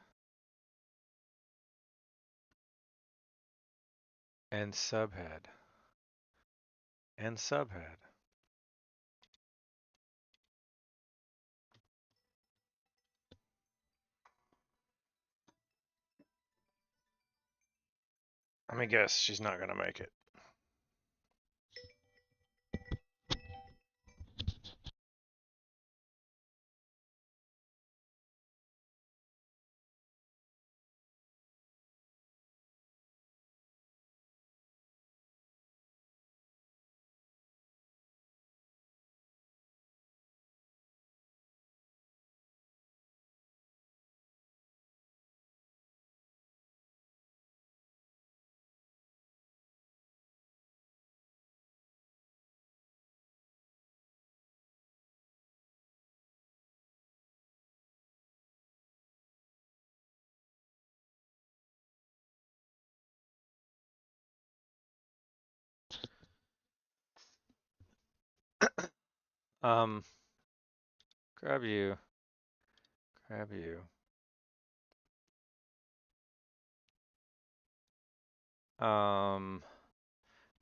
and subhead and subhead. Let me guess, she's not gonna make it. grab you, grab you.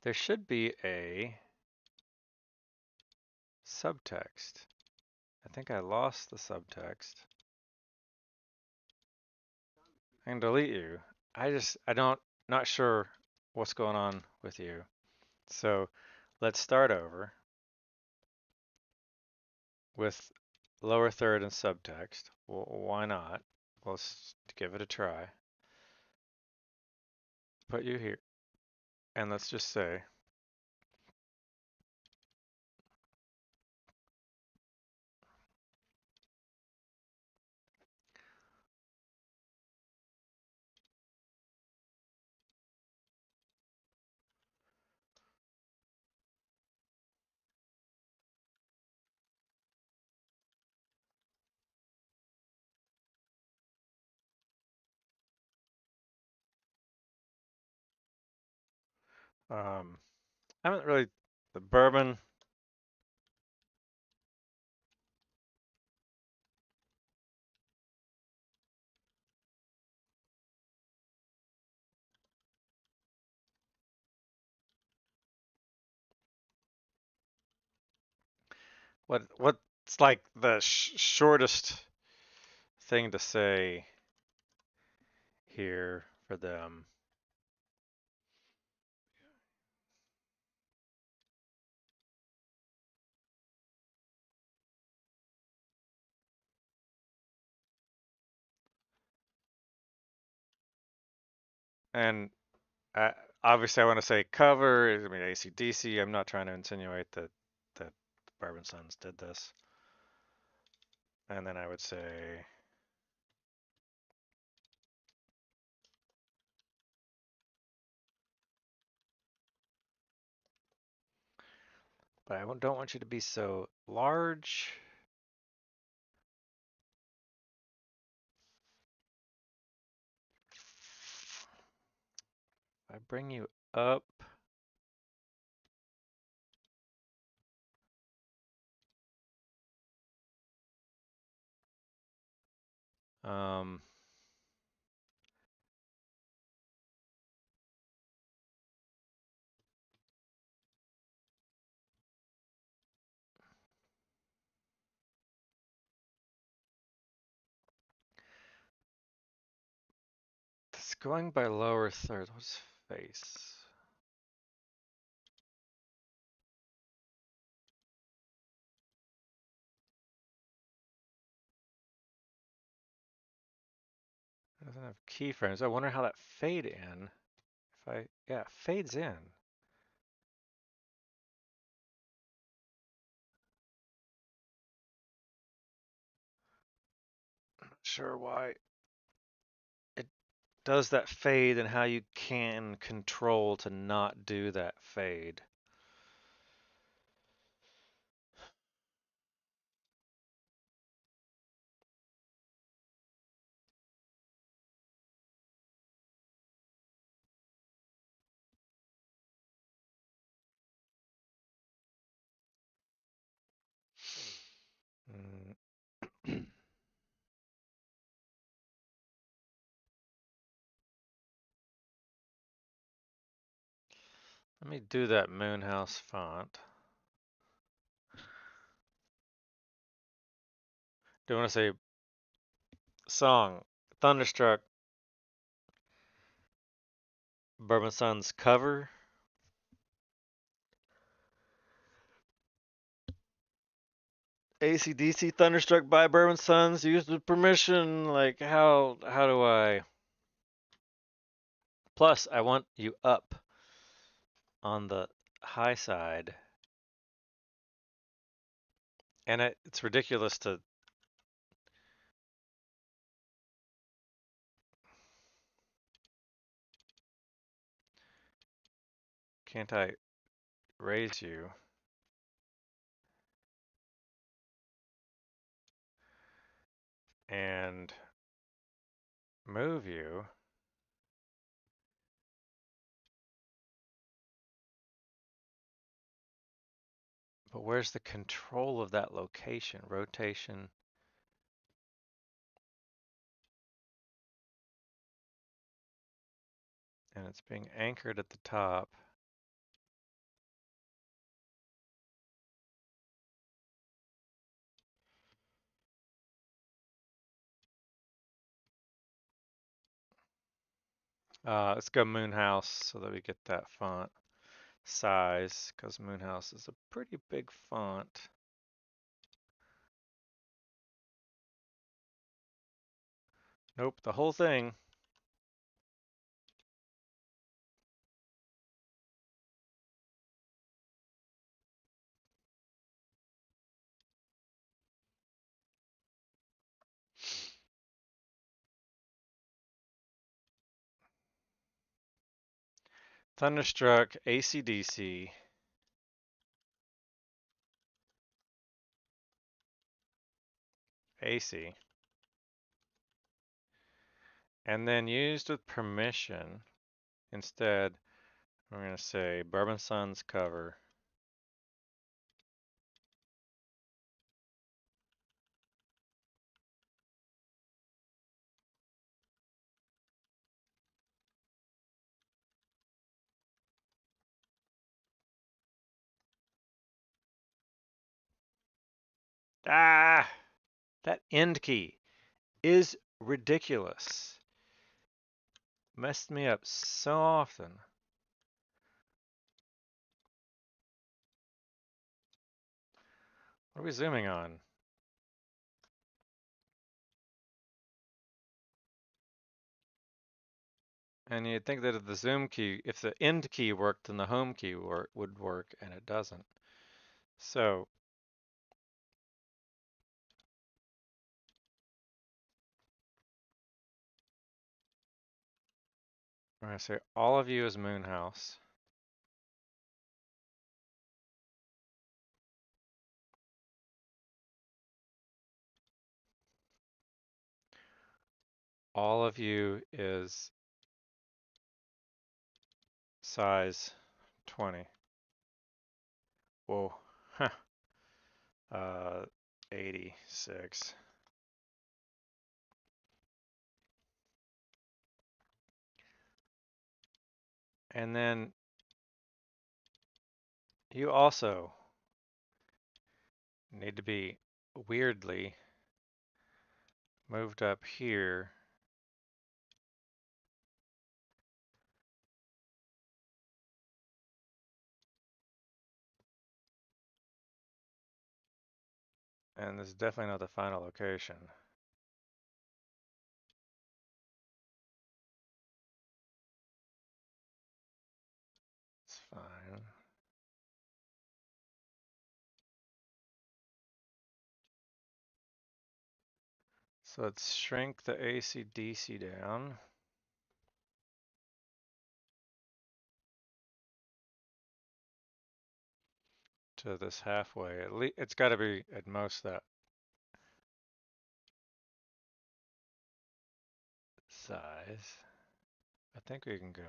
There should be a subtext. I think I lost the subtext. I can delete you. Not sure what's going on with you. So let's start over with lower third and subtext. Well, why not? Let's give it a try. Put you here. And let's just say, I haven't really, the bourbon, what's like the shortest thing to say here for them? And I, obviously I want to say cover, I mean AC/DC. I'm not trying to insinuate that Bourbon Sons did this. And then I would say, but I don't want you to be so large. If I bring you up, um, it's going by lower third. What's face? It doesn't have keyframes. I wonder how that fade in. Yeah, it fades in. Not sure why it does that fade and how you can control to not do that fade. Mm. Let me do that Moonhouse font. Do you want to say song, Thunderstruck, Bourbon Sons cover? AC/DC Thunderstruck by Bourbon Sons, use with permission. Like how do I? Plus, I want you up on the high side, and it's ridiculous to. Can't I raise you and move you? But where's the control of that location? Rotation. And it's being anchored at the top. Let's go Moonhouse so that we get that font size, because Moonhouse is a pretty big font. Nope, the whole thing. Thunderstruck, AC/DC. AC. And then used with permission. Instead, we're going to say Bourbon Sun's cover. Ah! That end key is ridiculous. Messed me up so often. What are we zooming on? And you'd think that if the zoom key, if the end key worked, then the home key would work, and it doesn't. So I'm going to say all of you is Moonhouse. All of you is size 20. Whoa. Huh. 86. And then you also need to be weirdly moved up here. And this is definitely not the final location. It's fine. So let's shrink the AC/DC down. To this halfway. At least it's got to be at most that size. I think we can go.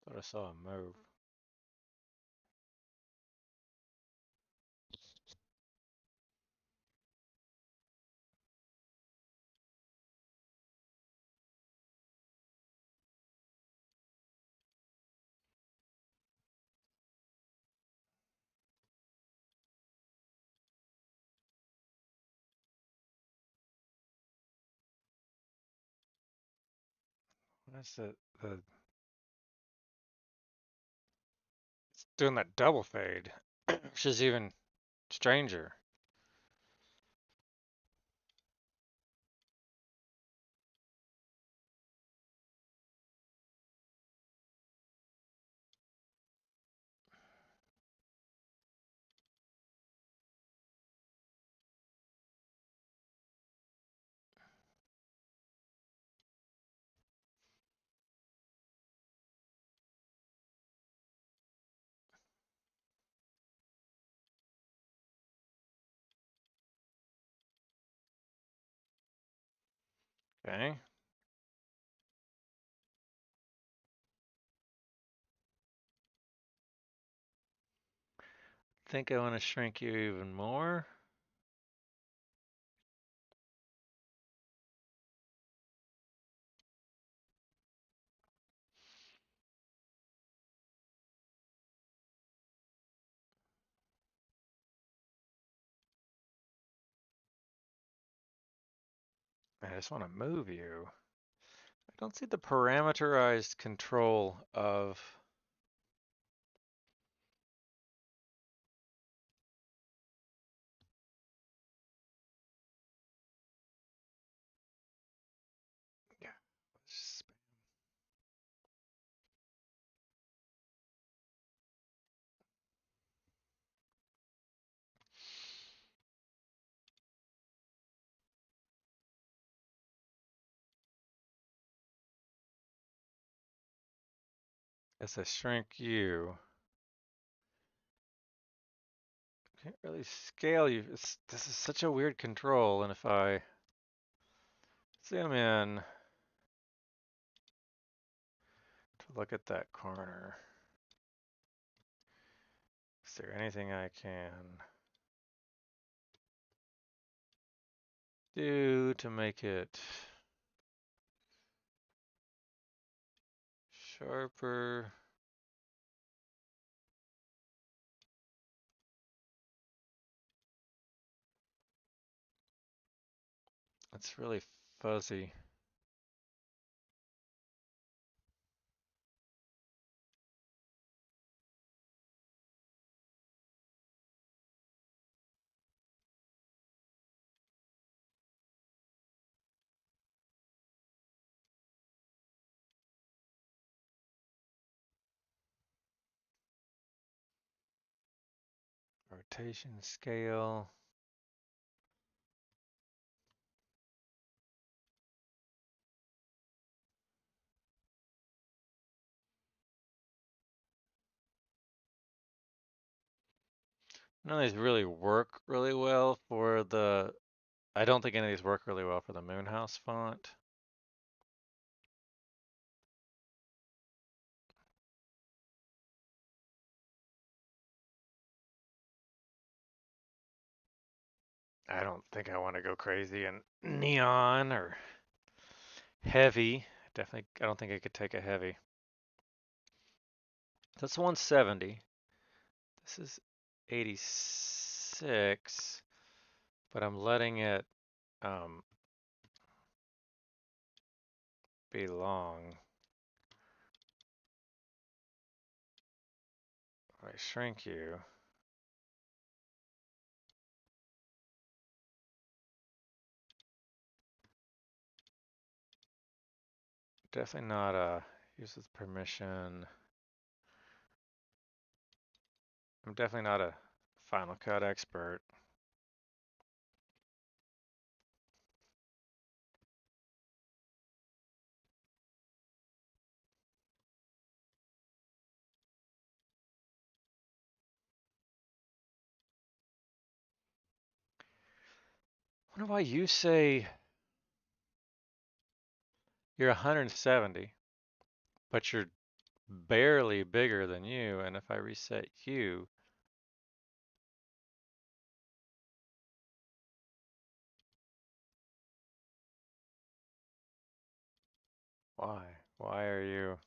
Thought I saw a move. That's the it's doing that double fade, which is even stranger. Okay. Think I want to shrink you even more. I just want to move you. I don't see the parameterized control of. Yeah. As I shrink you, can't really scale you. This is such a weird control, and if I zoom in to look at that corner, is there anything I can do to make it sharper? It's really fuzzy. Rotation scale. None of these really work really well for the. I don't think any of these work really well for the Moonhouse font. I don't think I want to go crazy and neon or heavy. Definitely, I don't think I could take a heavy. That's 170. This is 86, but I'm letting it be long. If I shrink you, definitely not a use with permission. I'm definitely not a Final Cut expert. I wonder why you say you're 170, but you're barely bigger than you, and if I reset you, why? Why are you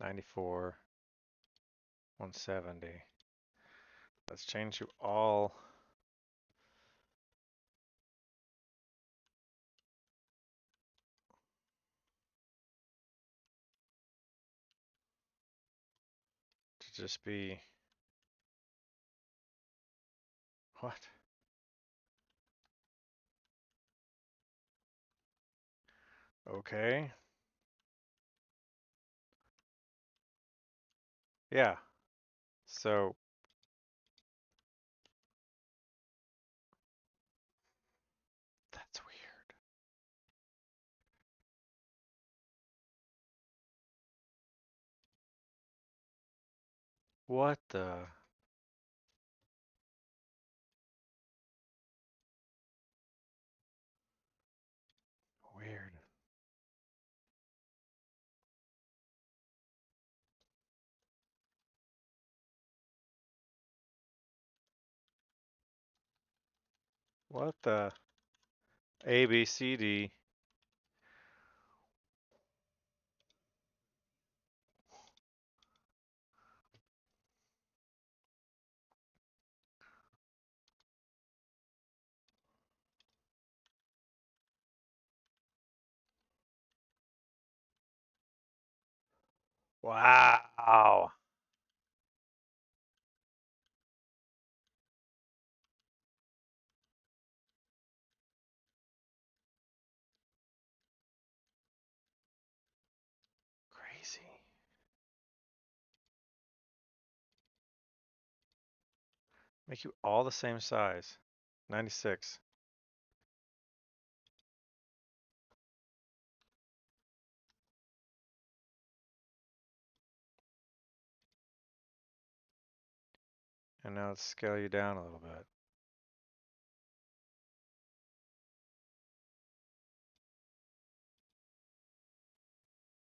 94, 170? Let's change you all. To just be what? Okay. Yeah. So that's weird. What the? What the? A, B, C, D. Wow. Crazy. Make you all the same size. 96. And now let's scale you down a little bit.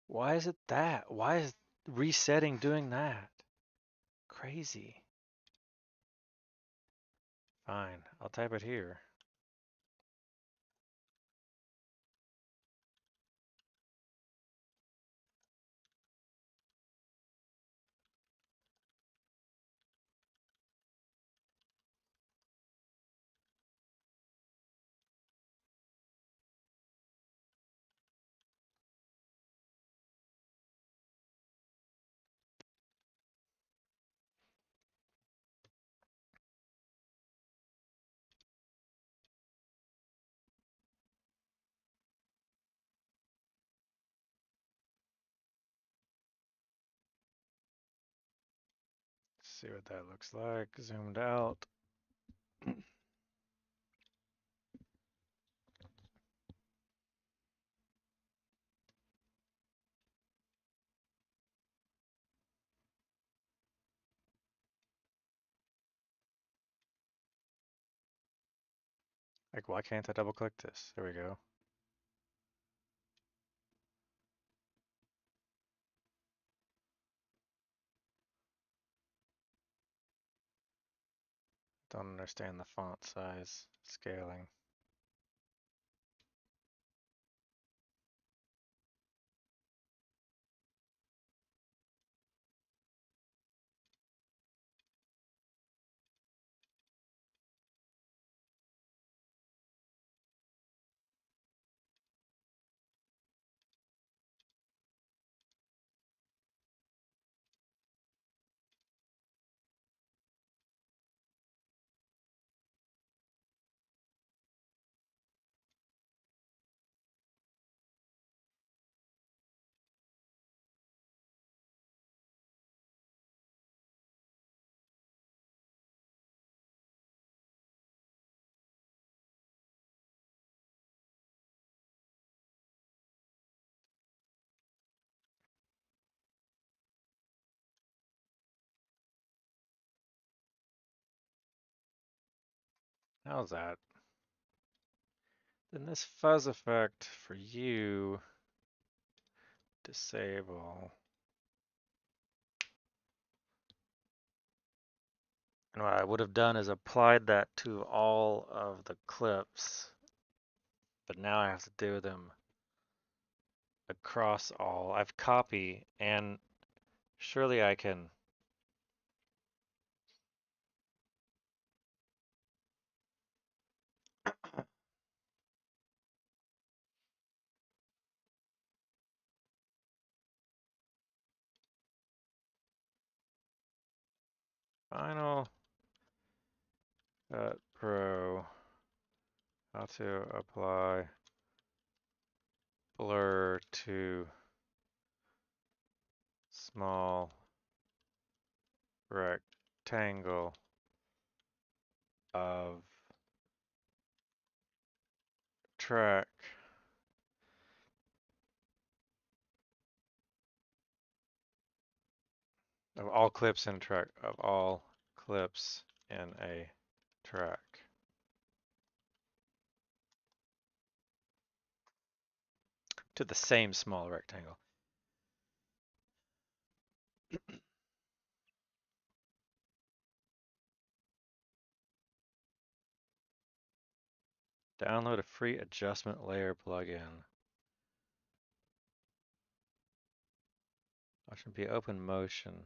Why is it that? Why is resetting doing that? Crazy. Fine, I'll type it here. Let's see what that looks like. Zoomed out. Like, why can't I double click this? There we go. Don't understand the font size scaling. How's that? Then this fuzz effect for you, disable. And what I would have done is applied that to all of the clips, but now I have to do them across all. I've copy, and surely I can. Final Cut Pro, how to apply blur to small rectangle of track of all clips in a track of all clips in a track. To the same small rectangle. Download a free adjustment layer plugin. Option B, open motion.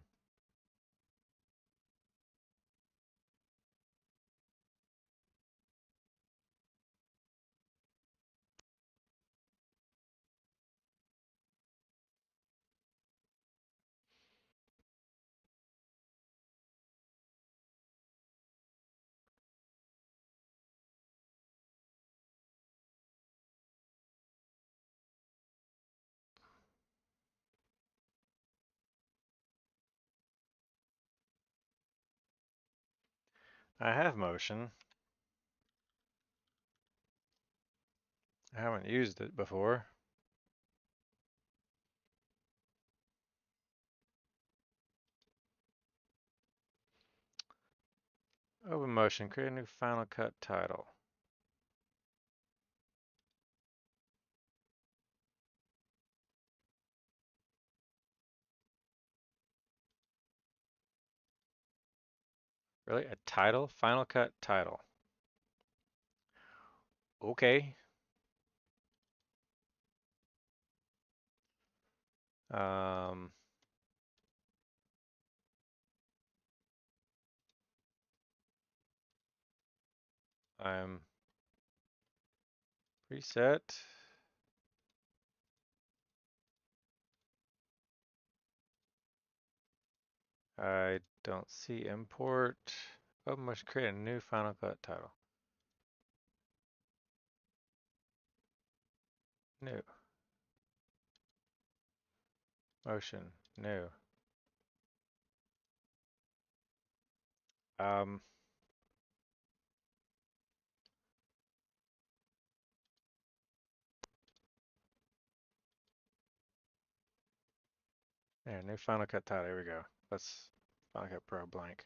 I have motion. I haven't used it before. Open motion, create a new Final Cut title. Really? A title? Final Cut title. Okay. Um, I'm preset. I don't see import. Open motion, create a new Final Cut title. New. Motion, new. Um, there, new Final Cut title. Here we go. Let's Final Cut Pro blank.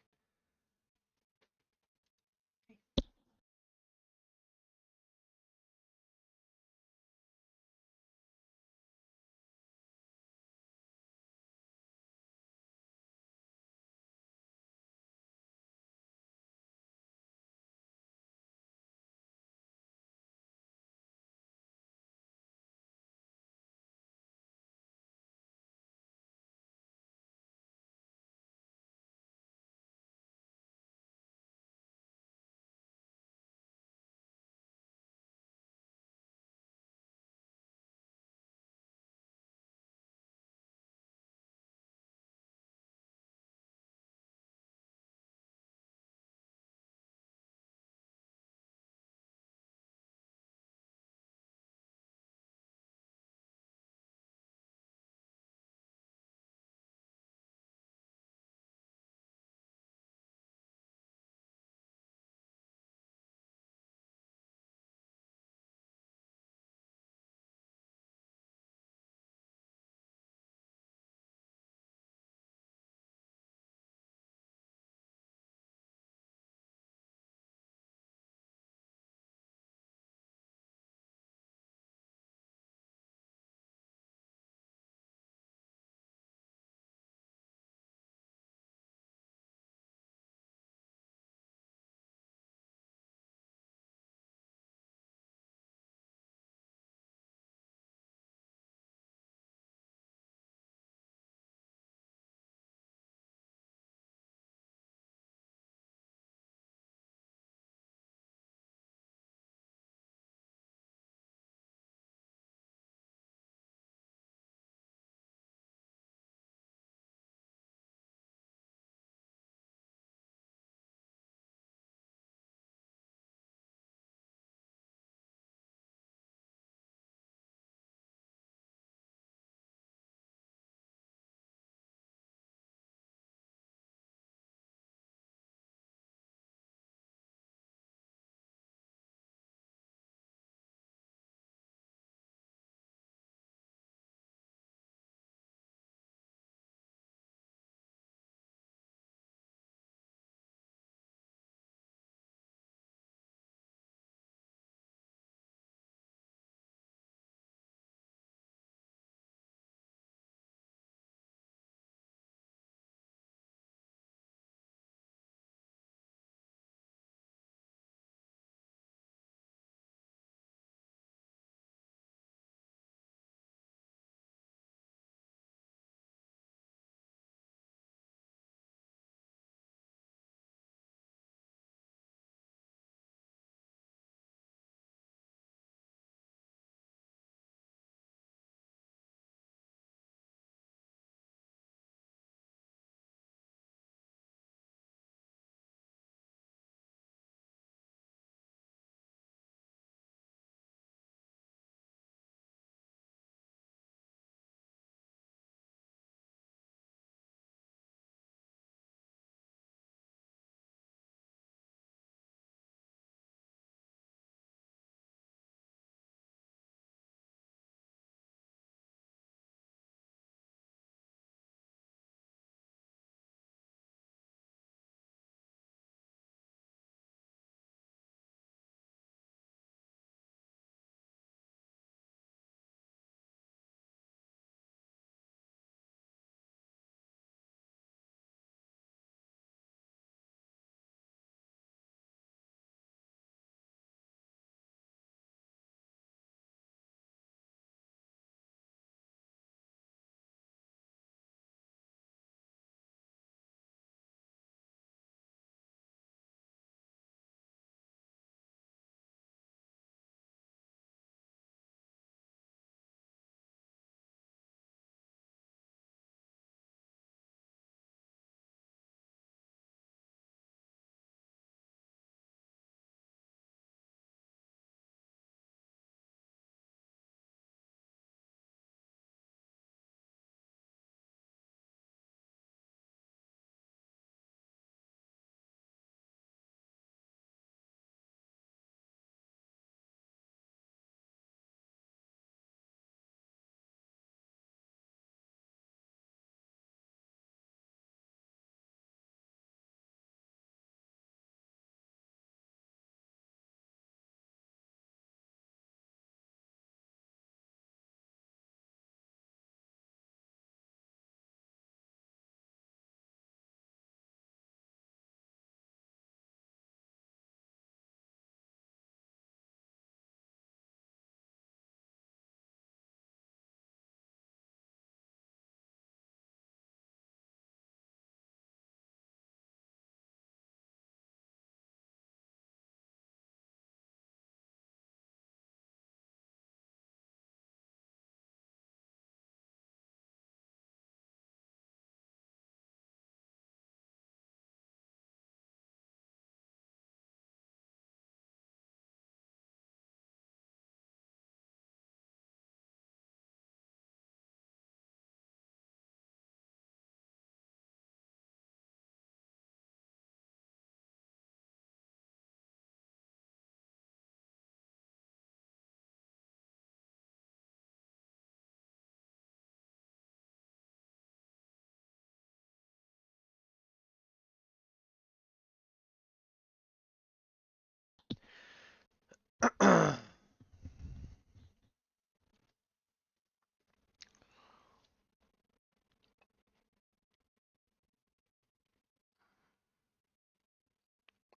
I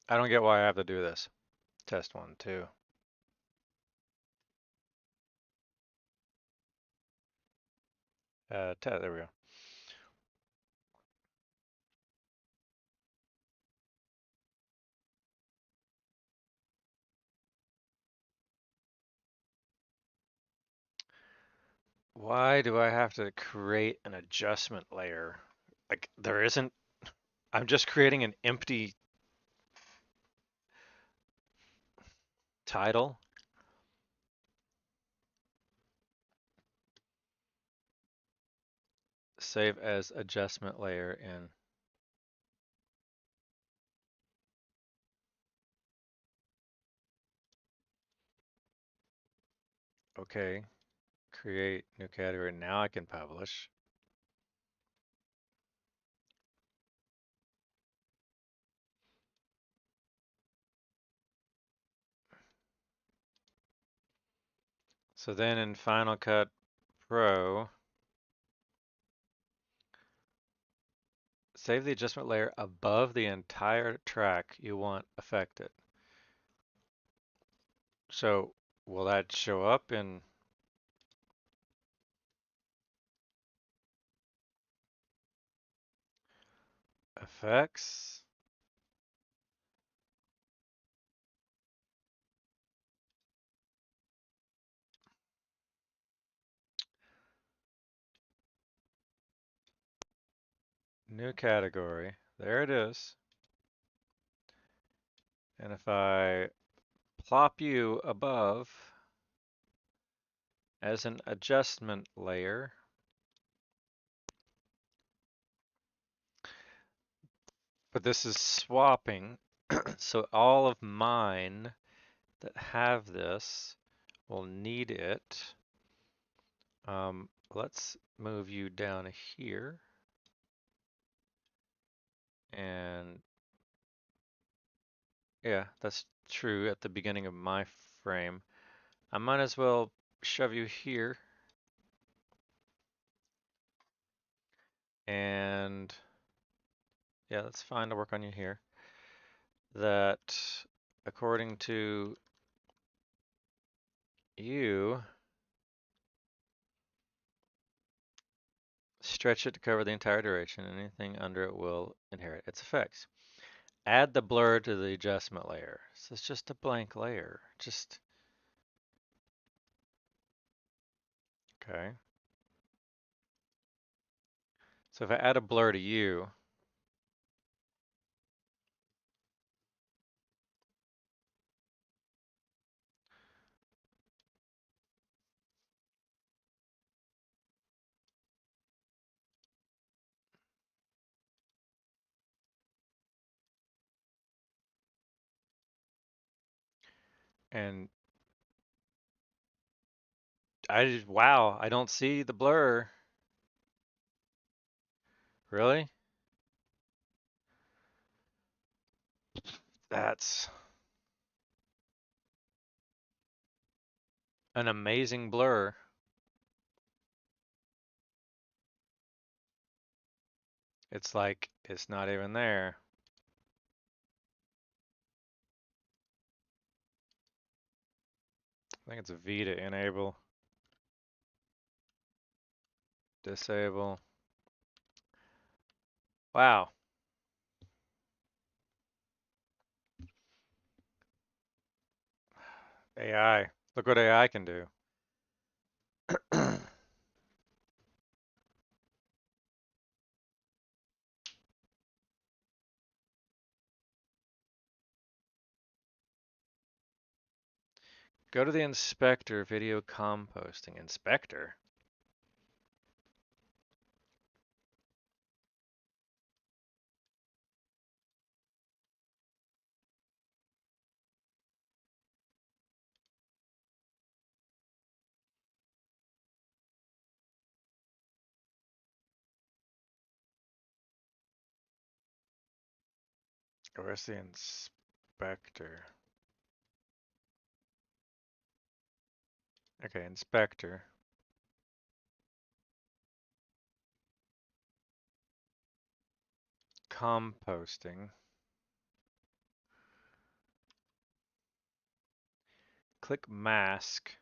don't get why I have to do this. Test 1, 2. There we go. Why do I have to create an adjustment layer? Like, there isn't, I'm just creating an empty title. Save as adjustment layer in. Okay, create new category. Now I can publish. So then in Final Cut Pro, save the adjustment layer above the entire track you want affected. So will that show up in effects? New category. There it is. And if I plop you above as an adjustment layer, but this is swapping, so all of mine that have this will need it. Let's move you down here. And yeah, that's true at the beginning of my frame. I might as well shove you here. And yeah, that's fine to work on you here. That according to you, stretch it to cover the entire duration. Anything under it will inherit its effects. Add the blur to the adjustment layer. So it's just a blank layer. Just, okay. So if I add a blur to you, and wow, I don't see the blur. Really? That's an amazing blur. It's like, it's not even there. I think it's a V to enable, disable. Wow. AI. Look what AI can do. Go to the inspector, video composting. Inspector? Where's the inspector? Okay, inspector. Composting. Click mask.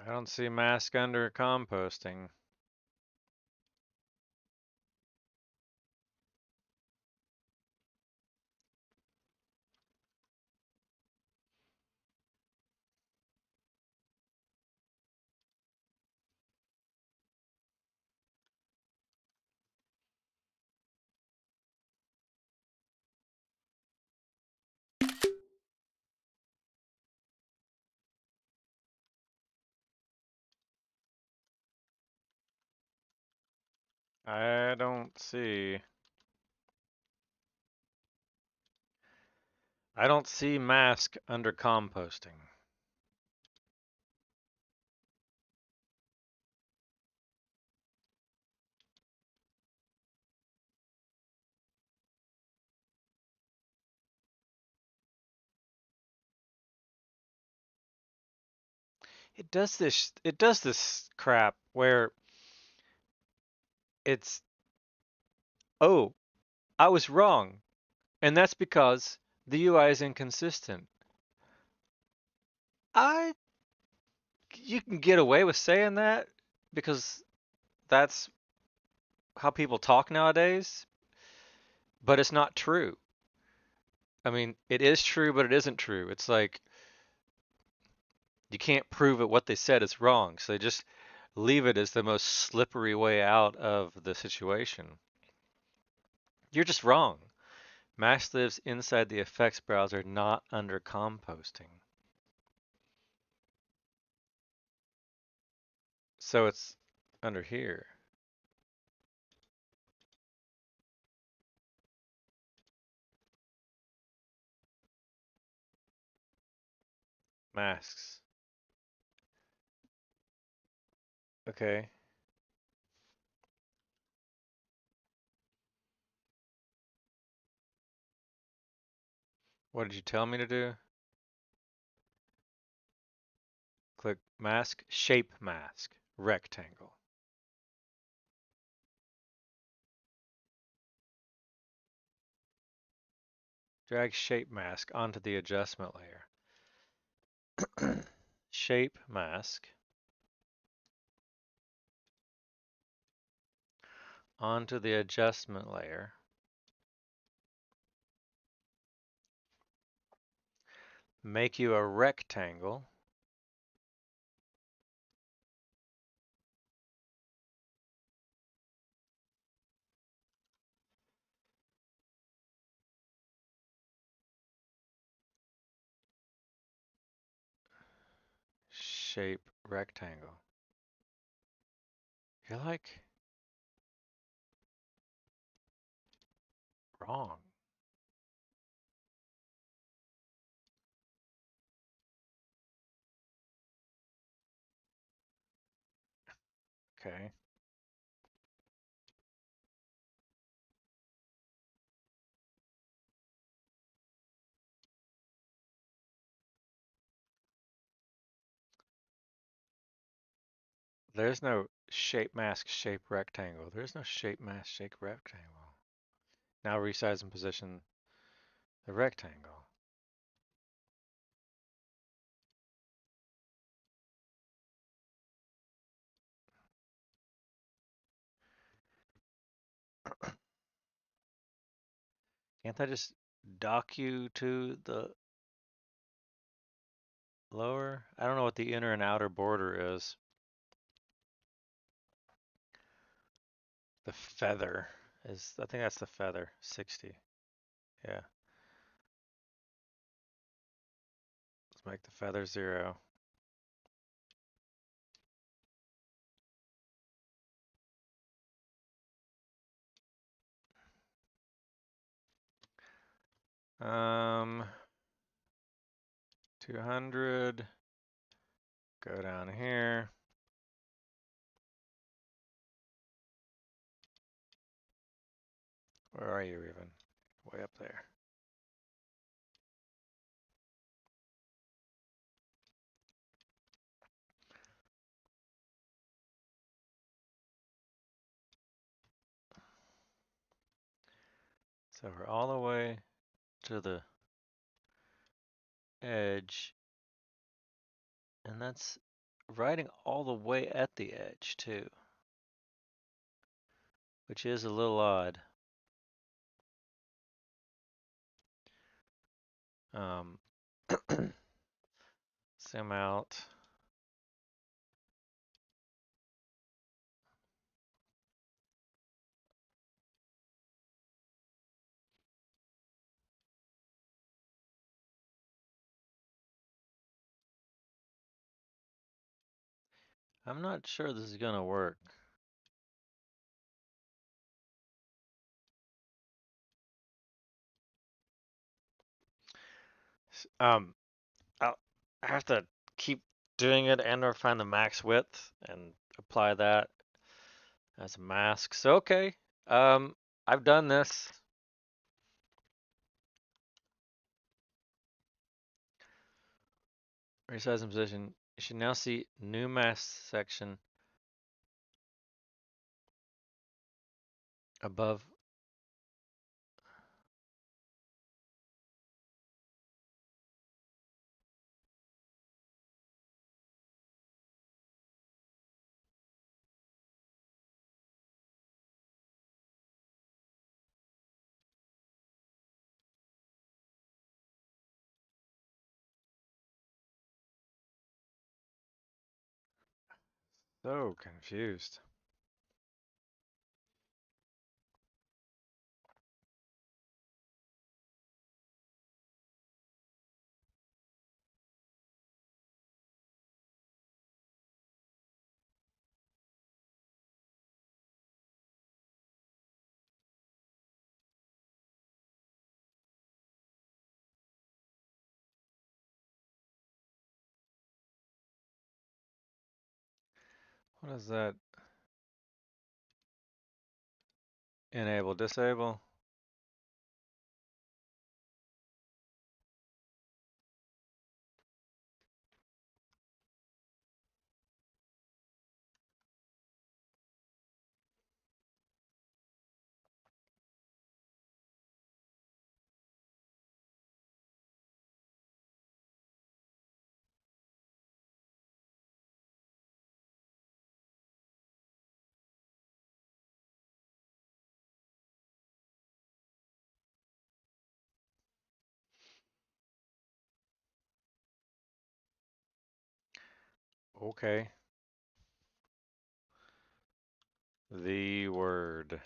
I don't see mask under composting. I don't see. I don't see mask under composting. It does this crap where it's, oh, I was wrong. And that's because the UI is inconsistent. I You can get away with saying that because that's how people talk nowadays, but it's not true. I mean, it is true, but it isn't true. It's like you can't prove it what they said is wrong, so they just leave it as the most slippery way out of the situation. You're just wrong. Mask lives inside the effects browser, not under composting. So it's under here. Masks. Okay. What did you tell me to do? Click mask, shape mask, rectangle. Drag shape mask onto the adjustment layer. Shape mask onto the adjustment layer. Make you a rectangle. Shape rectangle. You're like wrong. Okay. There's no shape mask shape rectangle. There's no shape mask shape rectangle. Now resize and position the rectangle. Can't I just dock you to the lower? I don't know what the inner and outer border is. The feather is, I think that's the feather, 60. Yeah. Let's make the feather 0. Um, 200. Go down here. Where are you even? Way up there. So we're all the way to the edge, and that's writing all the way at the edge too, which is a little odd. Um, zoom out. I'm not sure this is gonna work. Um, I'll I have to keep doing it and or find the max width and apply that as a mask. So okay, I've done this. Resize and position. You should now see new mask section above. So confused. What is that? Enable, disable. Okay. The word.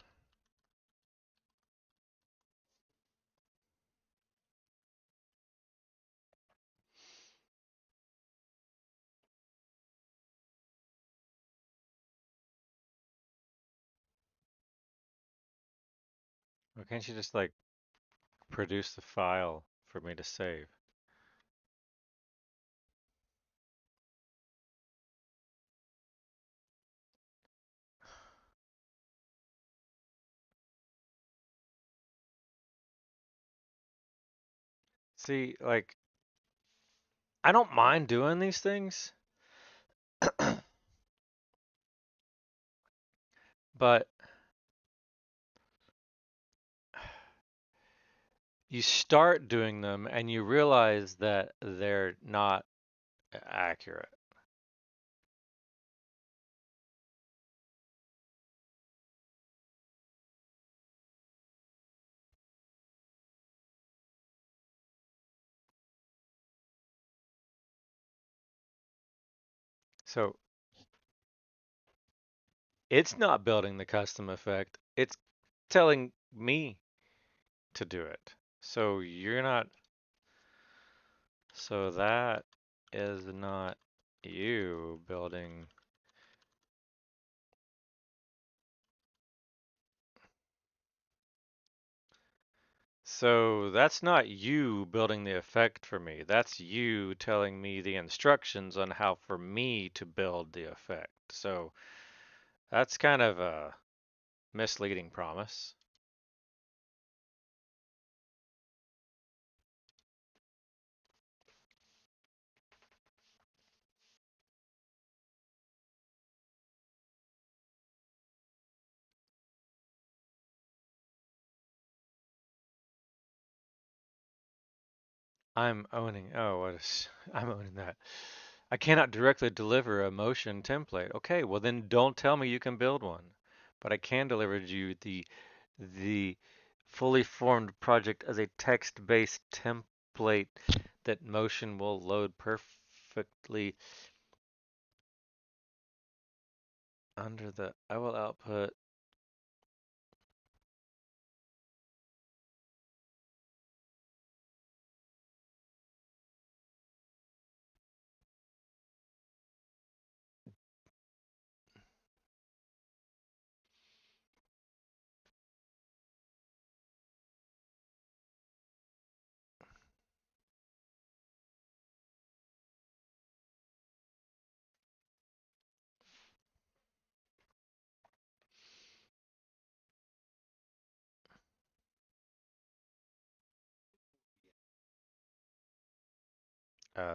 Why can't you just like produce the file for me to save? See, like, I don't mind doing these things, but you start doing them and you realize that they're not accurate. So it's not building the custom effect. It's telling me to do it. So you're not, so that is not you building. So that's not you building the effect for me. That's you telling me the instructions on how for me to build the effect. So that's kind of a misleading promise. I'm owning, oh, what is, I'm owning that. I cannot directly deliver a motion template. Okay, well then don't tell me you can build one. But I can deliver you the fully formed project as a text-based template that motion will load perfectly under the, I will output.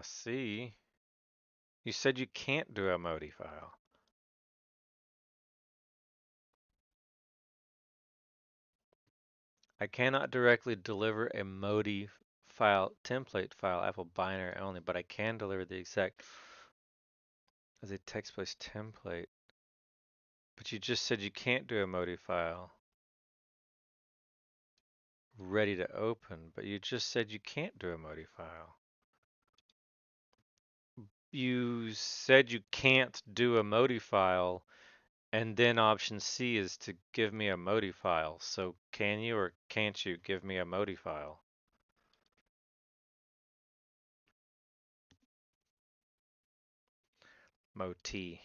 C. You said you can't do a Modi file. I cannot directly deliver a Modi file template file, Apple binary only, but I can deliver the exact as a text-based template. But you just said you can't do a Modi file ready to open, but you just said you can't do a Modi file. You said you can't do a Modi file, and then option C is to give me a Modi file. So can you or can't you give me a Modi file? Moti.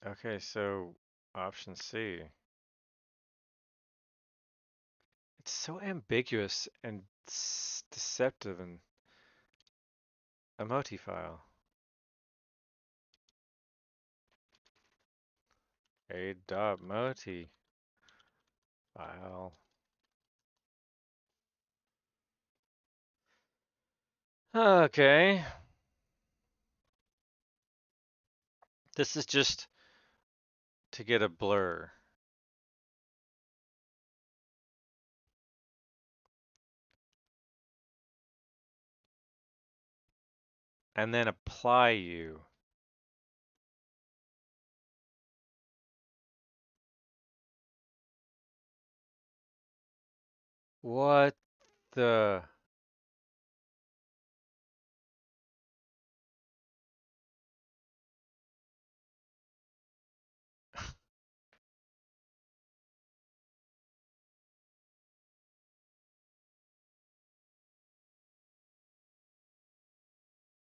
Okay, so option C. It's so ambiguous and deceptive and a Moti file. A dot Moti file. Okay. This is just to get a blur. And then apply you. What the?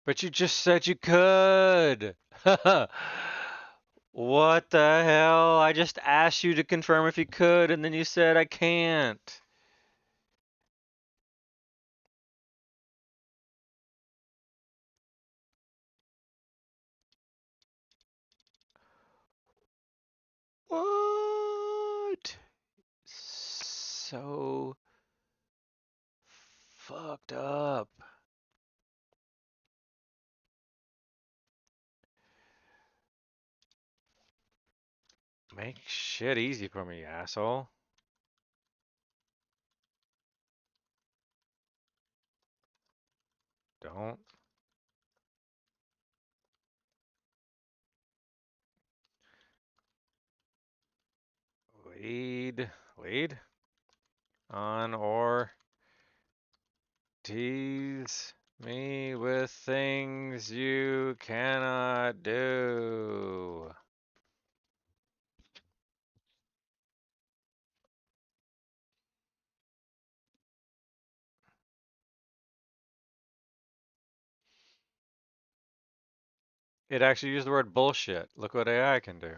But you just said you could. What the hell? I just asked you to confirm if you could, and then you said I can't. What? So fucked up. Make shit easy for me, asshole. Don't. Lead. Lead? on or tease me with things you cannot do. It actually used the word bullshit. Look what AI can do.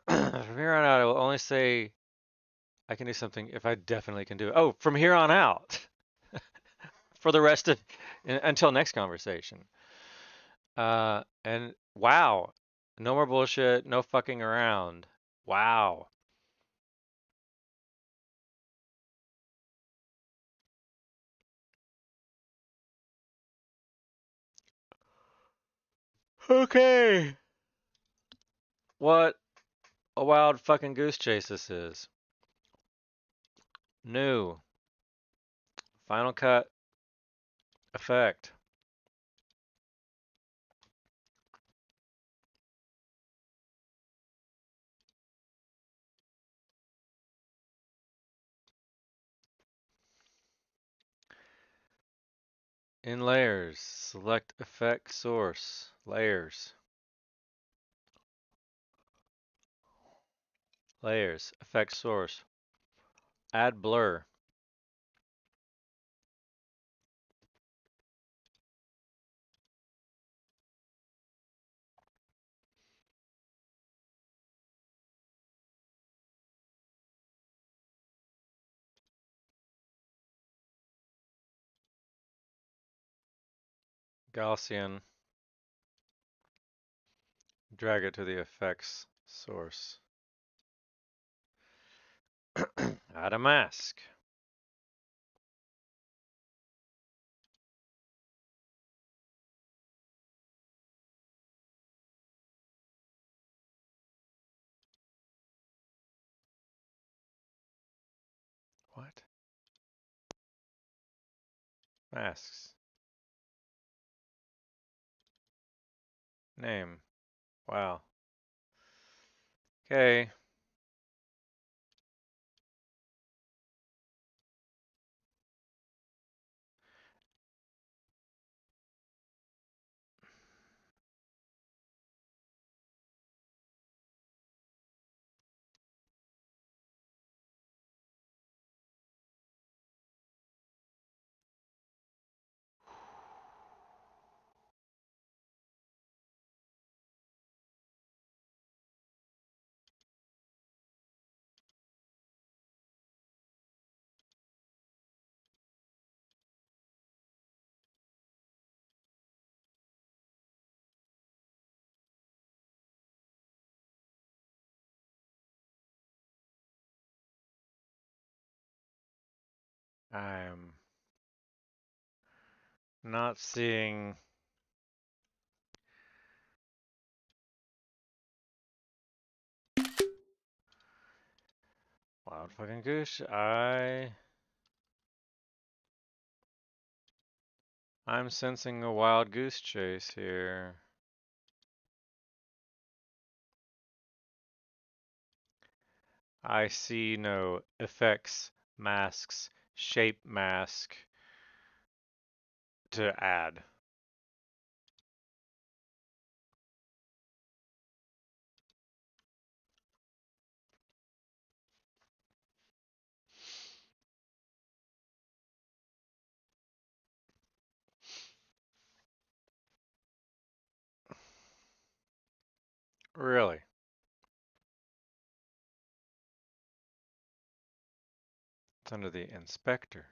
From here on out, I will only say I can do something if I definitely can do it. Oh, from here on out. For the rest of, until next conversation. And wow, no more bullshit, no fucking around. Wow. Okay. What a wild fucking goose chase this is. New. Final Cut effect. In layers, select effect source. Layers. Layers, effect source. Add blur. Gaussian. Drag it to the effects source. Add a mask. What? Masks. Name. Wow. Okay. I'm not seeing. Wild fucking goose. I'm sensing a wild goose chase here. I see no effects, masks, shape mask to add. Really? It's under the inspector.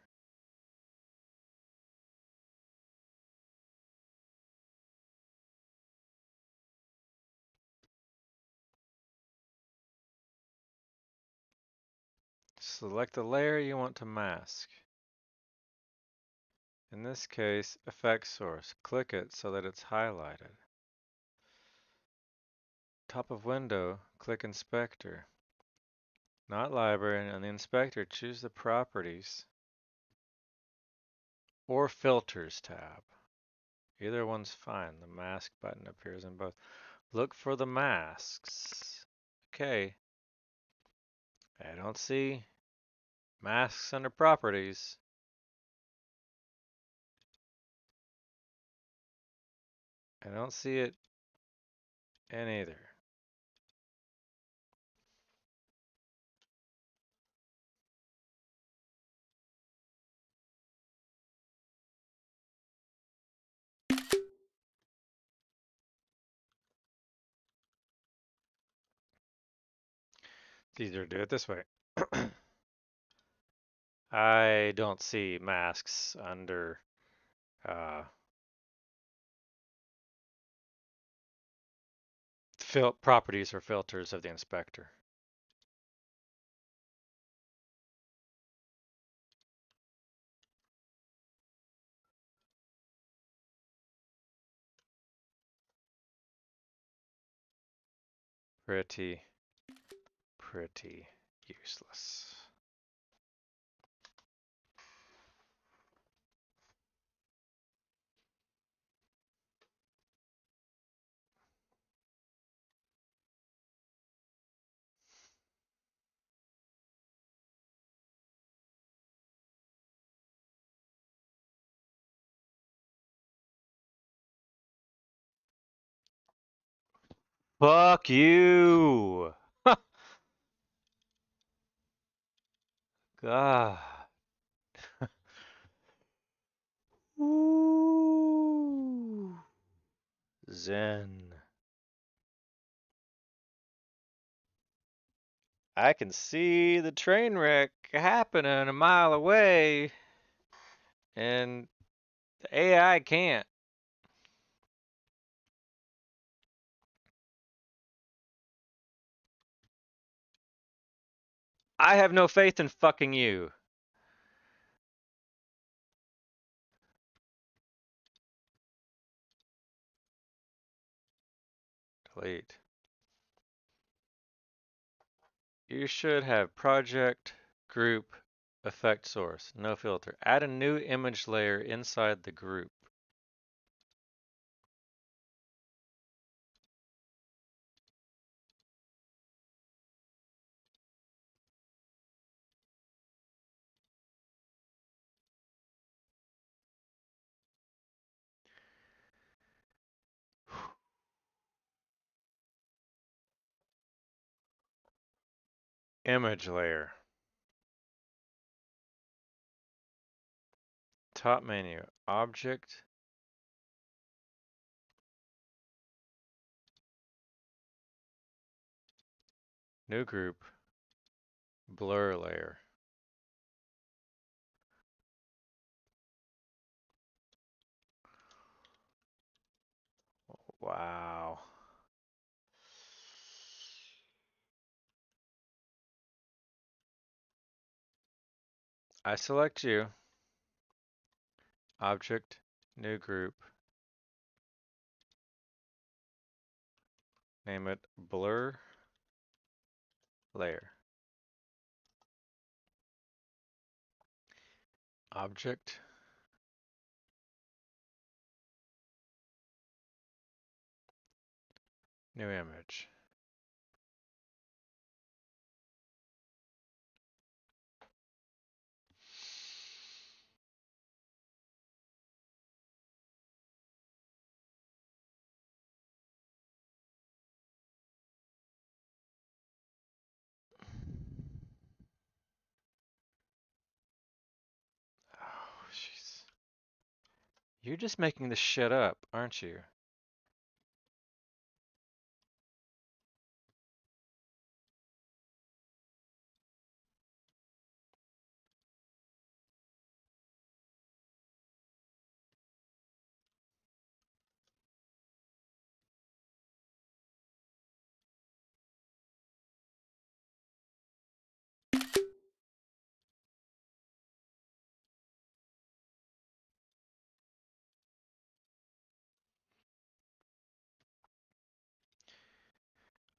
Select the layer you want to mask. In this case, effect source. Click it so that it's highlighted. Top of window, click inspector. Not library, and on the inspector, choose the properties or filters tab. Either one's fine. The mask button appears in both. Look for the masks. Okay. I don't see Masks under properties. I don't see it in either. It's easier to do it this way. I don't see masks under properties or filters of the inspector. Pretty useless. Fuck you! God. Ooh. Zen. I can see the train wreck happening a mile away, and the AI can't. I have no faith in fucking you. Delete. You should have project, group, effect source, no filter. Add a new image layer inside the group. Image layer. Top menu, object, new group, blur layer. Wow. I select you. Object, new group. Name it blur layer. Object. New image. Oh, jeez. You're just making this shit up, aren't you?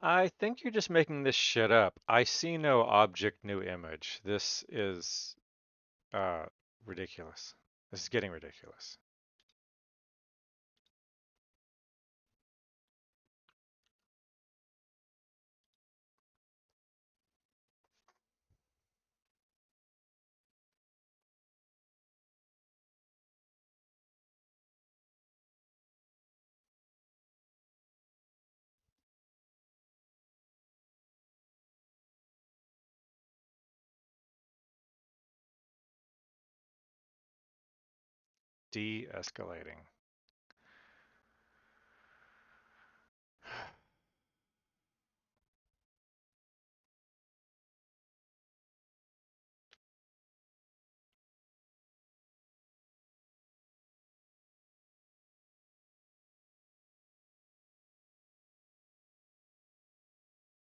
I think you're just making this shit up. I see no object, new image. This is uh ridiculous. This is getting ridiculous. de-escalating.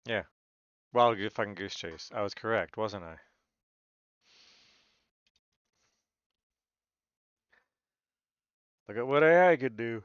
Yeah. Wild fucking goose chase. I was correct, wasn't I? Look at what AI could do.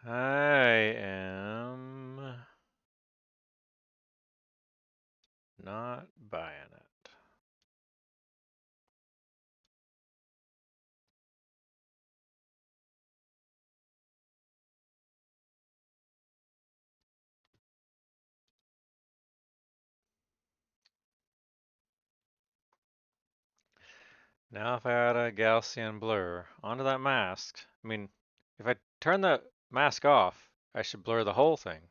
I am not buying it. Now if I add a Gaussian blur onto that mask, I mean, if I turn the mask off, I should blur the whole thing.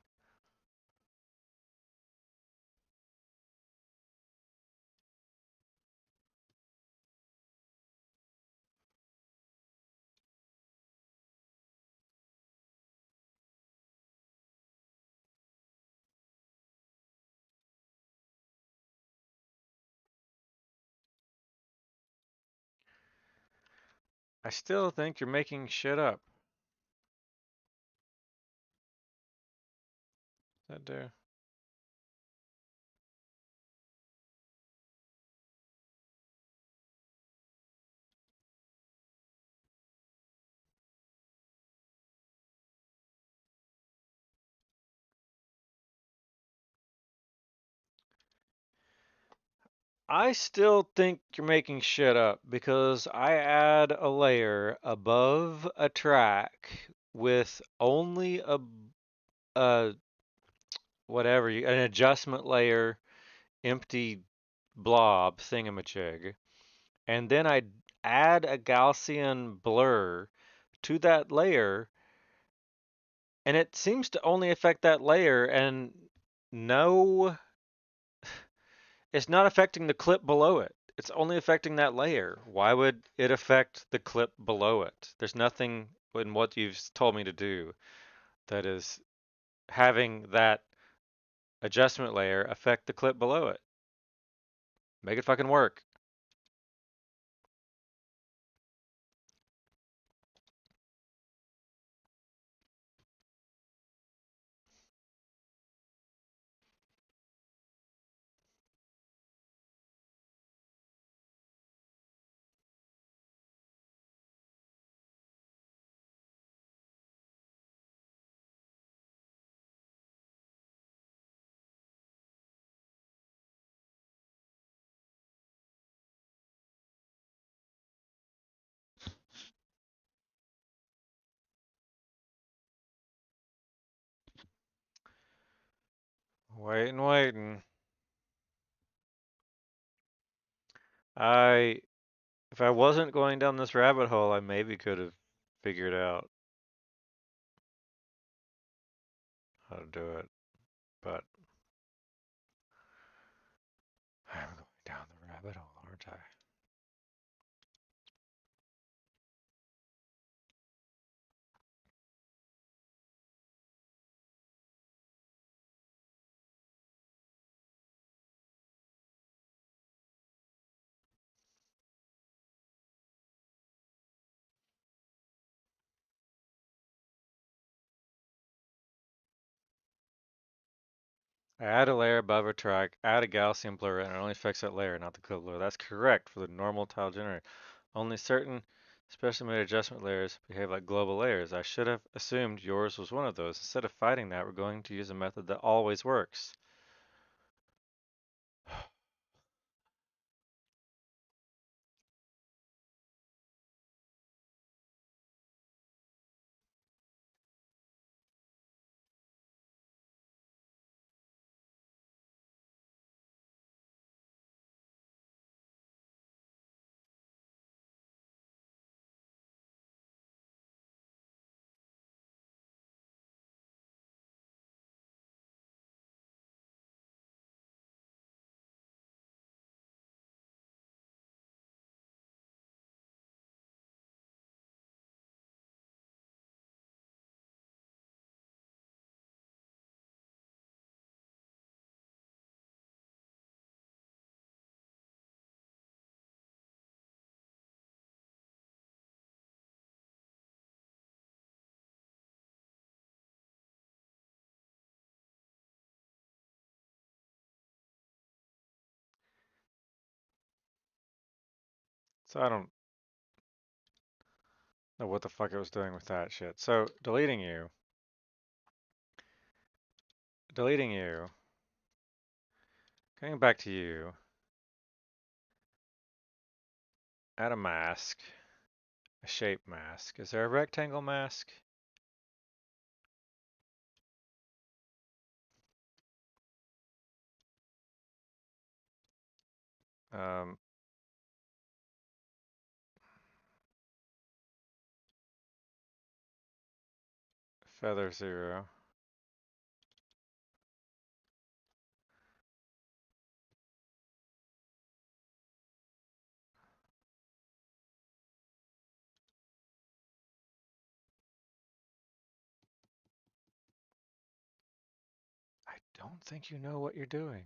I still think you're making shit up. That do? I still think you're making shit up because I add a layer above a track with only a whatever, an adjustment layer, empty blob thingamajig, and then I add a Gaussian blur to that layer, and it seems to only affect that layer and no, it's not affecting the clip below it. It's only affecting that layer. Why would it affect the clip below it? There's nothing in what you've told me to do that is having that adjustment layer affect the clip below it. Make it fucking work. Waiting, waiting. If I wasn't going down this rabbit hole, I maybe could have figured out how to do it, but I'm going down the rabbit hole, aren't I? I add a layer above a track, add a Gaussian blur, and it only affects that layer, not the code blur. That's correct for the normal tile generator. Only certain specially made adjustment layers behave like global layers. I should have assumed yours was one of those. Instead of fighting that, we're going to use a method that always works. So I don't know what the fuck it was doing with that shit. So deleting you, coming back to you, add a mask, a shape mask. Is there a rectangle mask? Um, feather 0. I don't think you know what you're doing.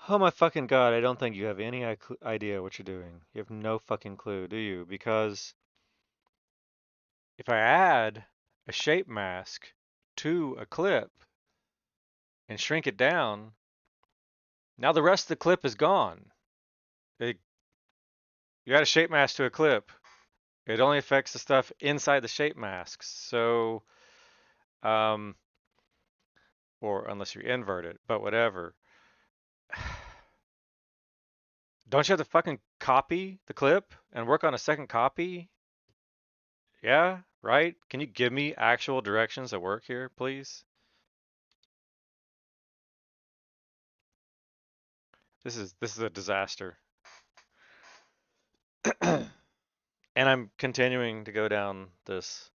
Oh my fucking god, I don't think you have any idea what you're doing. You have no fucking clue, do you? Because if I add a shape mask to a clip and shrink it down, now the rest of the clip is gone. You add a shape mask to a clip, it only affects the stuff inside the shape masks. So, or unless you invert it, but whatever. Don't you have to fucking copy the clip and work on a second copy? Yeah, right? Can you give me actual directions that work here, please? This is a disaster. And I'm continuing to go down this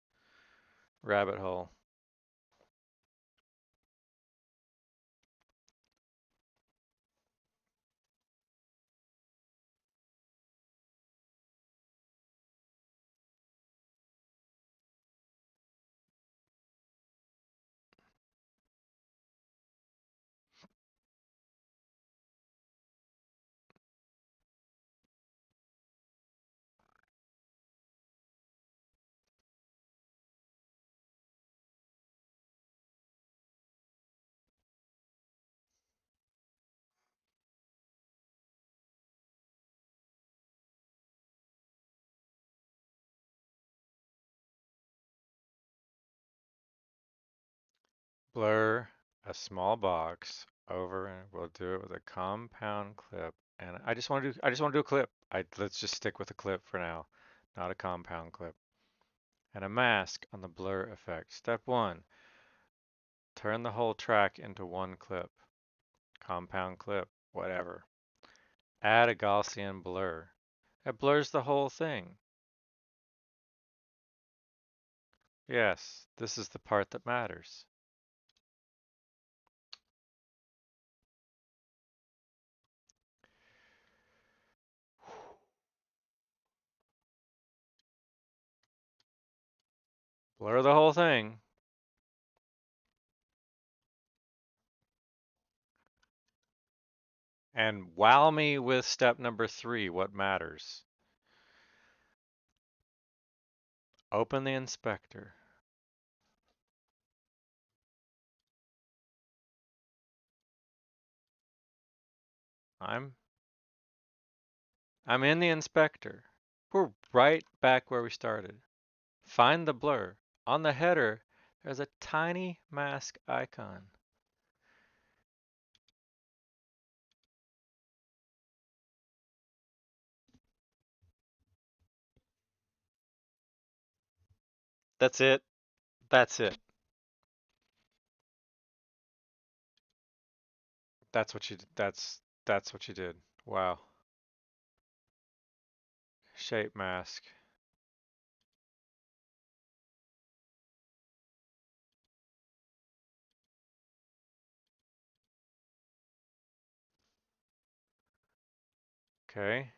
rabbit hole. Blur a small box over, and we'll do it with a compound clip. And I just want to do a clip. Let's just stick with a clip for now, not a compound clip. And a mask on the blur effect. Step 1, turn the whole track into one clip. Compound clip, whatever. Add a Gaussian blur. It blurs the whole thing. Yes, this is the part that matters. Blur the whole thing. And wow me with step number 3, what matters. Open the inspector. I'm in the inspector. We're right back where we started. Find the blur. On the header, there's a tiny mask icon. That's it. That's it. That's what you that's what you did. Wow. Shape mask. Okay.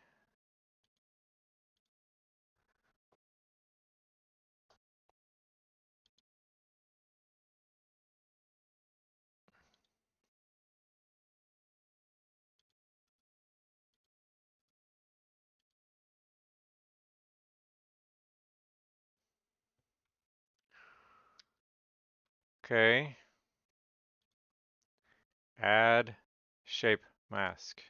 Okay. Add shape mask.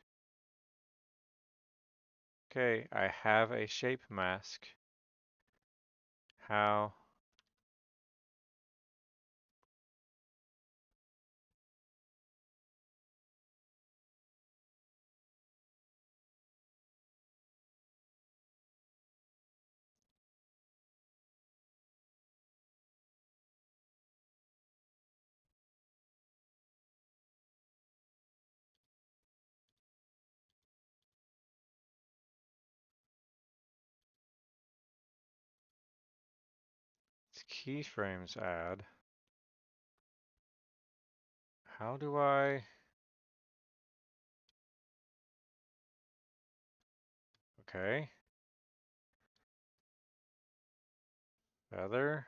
Okay, I have a shape mask. How? It's keyframes add. How do I? Okay. Feather.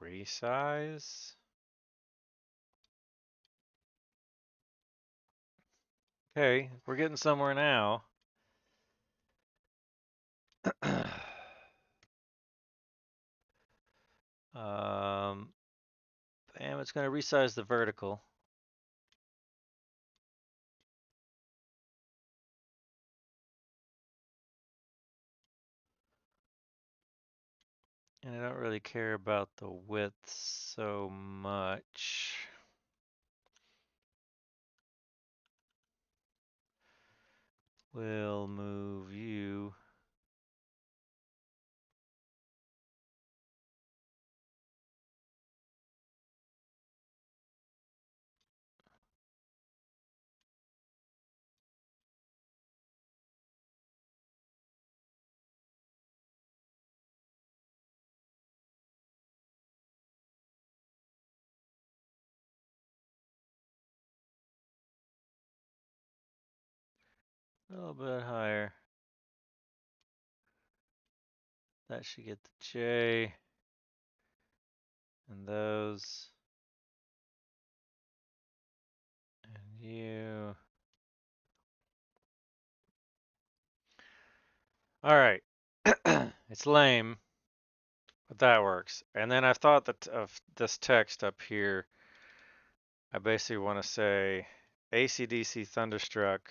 Resize. Okay, we're getting somewhere now. Bam, it's going to resize the vertical. And I don't really care about the width so much. We'll move you. A little bit higher. That should get the J. And those. And you. Alright. It's lame, but that works. And then I've thought that of this text up here, I basically want to say AC/DC Thunderstruck.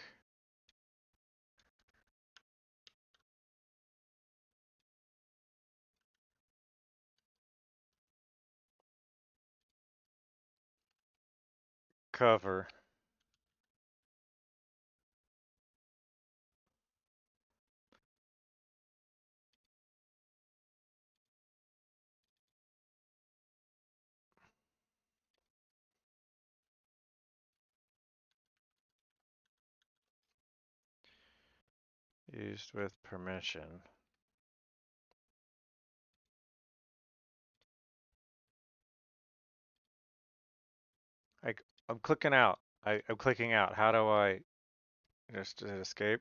cover. Used with permission. I'm clicking out. I'm clicking out. How do I just hit escape?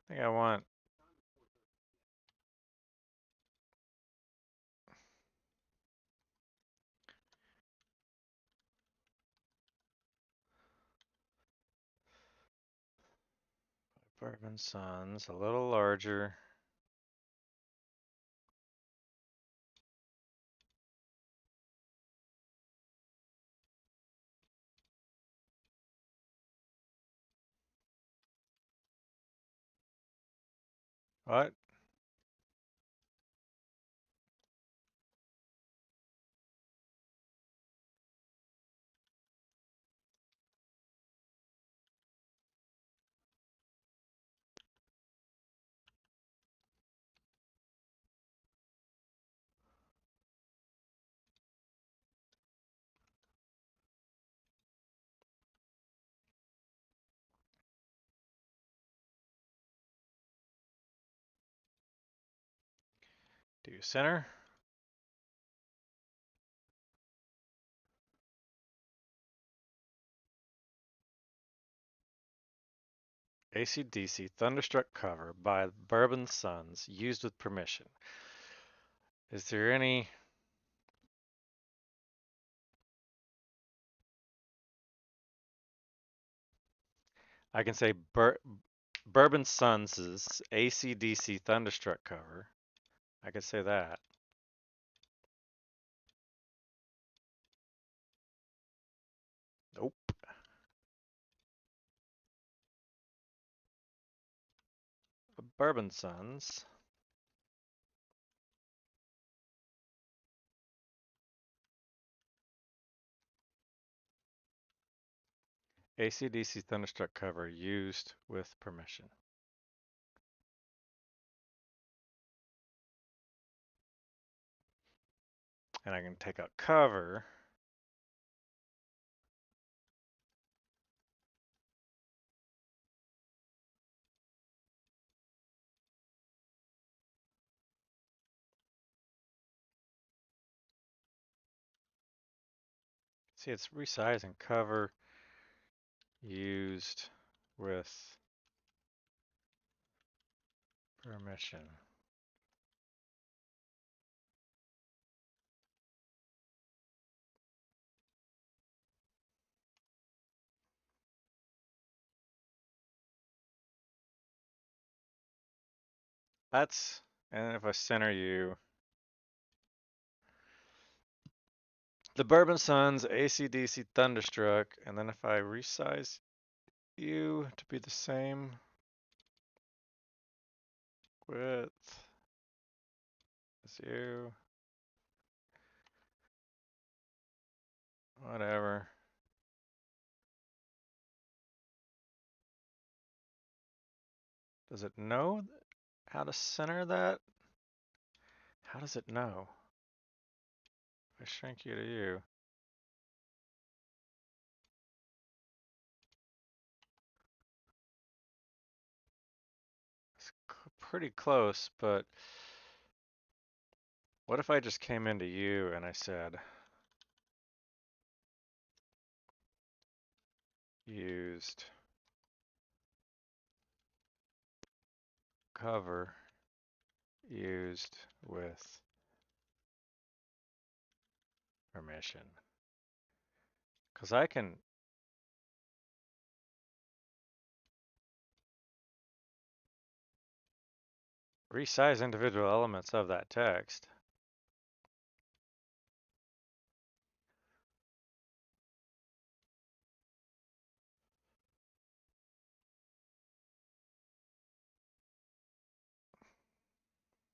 I think I want Bourbon Suns a little larger. What? Do center? AC/DC Thunderstruck cover by Bourbon Suns used with permission. Is there any? I can say Bourbon Suns' AC/DC Thunderstruck cover. I could say that. Nope. Bourbon Suns. AC/DC Thunderstruck cover used with permission. And I can take out cover. See, it's resizing cover used with permission. That's, and if I center you, the Bourbon Suns, AC/DC Thunderstruck, and then if I resize you to be the same width as you, whatever. Does it know how to center that? How does it know? If I shrink you to you. It's pretty close, but what if I just came into you and I said, used cover used with permission. Because I can resize individual elements of that text.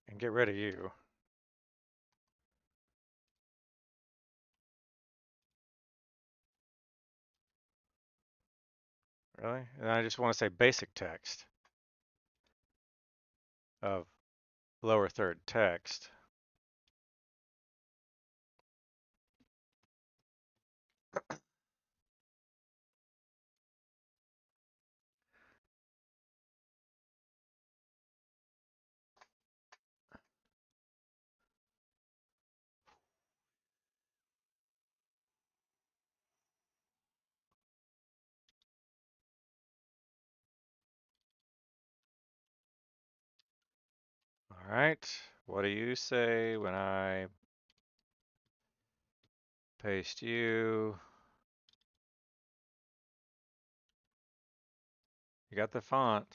And get rid of you. Really? And I just want to say basic text of lower third text. All right. What do you say when I paste you? You got the font.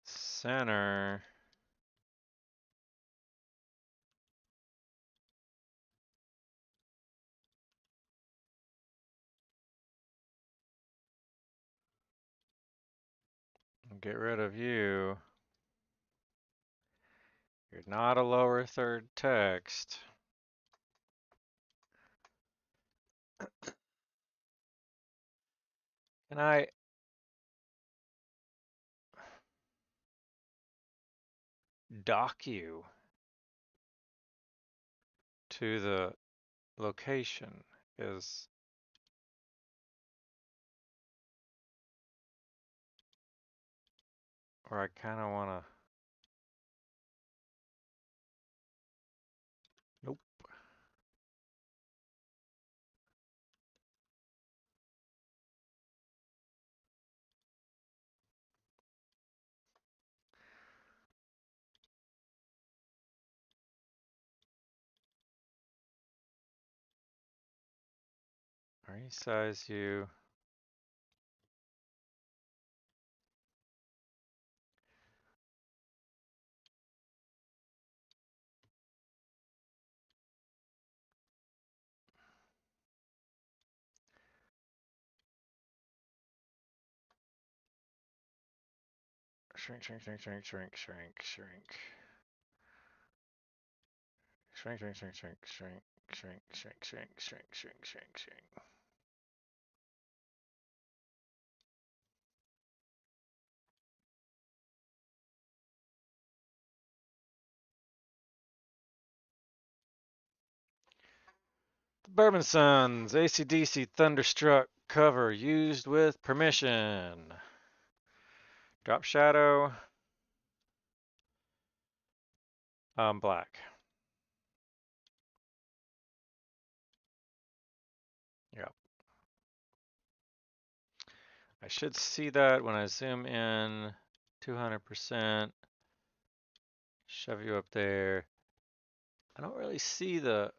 Center. Get rid of you. You're not a lower third text. Can I dock you to the location? Is where I kind of want to. Nope. Resize you. Shrink, shrink, shrink, shrink, shrink, shrink, shrink. Shrink, shrink, shrink, shrink, shrink, shrink, shrink, shrink, shrink, shrink, shrink, shrink. The Bourbon Sons, AC/DC Thunderstruck cover used with permission. Drop shadow. Black. Yep. I should see that when I zoom in 200%. Shove you up there. I don't really see the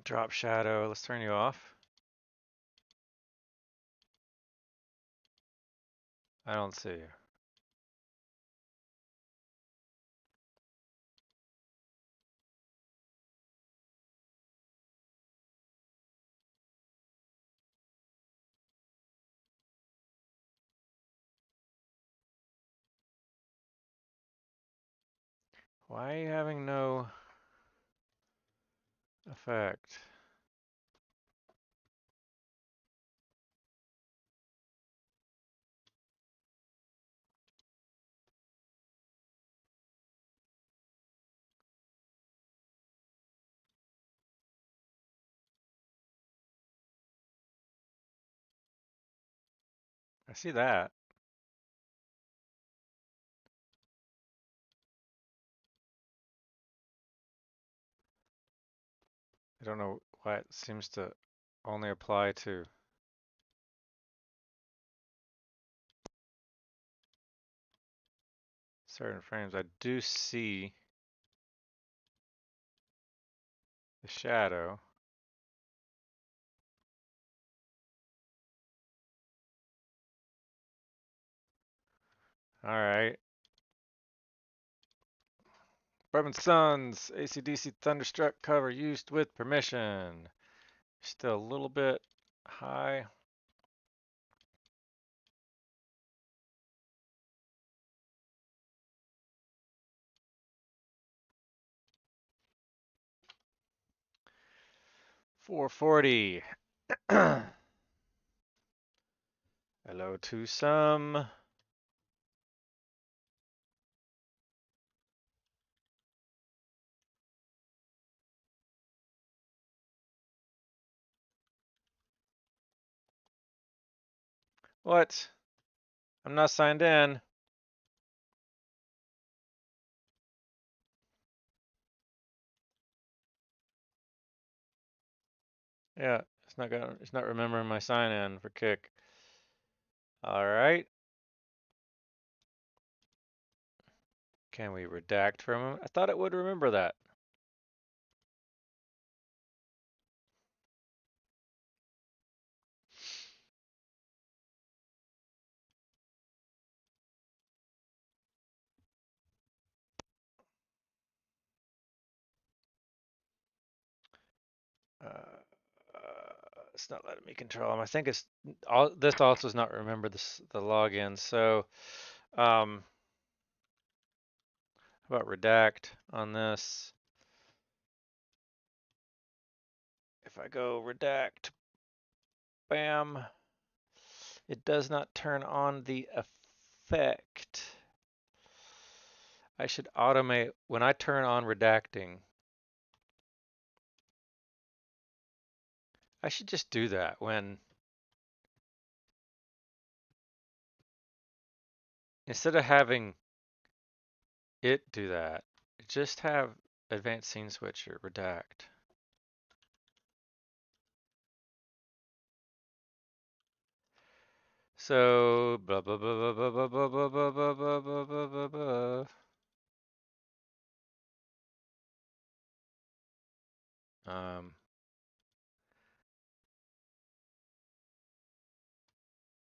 drop shadow. Let's turn you off. I don't see you. Why are you having no effect? I see that. don't know why it seems to only apply to certain frames. I do see the shadow. All right. Bourbon Sons, AC/DC Thunderstruck cover used with permission. Still a little bit high. $440. Hello to some. What? I'm not signed in. Yeah, it's not remembering my sign in for kick. All right. Can we redact from him? I thought it would remember that. It's not letting me control him. I think it's all this also does not remember the login. So how about redact on this? If I go redact, bam, it does not turn on the effect. I should automate when I turn on redacting. I should just do that when instead of having it do that, just have advanced scene switcher redact. So blah blah blah blah blah blah blah blah blah blah blah blah blah blah.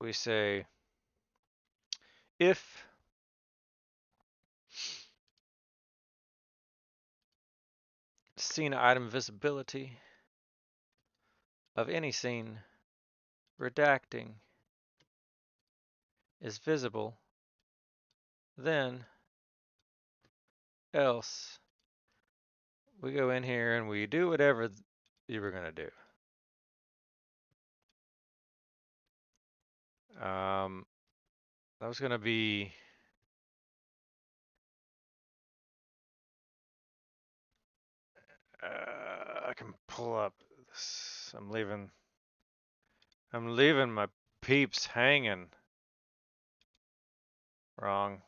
We say if scene item visibility of any scene redacting is visible, then else we go in here and we do whatever you were gonna do. That was gonna be I can pull up this. I'm leaving my peeps hanging. Wrong.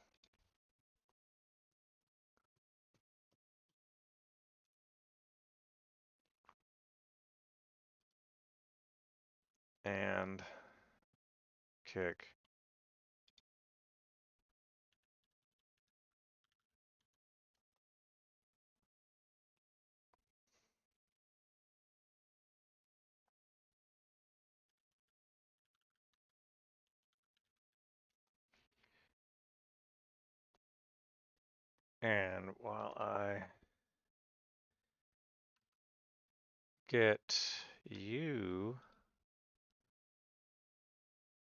And kick. And while I get you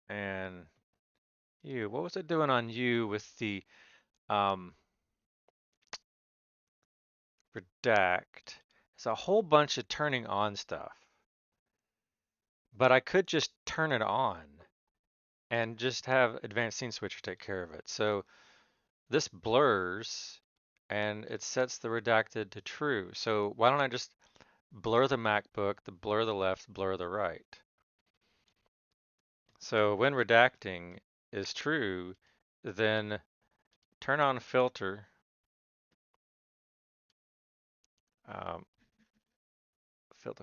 and you, what was it doing on you with the redact? It's a whole bunch of turning on stuff. But I could just turn it on and just have advanced scene switcher take care of it. So this blurs and it sets the redacted to true. So why don't I just blur the MacBook, blur the left, blur the right. So when redacting is true, then turn on filter,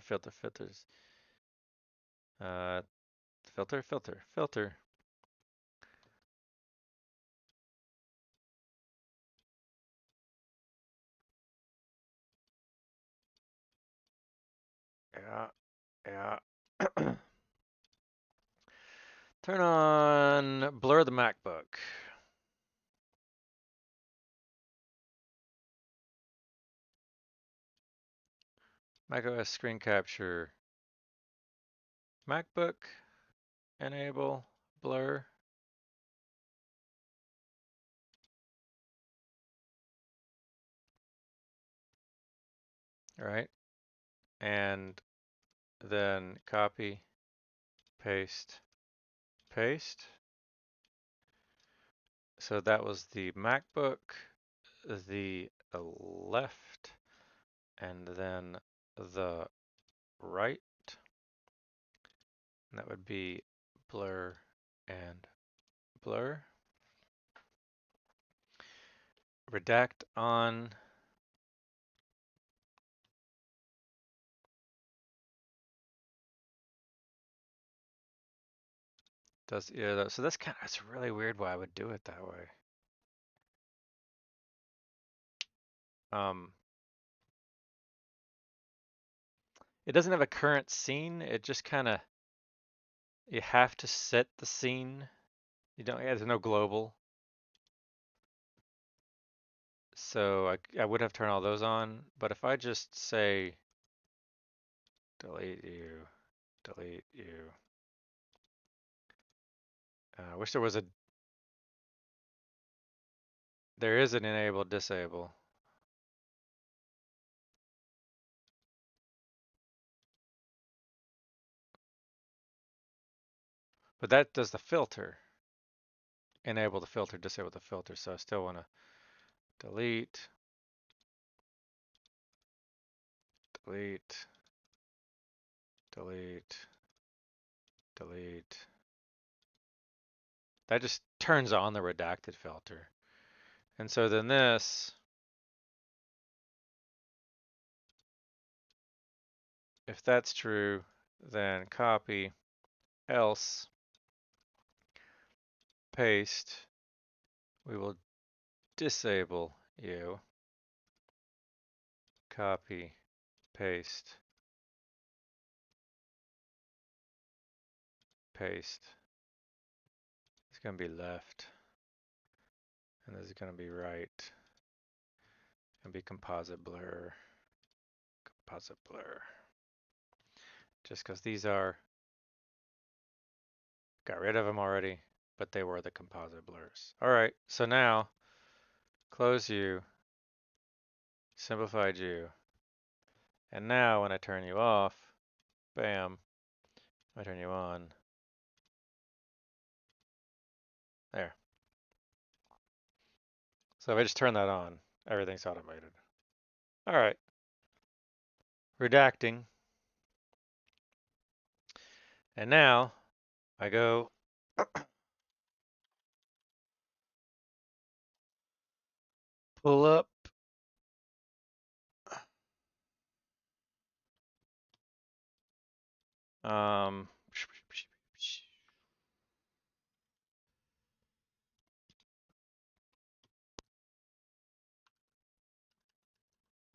filters. Filter. Yeah. Turn on blur the MacBook. macOS screen capture. MacBook, enable, blur. All right. And then copy, paste. So that was the MacBook, the left, and then the right. And that would be blur and blur. Redact on. So that's really weird why I would do it that way. It doesn't have a current scene. It just kind of, you have to set the scene. There's no global. So I would have turned all those on, but if I just say delete you, I wish there is an enable, disable. But that does the filter. Enable the filter, disable the filter. So I still want to delete. That just turns on the redacted filter. And so then this, if that's true, then copy, else, paste. We will disable you. Copy, paste. It's going to be left. And this is going to be right. And be composite blur. Just because these got rid of them already, but they were the composite blurs. All right, so now close you, simplified you. And now when I turn you off, bam, I turn you on. There. So if I just turn that on, everything's automated. All right. Redacting. And now I go pull up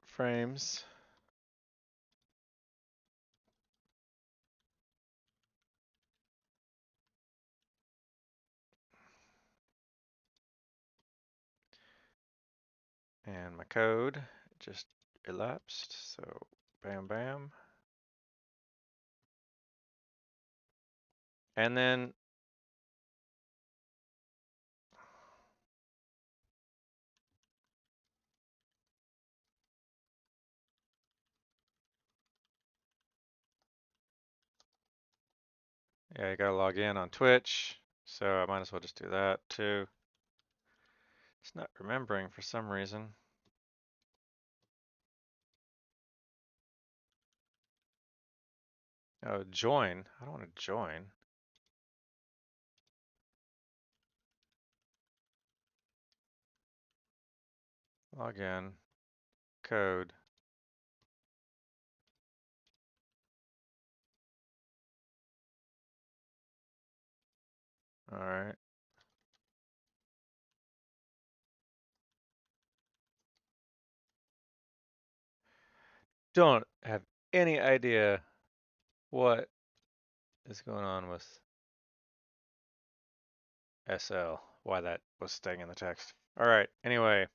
Phraims. And my code just elapsed. So bam, bam. And then yeah, you gotta log in on Twitch. So I might as well just do that too. It's not remembering for some reason. Oh, join. I don't want to join. Log in. Code. All right. Don't have any idea what is going on with SL, why that was staying in the text. All right, anyway,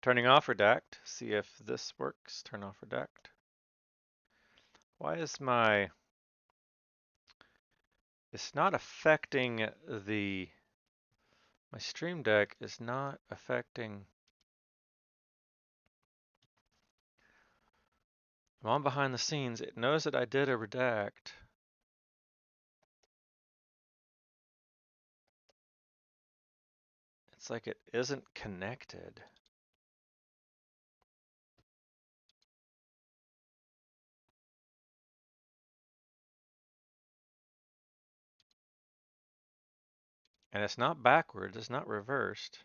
turning off redact, see if this works. Turn off redact. Why is it's not affecting my Stream Deck is not affecting, I'm on behind the scenes, it knows that I did a redact. It's like it isn't connected. And it's not backwards, it's not reversed.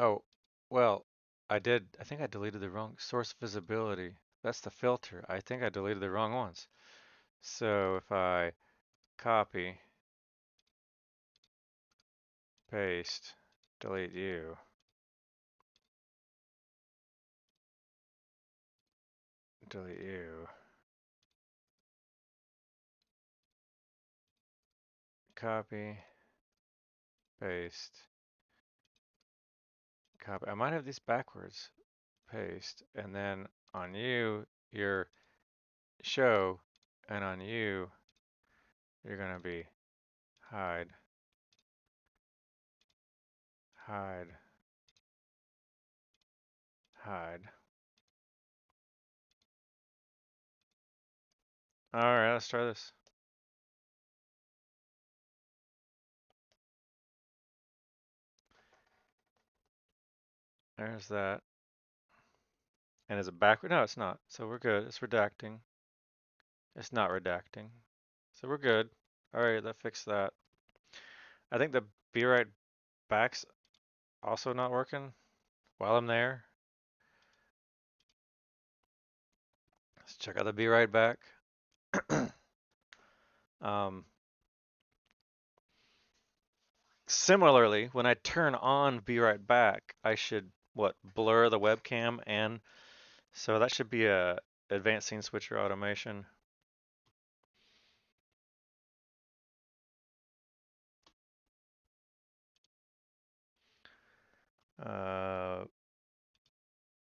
Oh, well, I think I deleted the wrong source visibility. That's the filter. I think I deleted the wrong ones. So if I copy, paste, delete you, delete you, copy, paste, copy. I might have these backwards. Paste, and then on you, your show, and on you, you're gonna be hide, hide, hide. All right, let's try this. There's that. And is it backward? No, it's not. So we're good. It's redacting. It's not redacting. So we're good. All right, that fixed that. I think the be right back's also not working while I'm there. Let's check out the be right back. Similarly, when I turn on be right back, I should, what, blur the webcam, and so that should be a advanced scene switcher automation.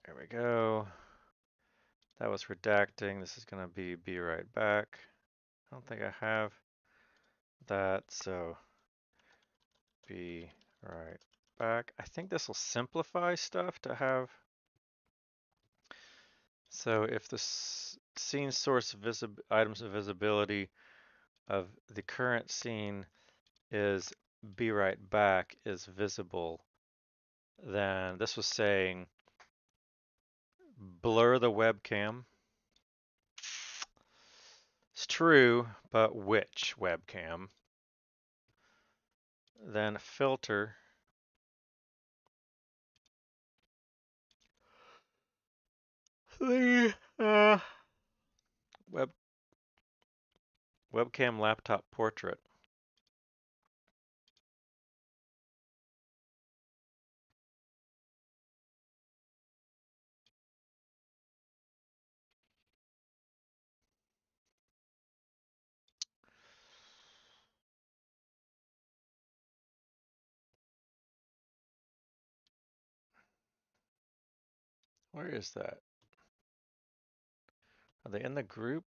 There we go. That was redacting. This is going to be right back. I don't think I have that, so be right back. I think this will simplify stuff to have. So if the scene source items of visibility of the current scene is be right back is visible, then this was saying blur the webcam. It's true, but which webcam? Then filter. The webcam laptop portrait. Where is that? Are they in the group?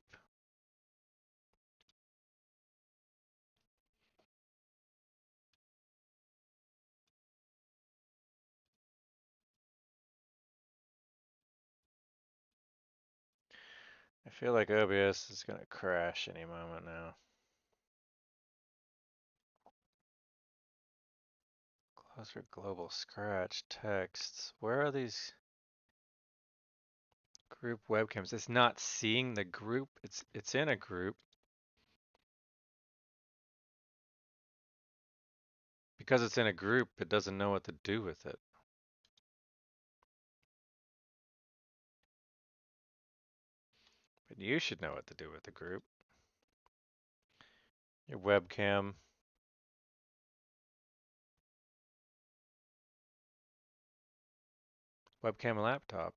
I feel like OBS is going to crash any moment now. Those are global scratch texts. Where are these group webcams? It's not seeing the group. It's in a group. Because it's in a group, it doesn't know what to do with it. But you should know what to do with the group. Your webcam. Webcam laptop.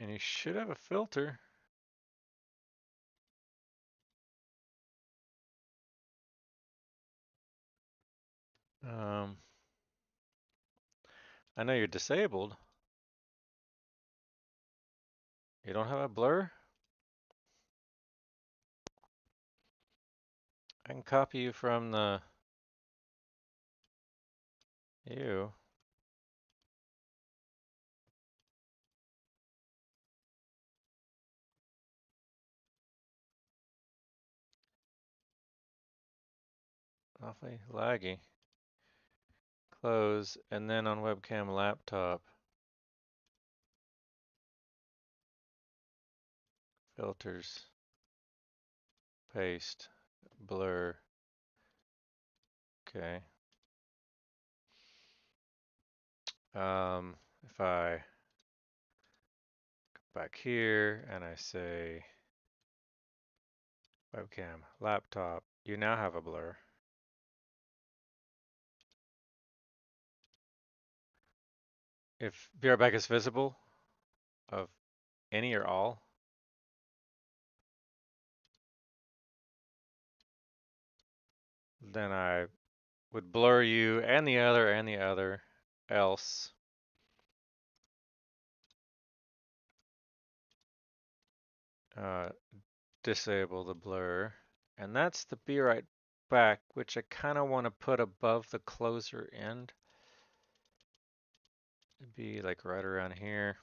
And you should have a filter. I know you're disabled. You don't have a blur? I can copy you from the you. Awfully laggy. Close, and then on webcam laptop, filters, paste, blur. Okay. If I go back here and I say webcam laptop, you now have a blur. If VRBack is visible of any or all, then I would blur you and the other, else disable the blur. And that's the be right back, which I kind of want to put above the closer end. It'd be like right around here.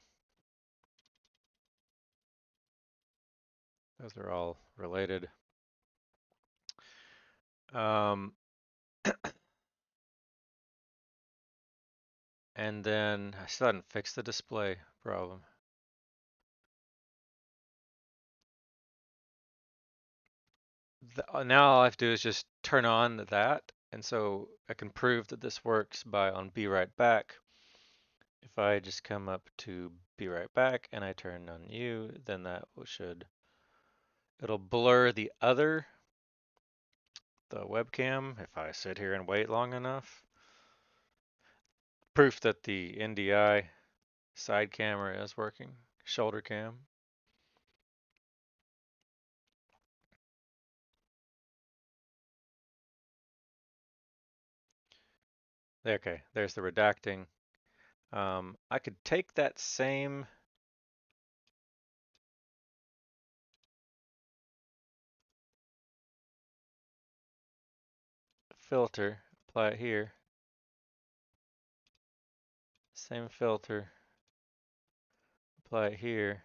Those are all related. And then I still hadn't fixed the display problem. Now all I have to do is just turn on that, and so I can prove that this works by on be right back. If I just come up to be right back and I turn on you, then that it'll blur the webcam if I sit here and wait long enough. Proof that the NDI side camera is working, shoulder cam. Okay, there's the redacting. I could take that same filter, apply it here. Same filter, apply it here.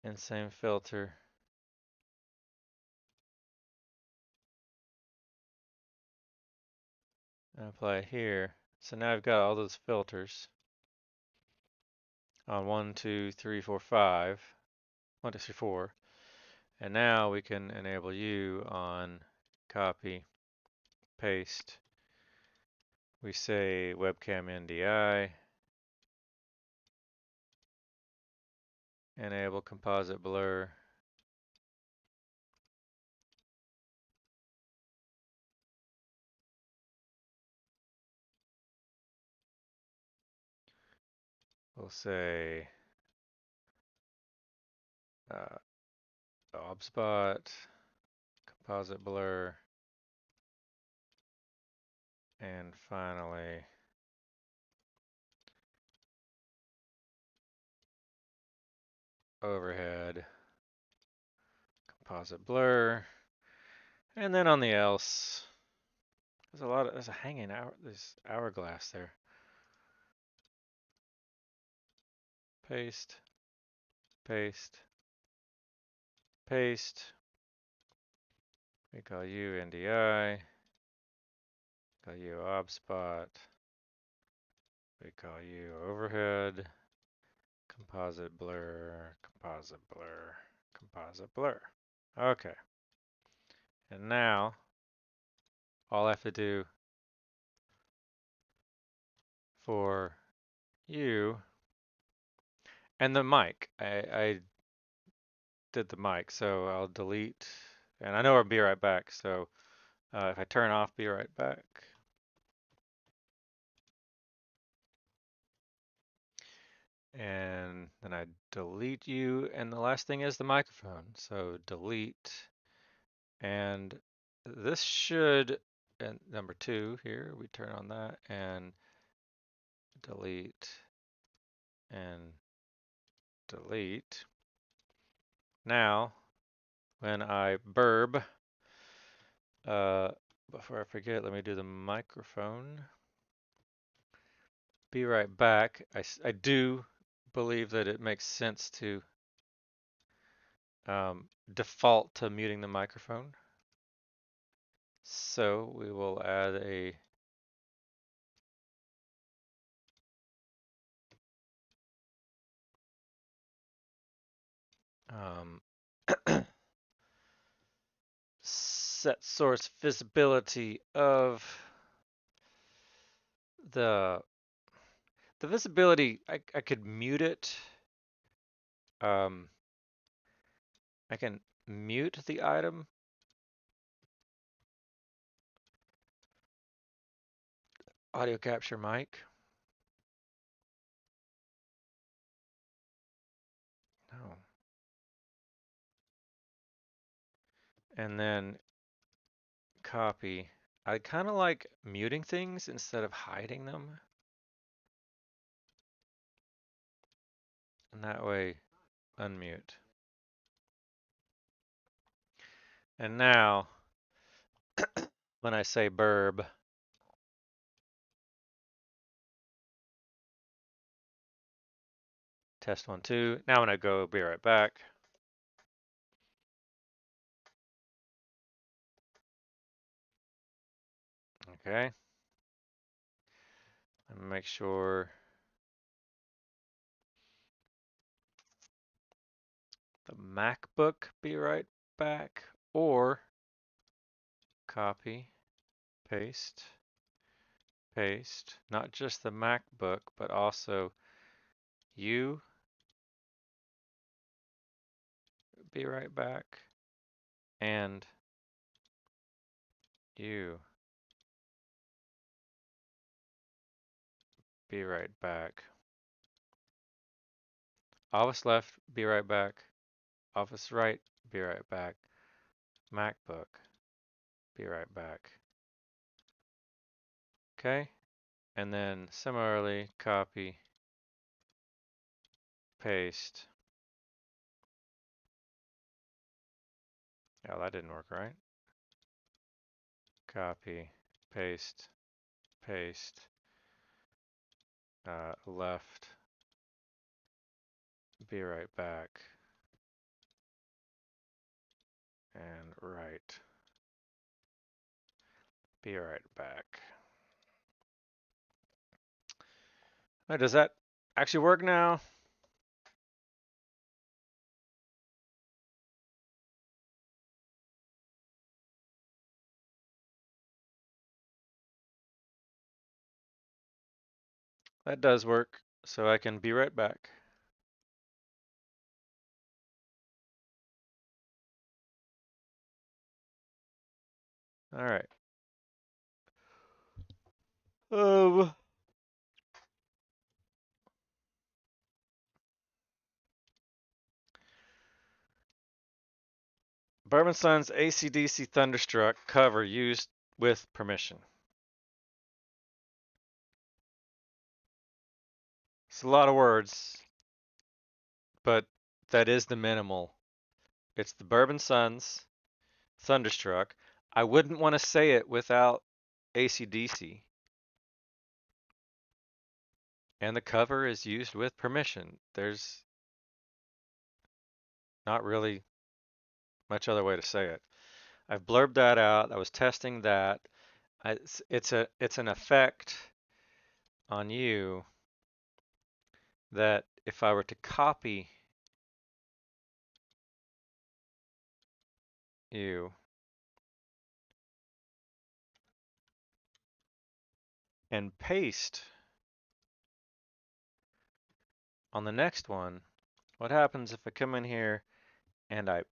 And same filter. And apply it here. So now I've got all those filters on 1, 2, 3, 4, 5. 1, 2, 3, 4. And now we can enable you on copy, paste. We say webcam NDI. Enable composite blur. We'll say obspot, composite blur, and finally overhead, composite blur, and then on the else, there's a hanging there's hourglass there. Paste. paste, paste. We call you NDI, call you obspot, we call you overhead, composite blur, composite blur, composite blur. Okay. And now all I have to do for you and the mic, I did the mic, so I'll delete, and I know I'll be right back, so if I turn off be right back. And then I delete you, and the last thing is the microphone. So delete, and this should, and number 2 here, we turn on that, and delete, and delete. Now, when I burb, before I forget, let me do the microphone. Be right back. I do believe that it makes sense to default to muting the microphone. So we will add a set source visibility of the visibility. I could mute it. I can mute the item. Audio capture mic. No. And then copy. I kind of like muting things instead of hiding them. And that way, unmute. And now, when I say burb, test 1, 2. Now when I go, be right back. Okay. And make sure the MacBook be right back, or copy, paste, paste, not just the MacBook, but also you be right back, and you be right back. Office left, be right back. Office right, be right back. MacBook, be right back. Okay, and then similarly, copy, paste. Oh, that didn't work right. Copy, paste, paste, left, be right back, and right, be right back. Now, does that actually work now? That does work, so I can be right back. All right. Bourbon Sun's AC/DC Thunderstruck cover used with permission. It's a lot of words, but that is the minimal. It's the Bourbon Sun's Thunderstruck. I wouldn't want to say it without AC/DC. And the cover is used with permission. There's Not really much other way to say it. I've blurbed that out. I was testing that. It's an effect on you that if I were to copy you and paste on the next one, what happens if I come in here and I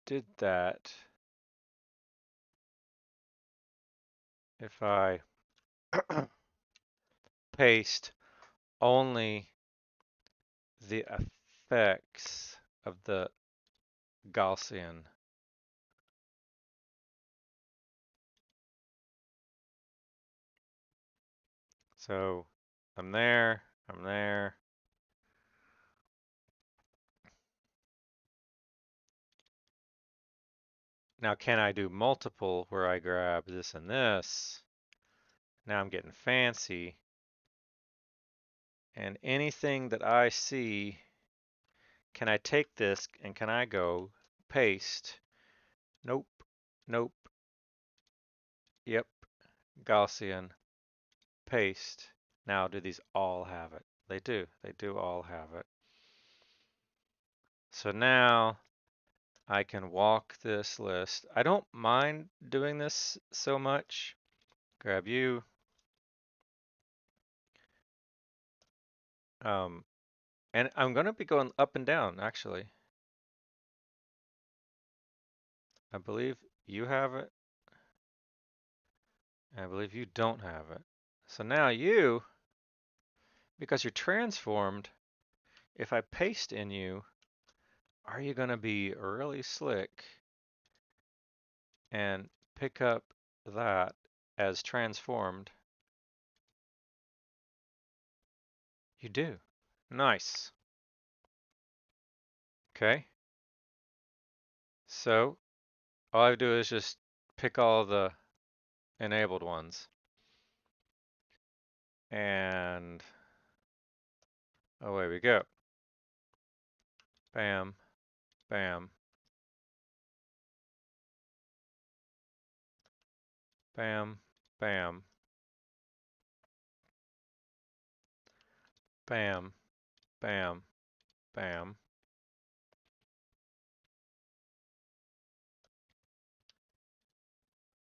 did that? If I paste only the effects of the Gaussian. So I'm there, I'm there. Now can I do multiple where I grab this and this? Now I'm getting fancy. And anything that I see, can I take this and can I go paste? Nope, nope, yep, Gaussian, paste. Now do these all have it? They do all have it. So now I can walk this list. I don't mind doing this so much. Grab you. And I'm going to be going up and down, actually. I believe you have it. I believe you don't have it. So now you, because you're transformed, if I paste in you, are you going to be really slick and pick up that as transformed? You do. Nice. Okay. So all I do is just pick all the enabled ones. And away we go. Bam, bam, bam, bam, bam, bam, bam.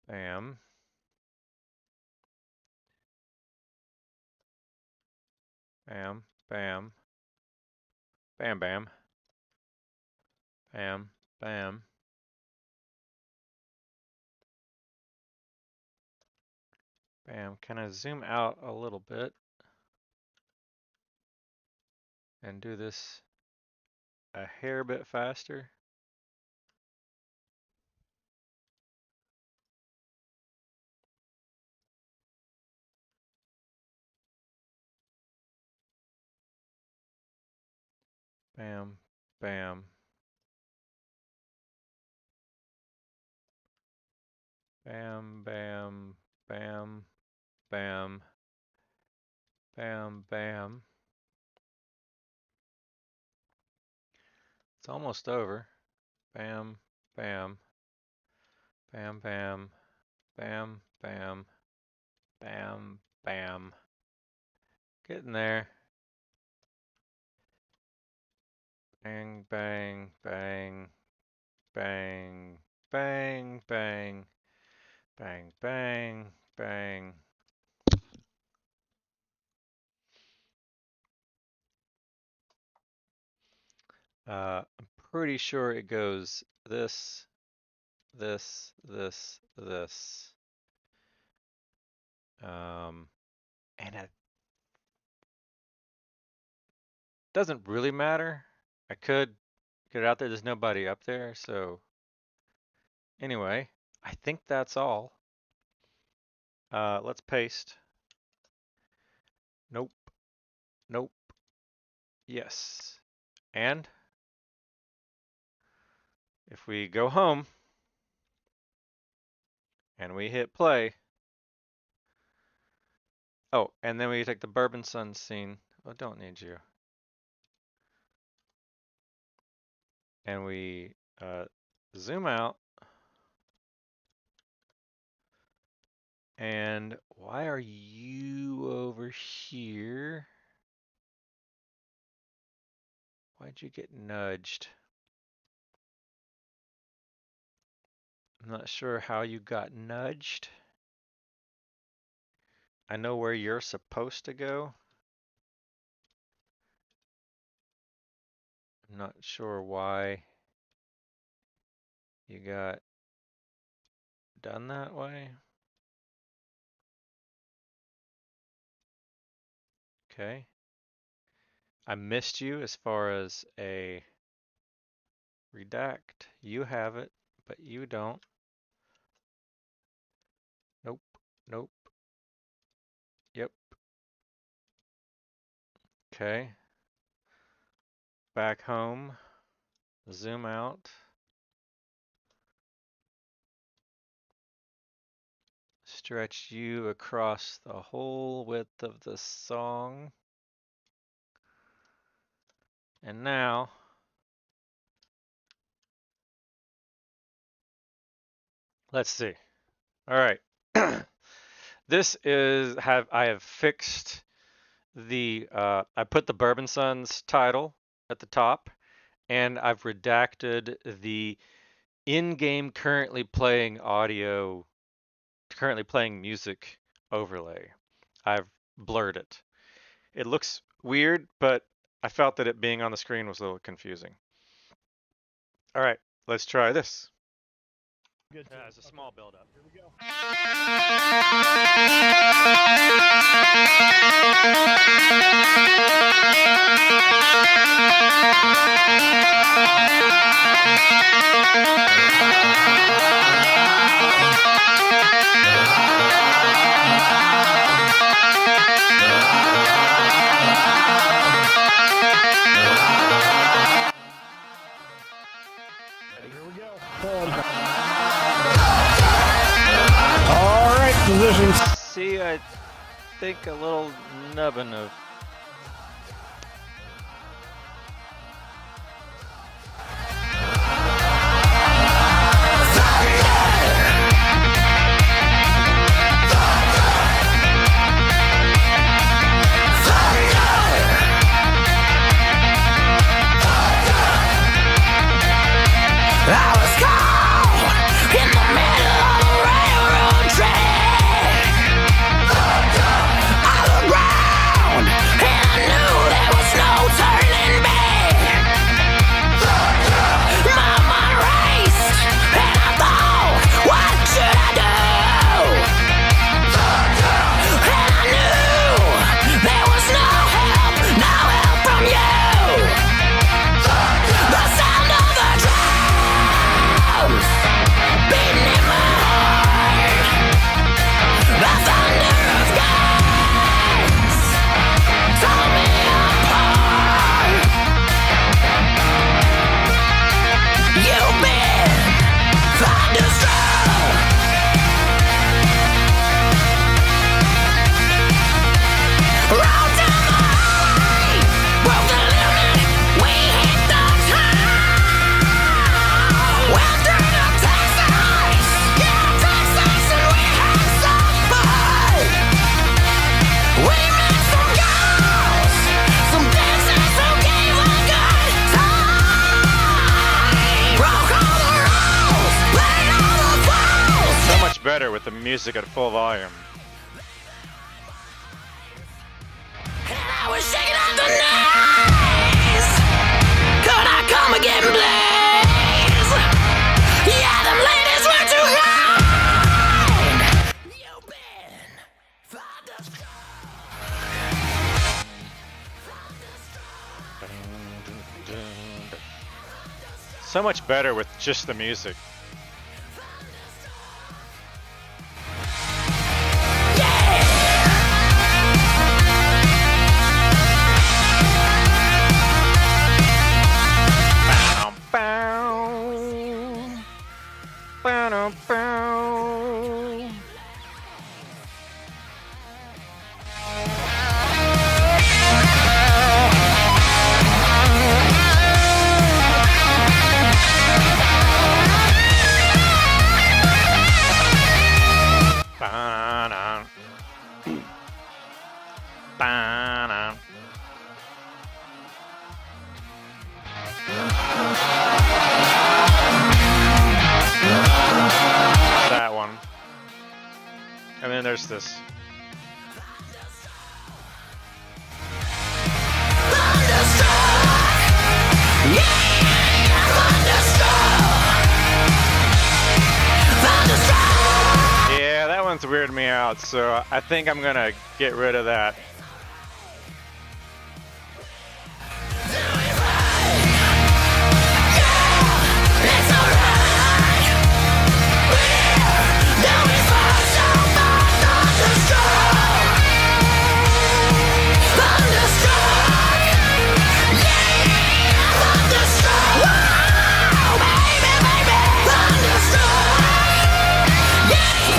Bam. Bam, bam, bam, bam, bam, bam. Bam. Can I zoom out a little bit and do this a hair bit faster? Bam, bam. Bam, bam, bam, bam, bam, bam. It's almost over. Bam, bam, bam, bam, bam, bam, bam, bam. Getting there. Bang, bang, bang, bang, bang, bang, bang, bang, bang. I'm pretty sure it goes this, this, this, this. And it doesn't really matter. I could get it out there. There's nobody up there. So anyway, I think that's all. Let's paste. Nope. Nope. Yes. And if we go home and we hit play. Oh, and then we take the Bourbon Sun scene. I don't need you. And we zoom out. And why are you over here? Why'd you get nudged? I'm not sure how you got nudged. I know where you're supposed to go. I'm not sure why you got done that way. Okay. I missed you as far as a redact. You have it, but you don't. Nope. Nope. Yep. Okay. Back home. Zoom out. Stretch you across the whole width of the song. And now, let's see. All right. This is I have fixed the I put the Bourbon Sons title at the top, and I've redacted the in-game currently playing music overlay. I've blurred it. It looks weird, but I felt that it being on the screen was a little confusing. All right, let's try this.
Good.
It's a small build-up.
Here we go. All right, positions.
See, I think a little nubbin of better with the music at full volume.
And I was shaking out the knees. Could I come again, please? Yeah, them ladies were too high. You've been thunderstruck.
So much better with just the music. then there's this. Yeah, that one's weirding me out, so I think I'm gonna get rid of that.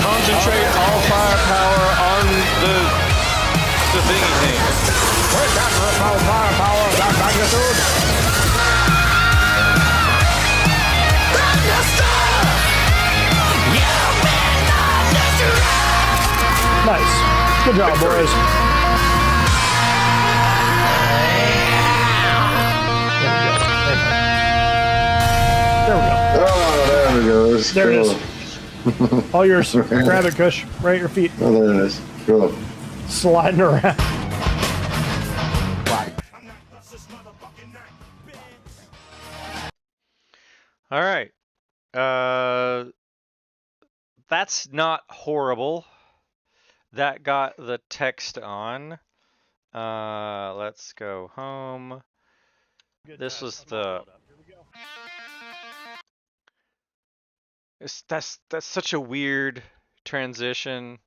Concentrate all firepower on the thingy thing.
Where's that firepower of that magnitude? Nice. Good job, boys. There we go.
Oh, there we go.
There it is. All yours. Grab it, Kush. Right at your feet.
Oh, there it is. Cool.
Sliding around.
All right. That's not horrible. That got the text on. Let's go home. This was the. That's such a weird transition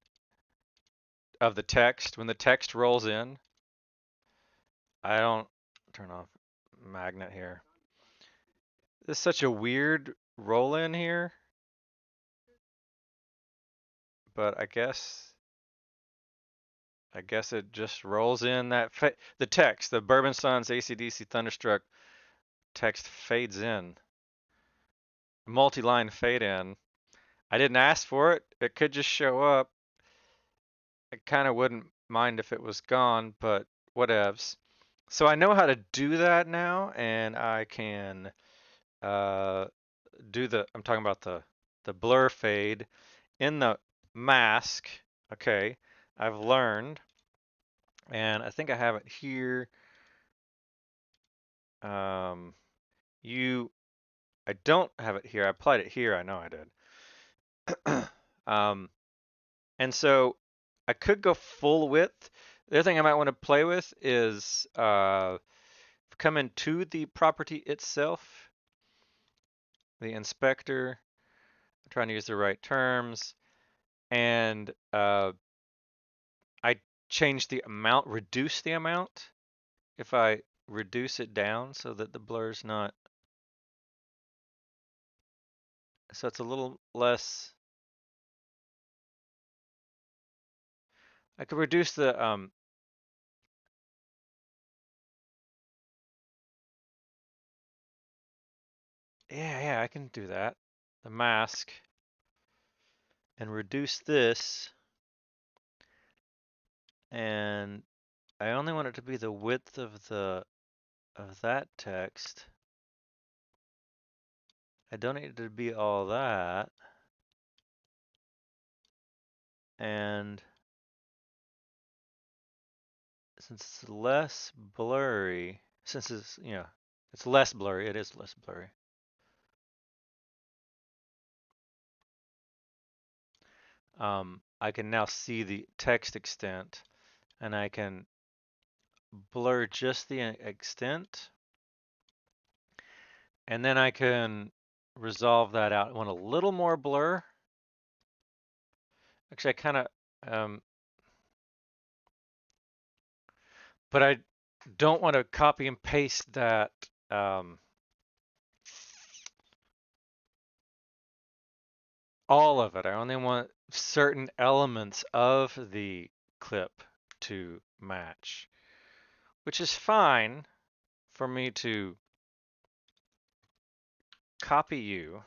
of the text when the text rolls in. I don't turn off magnet here. This is such a weird roll in here. But I guess it just rolls in that the text, the Bourbon Sons AC/DC Thunderstruck text fades in. Multi-line fade in. I didn't ask for it. It could just show up. I kind of wouldn't mind if it was gone, but whatevs. So I know how to do that now, and I can do the, I'm talking about the blur fade in the mask. Okay, I've learned, and I think I have it here. I don't have it here. I applied it here. I know I did. And so I could go full width. The other thing I might want to play with is come into the property itself, the inspector. I'm trying to use the right terms, and I change the amount, reduce the amount. If I reduce it down so that the blur's not, so it's a little less. I could reduce the yeah, I can do that. The mask and reduce this, and I only want it to be the width of that text. I don't need it to be all that. And since it's less blurry, since it's, it's less blurry, it is less blurry. I can now see the text extent, and I can blur just the extent, and then I can resolve that out. I want a little more blur. Actually, I kind of, but I don't want to copy and paste that. All of it. I only want certain elements of the clip to match, which is fine for me to copy you.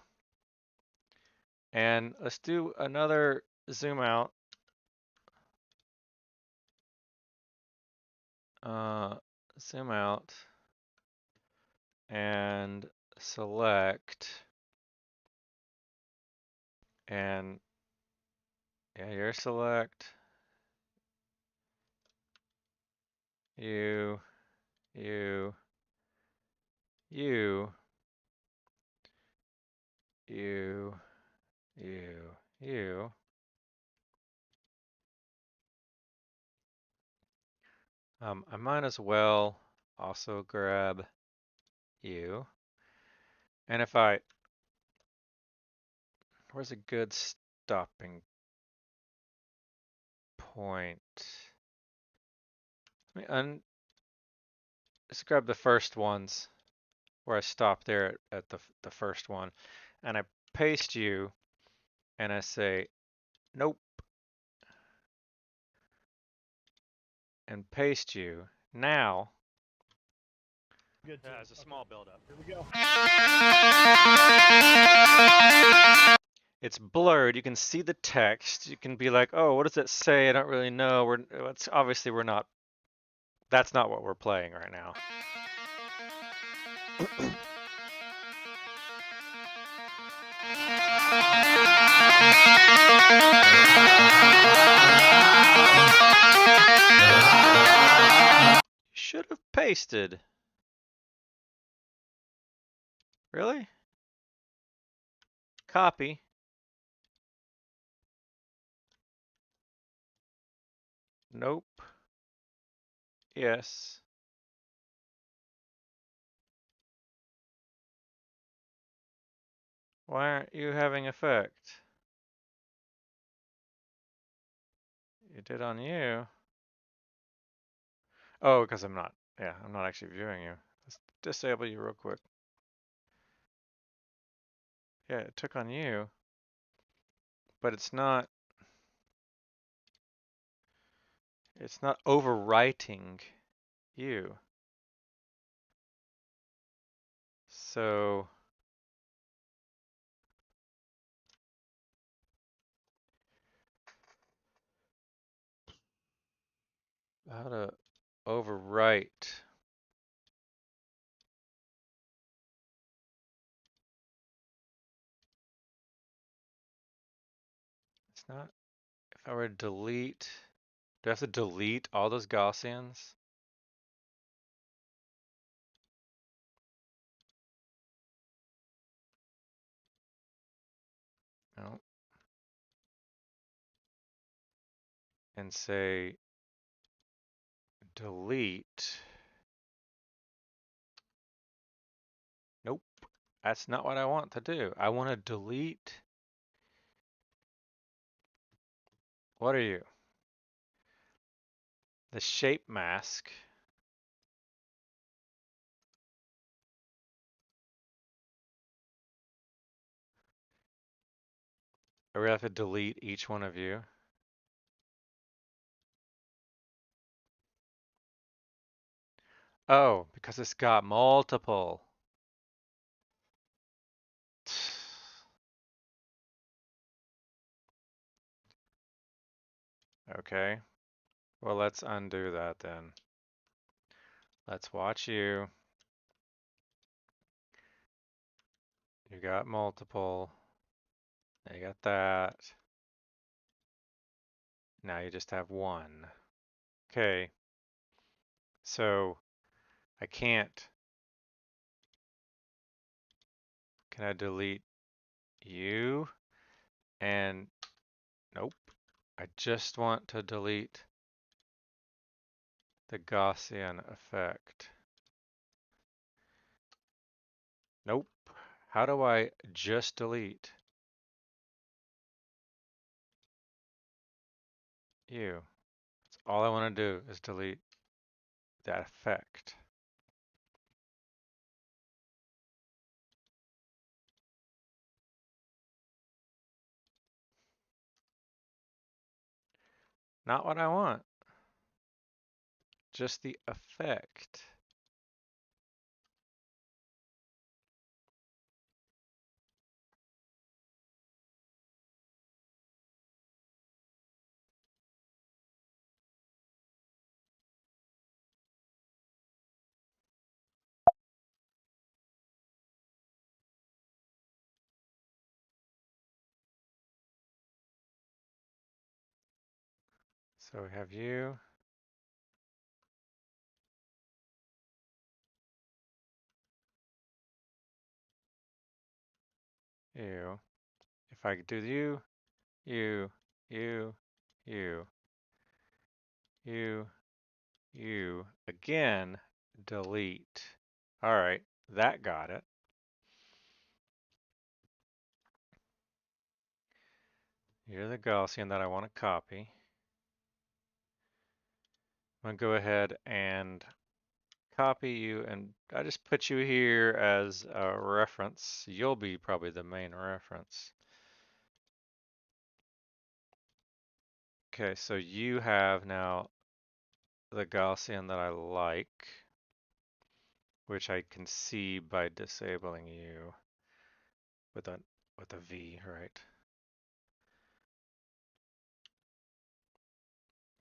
And let's do another zoom out. Zoom out and select and Yeah, your select. You, you, you, you, you. I might as well also grab you. And if I, where's a good stopping point? Let's grab the first ones where I stop there at the first one. And I paste you and I say, nope, and paste you. Now,
Good.
yeah, it's a small buildup.
Here we go.
It's blurred. You can see the text. You can be like, oh, what does it say? I don't really know. Obviously we're not, that's not what we're playing right now. Should have pasted. Really? Copy. Nope. Yes. Why aren't you having effect? You did on you. Oh, because I'm not actually viewing you. Let's disable you real quick. Yeah, it took on you, but it's not overwriting you. So how to overwrite? It's not, if I were to delete, do I have to delete all those Gaussians? No. And say delete. Nope. That's not what I want to do. I want to delete. What are you? The shape mask. Or we have to delete each one of you. Oh, because it's got multiple. Okay. Well, let's undo that then. Let's watch you. You got multiple. You got that. Now you just have one. Okay. So I can't. Can I delete you? And nope. I just want to delete the Gaussian effect. Nope. How do I just delete you? That's all I want to do is delete that effect. Not what I want. Just the effect. So we have you. You. If I do you, you, you, you, you, again, delete. All right, that got it. You're the Gaussian that I want to copy. I'm going to go ahead and copy you, and I just put you here as a reference. You'll be probably the main reference. Okay, so you have now the Gaussian that I like, which I can see by disabling you with a V, right?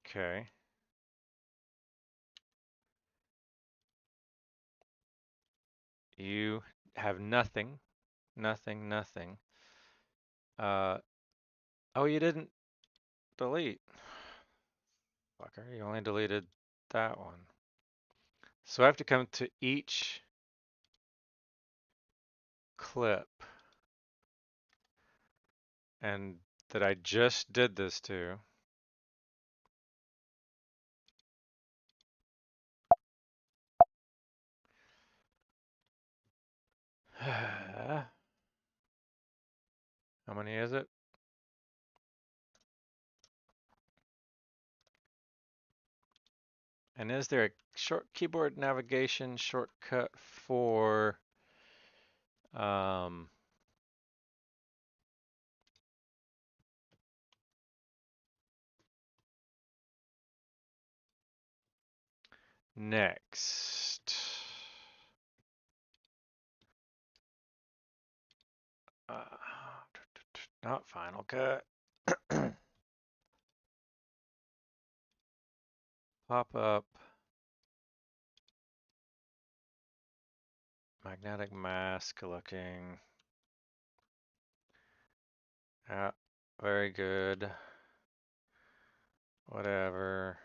Okay. You have nothing, nothing, nothing. Oh, you didn't delete. Fucker, you only deleted that one. So I have to come to each clip and that I just did this to. How many is it? And is there a short keyboard navigation shortcut for next? Uh, not Final Cut. Pop up. Magnetic mask looking. Yeah, very good. Whatever.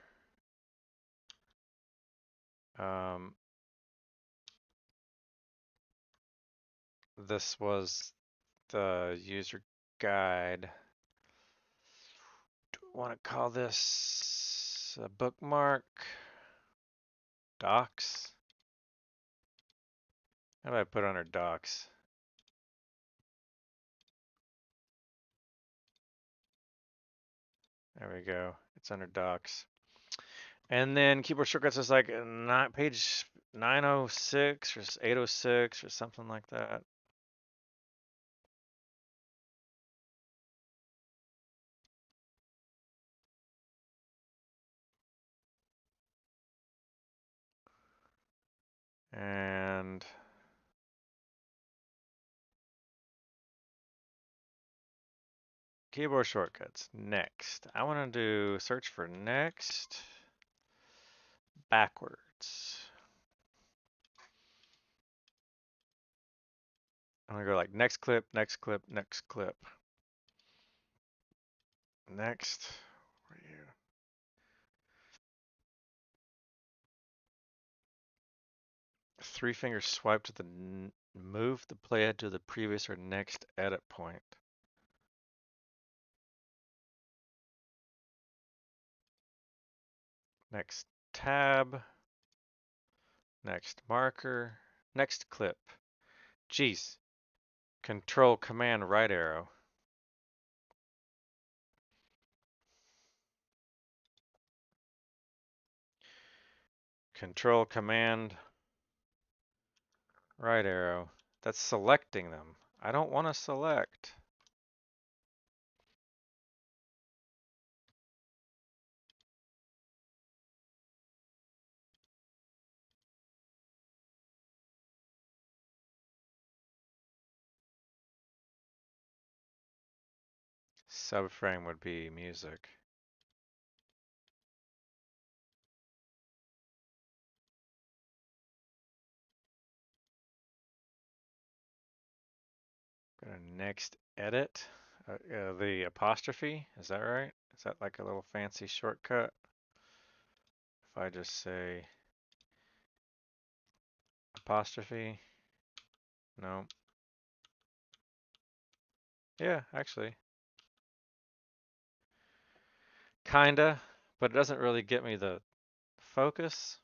This was the user guide. Do I want to call this a bookmark? Docs? How do I put under docs? There we go. It's under docs. And then keyboard shortcuts is like not page 906 or 806 or something like that. And keyboard shortcuts. Next. I want to do search for next backwards. I'm going to go like next clip, next clip, next clip. Next. Where are you? Three finger swipe to the move the playhead to the previous or next edit point. Next tab. Next marker. Next clip. Geez. Control Command right arrow. Control Command right arrow. That's selecting them. I don't want to select. Subframe would be music. Go to next edit. the apostrophe, is that right? Is that like a little fancy shortcut? If I just say apostrophe, no. Yeah, actually, kinda, but it doesn't really get me the focus.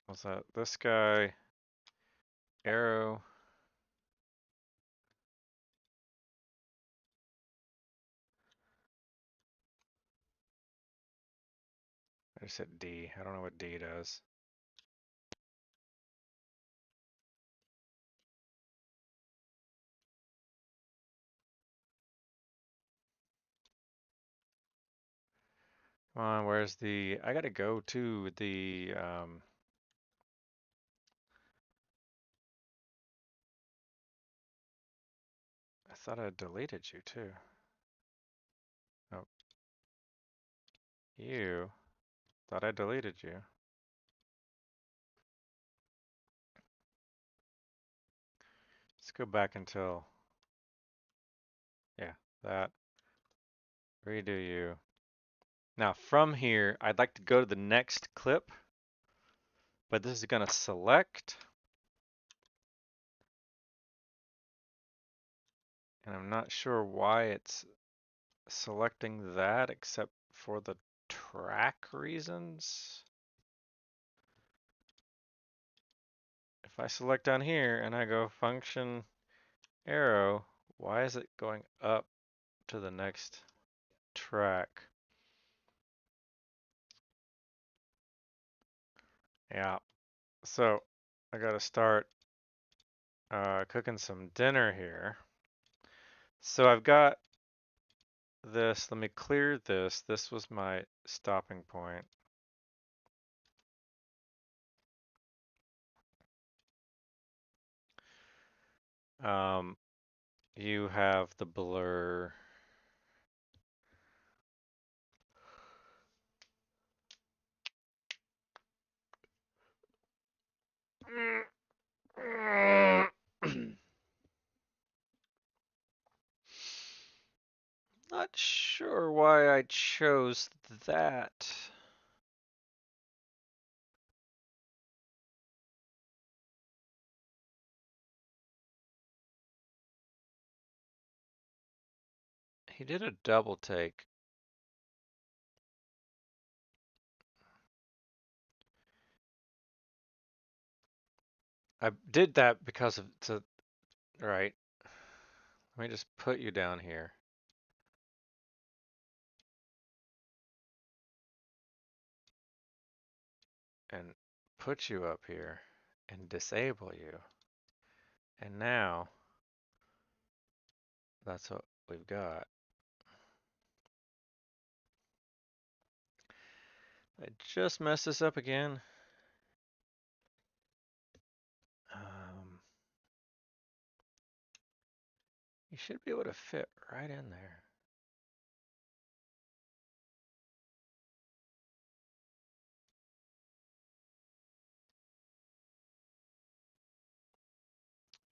What's that? This guy, arrow. I just hit D. I don't know what D does. Come on, where's the, I gotta go to the, I thought I deleted you too. Oh, you. Thought I deleted you. Let's go back until, yeah, that. Redo you. Now from here, I'd like to go to the next clip, but this is gonna select. And I'm not sure why it's selecting that except for the track reasons. If I select down here and I go function arrow, why is it going up to the next track? Yeah, so I gotta start cooking some dinner here. So I've got this, let me clear this. This was my stopping point. You have the blur. Not sure why I chose that. He did a double take. I did that because of, right. Let me just put you down here. And put you up here and disable you. And now that's what we've got. I just messed this up again. You should be able to fit right in there.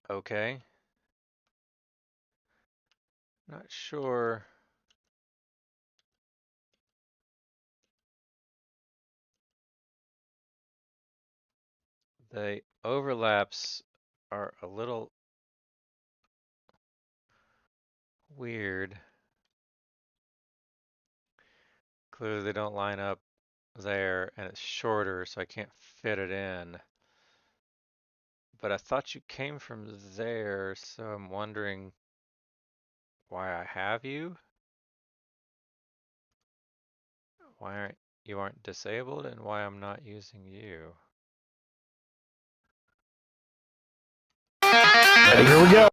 Okay. Not sure. The overlaps are a little weird. Clearly they don't line up there and it's shorter, so I can't fit it in. But I thought you came from there, so I'm wondering why I have you? Why aren't disabled and why I'm not using you?
Here we go.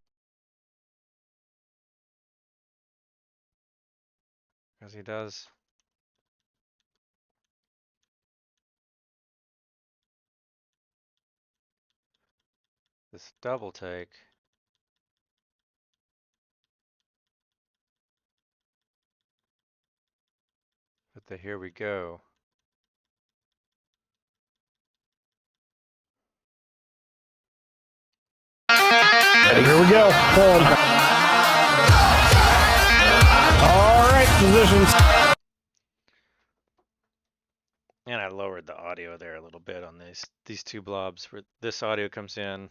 Because he does. This double take. with the here we go.
Here we go. Pulling. All right, positions.
And I lowered the audio there a little bit on these two blobs where this audio comes in.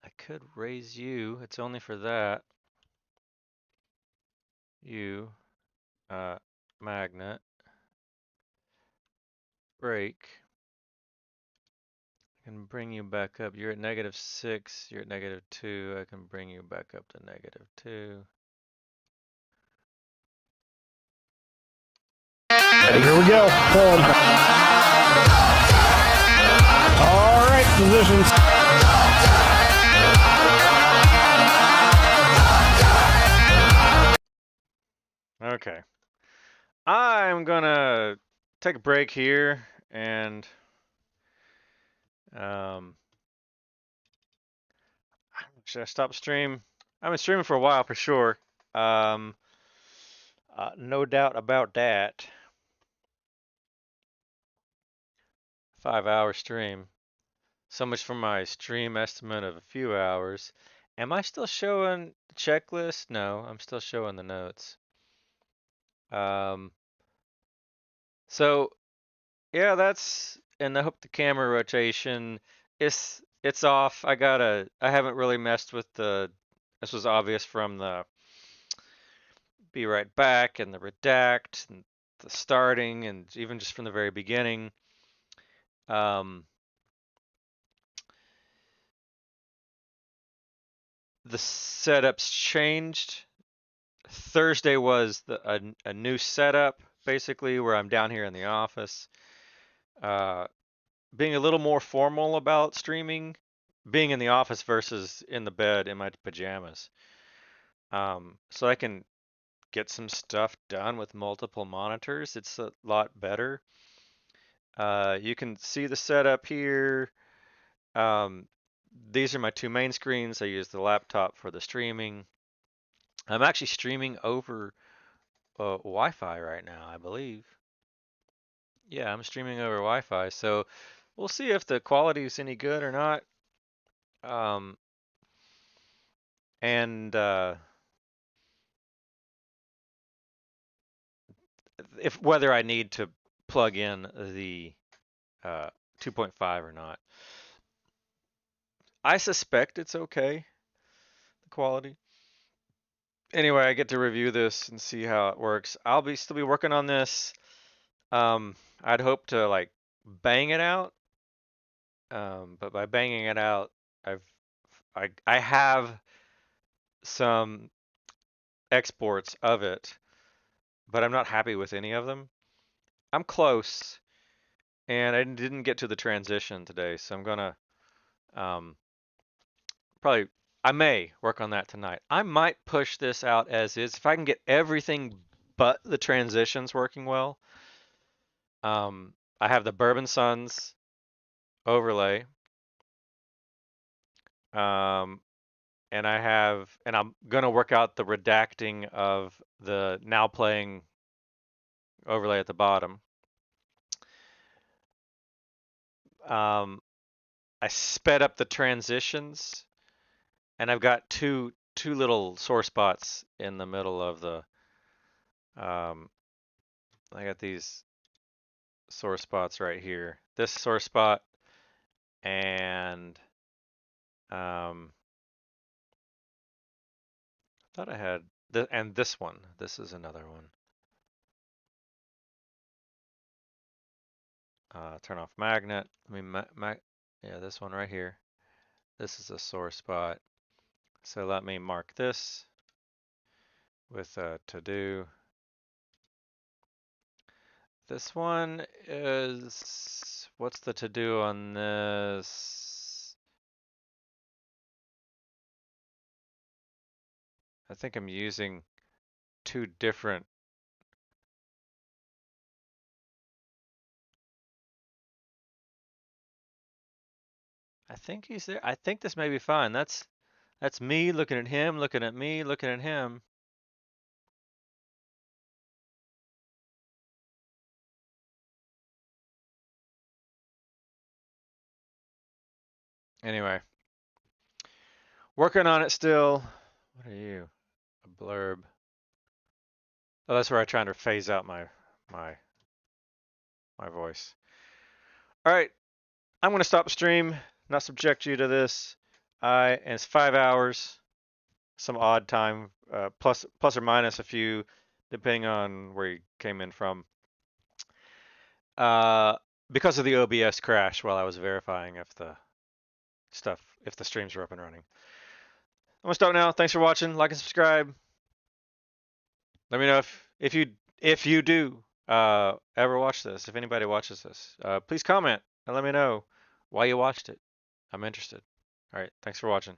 I could raise you. It's only for that. You, magnet, break. I can bring you back up. You're at -6. You're at -2. I can bring you back up to -2.
Here we go. Pulling. All right, positions.
Okay. I'm gonna take a break here and should I stop stream? I've been streaming for a while for sure. No doubt about that. 5-hour stream. So much for my stream estimate of a few hours. Am I still showing the checklist? No, I'm still showing the notes. So yeah, and I hope the camera rotation it's off. I haven't really messed with this was obvious from the be right back and the redact and the starting and even just from the very beginning. The setup's changed. Thursday was a new setup, basically, where I'm down here in the office, being a little more formal about streaming, being in the office versus in the bed in my pajamas. So I can get some stuff done with multiple monitors. It's a lot better. You can see the setup here. These are my two main screens. I use the laptop for the streaming. I'm actually streaming over Wi-Fi right now, I believe. Yeah, I'm streaming over Wi-Fi, so we'll see if the quality is any good or not. And if whether I need to plug in the 2.5 or not. I suspect it's okay, the quality. Anyway, I get to review this and see how it works. I'll still be working on this. I'd hope to like bang it out. But by banging it out, I have some exports of it, but I'm not happy with any of them. I'm close, and I didn't get to the transition today, so I'm gonna probably I may work on that tonight. I might push this out as is if I can get everything but the transitions working well. I have the Bourbon Suns overlay. And I'm gonna work out the redacting of the now playing overlay at the bottom. I sped up the transitions, and I've got two little sore spots in the middle of the. I got these sore spots right here. This sore spot, and I thought I had and this one. This is another one. Turn off magnet. Let me yeah, this one right here. This is a sore spot. So let me mark this with a to do. This one is, what's the to do on this? I think I'm using two different. I think he's there. I think this may be fine. That's me looking at him, looking at me, looking at him. Anyway, working on it still. What are you? A blurb. Oh, that's where I try to phase out my voice. All right, I'm gonna stop the stream. Not subject you to this. And it's 5 hours, some odd time, plus or minus a few, depending on where you came in from. Because of the OBS crash while I was verifying if the streams were up and running. I'm gonna stop now. Thanks for watching. Like and subscribe. Let me know if you do ever watch this. If anybody watches this, please comment and let me know why you watched it. I'm interested. All right. Thanks for watching.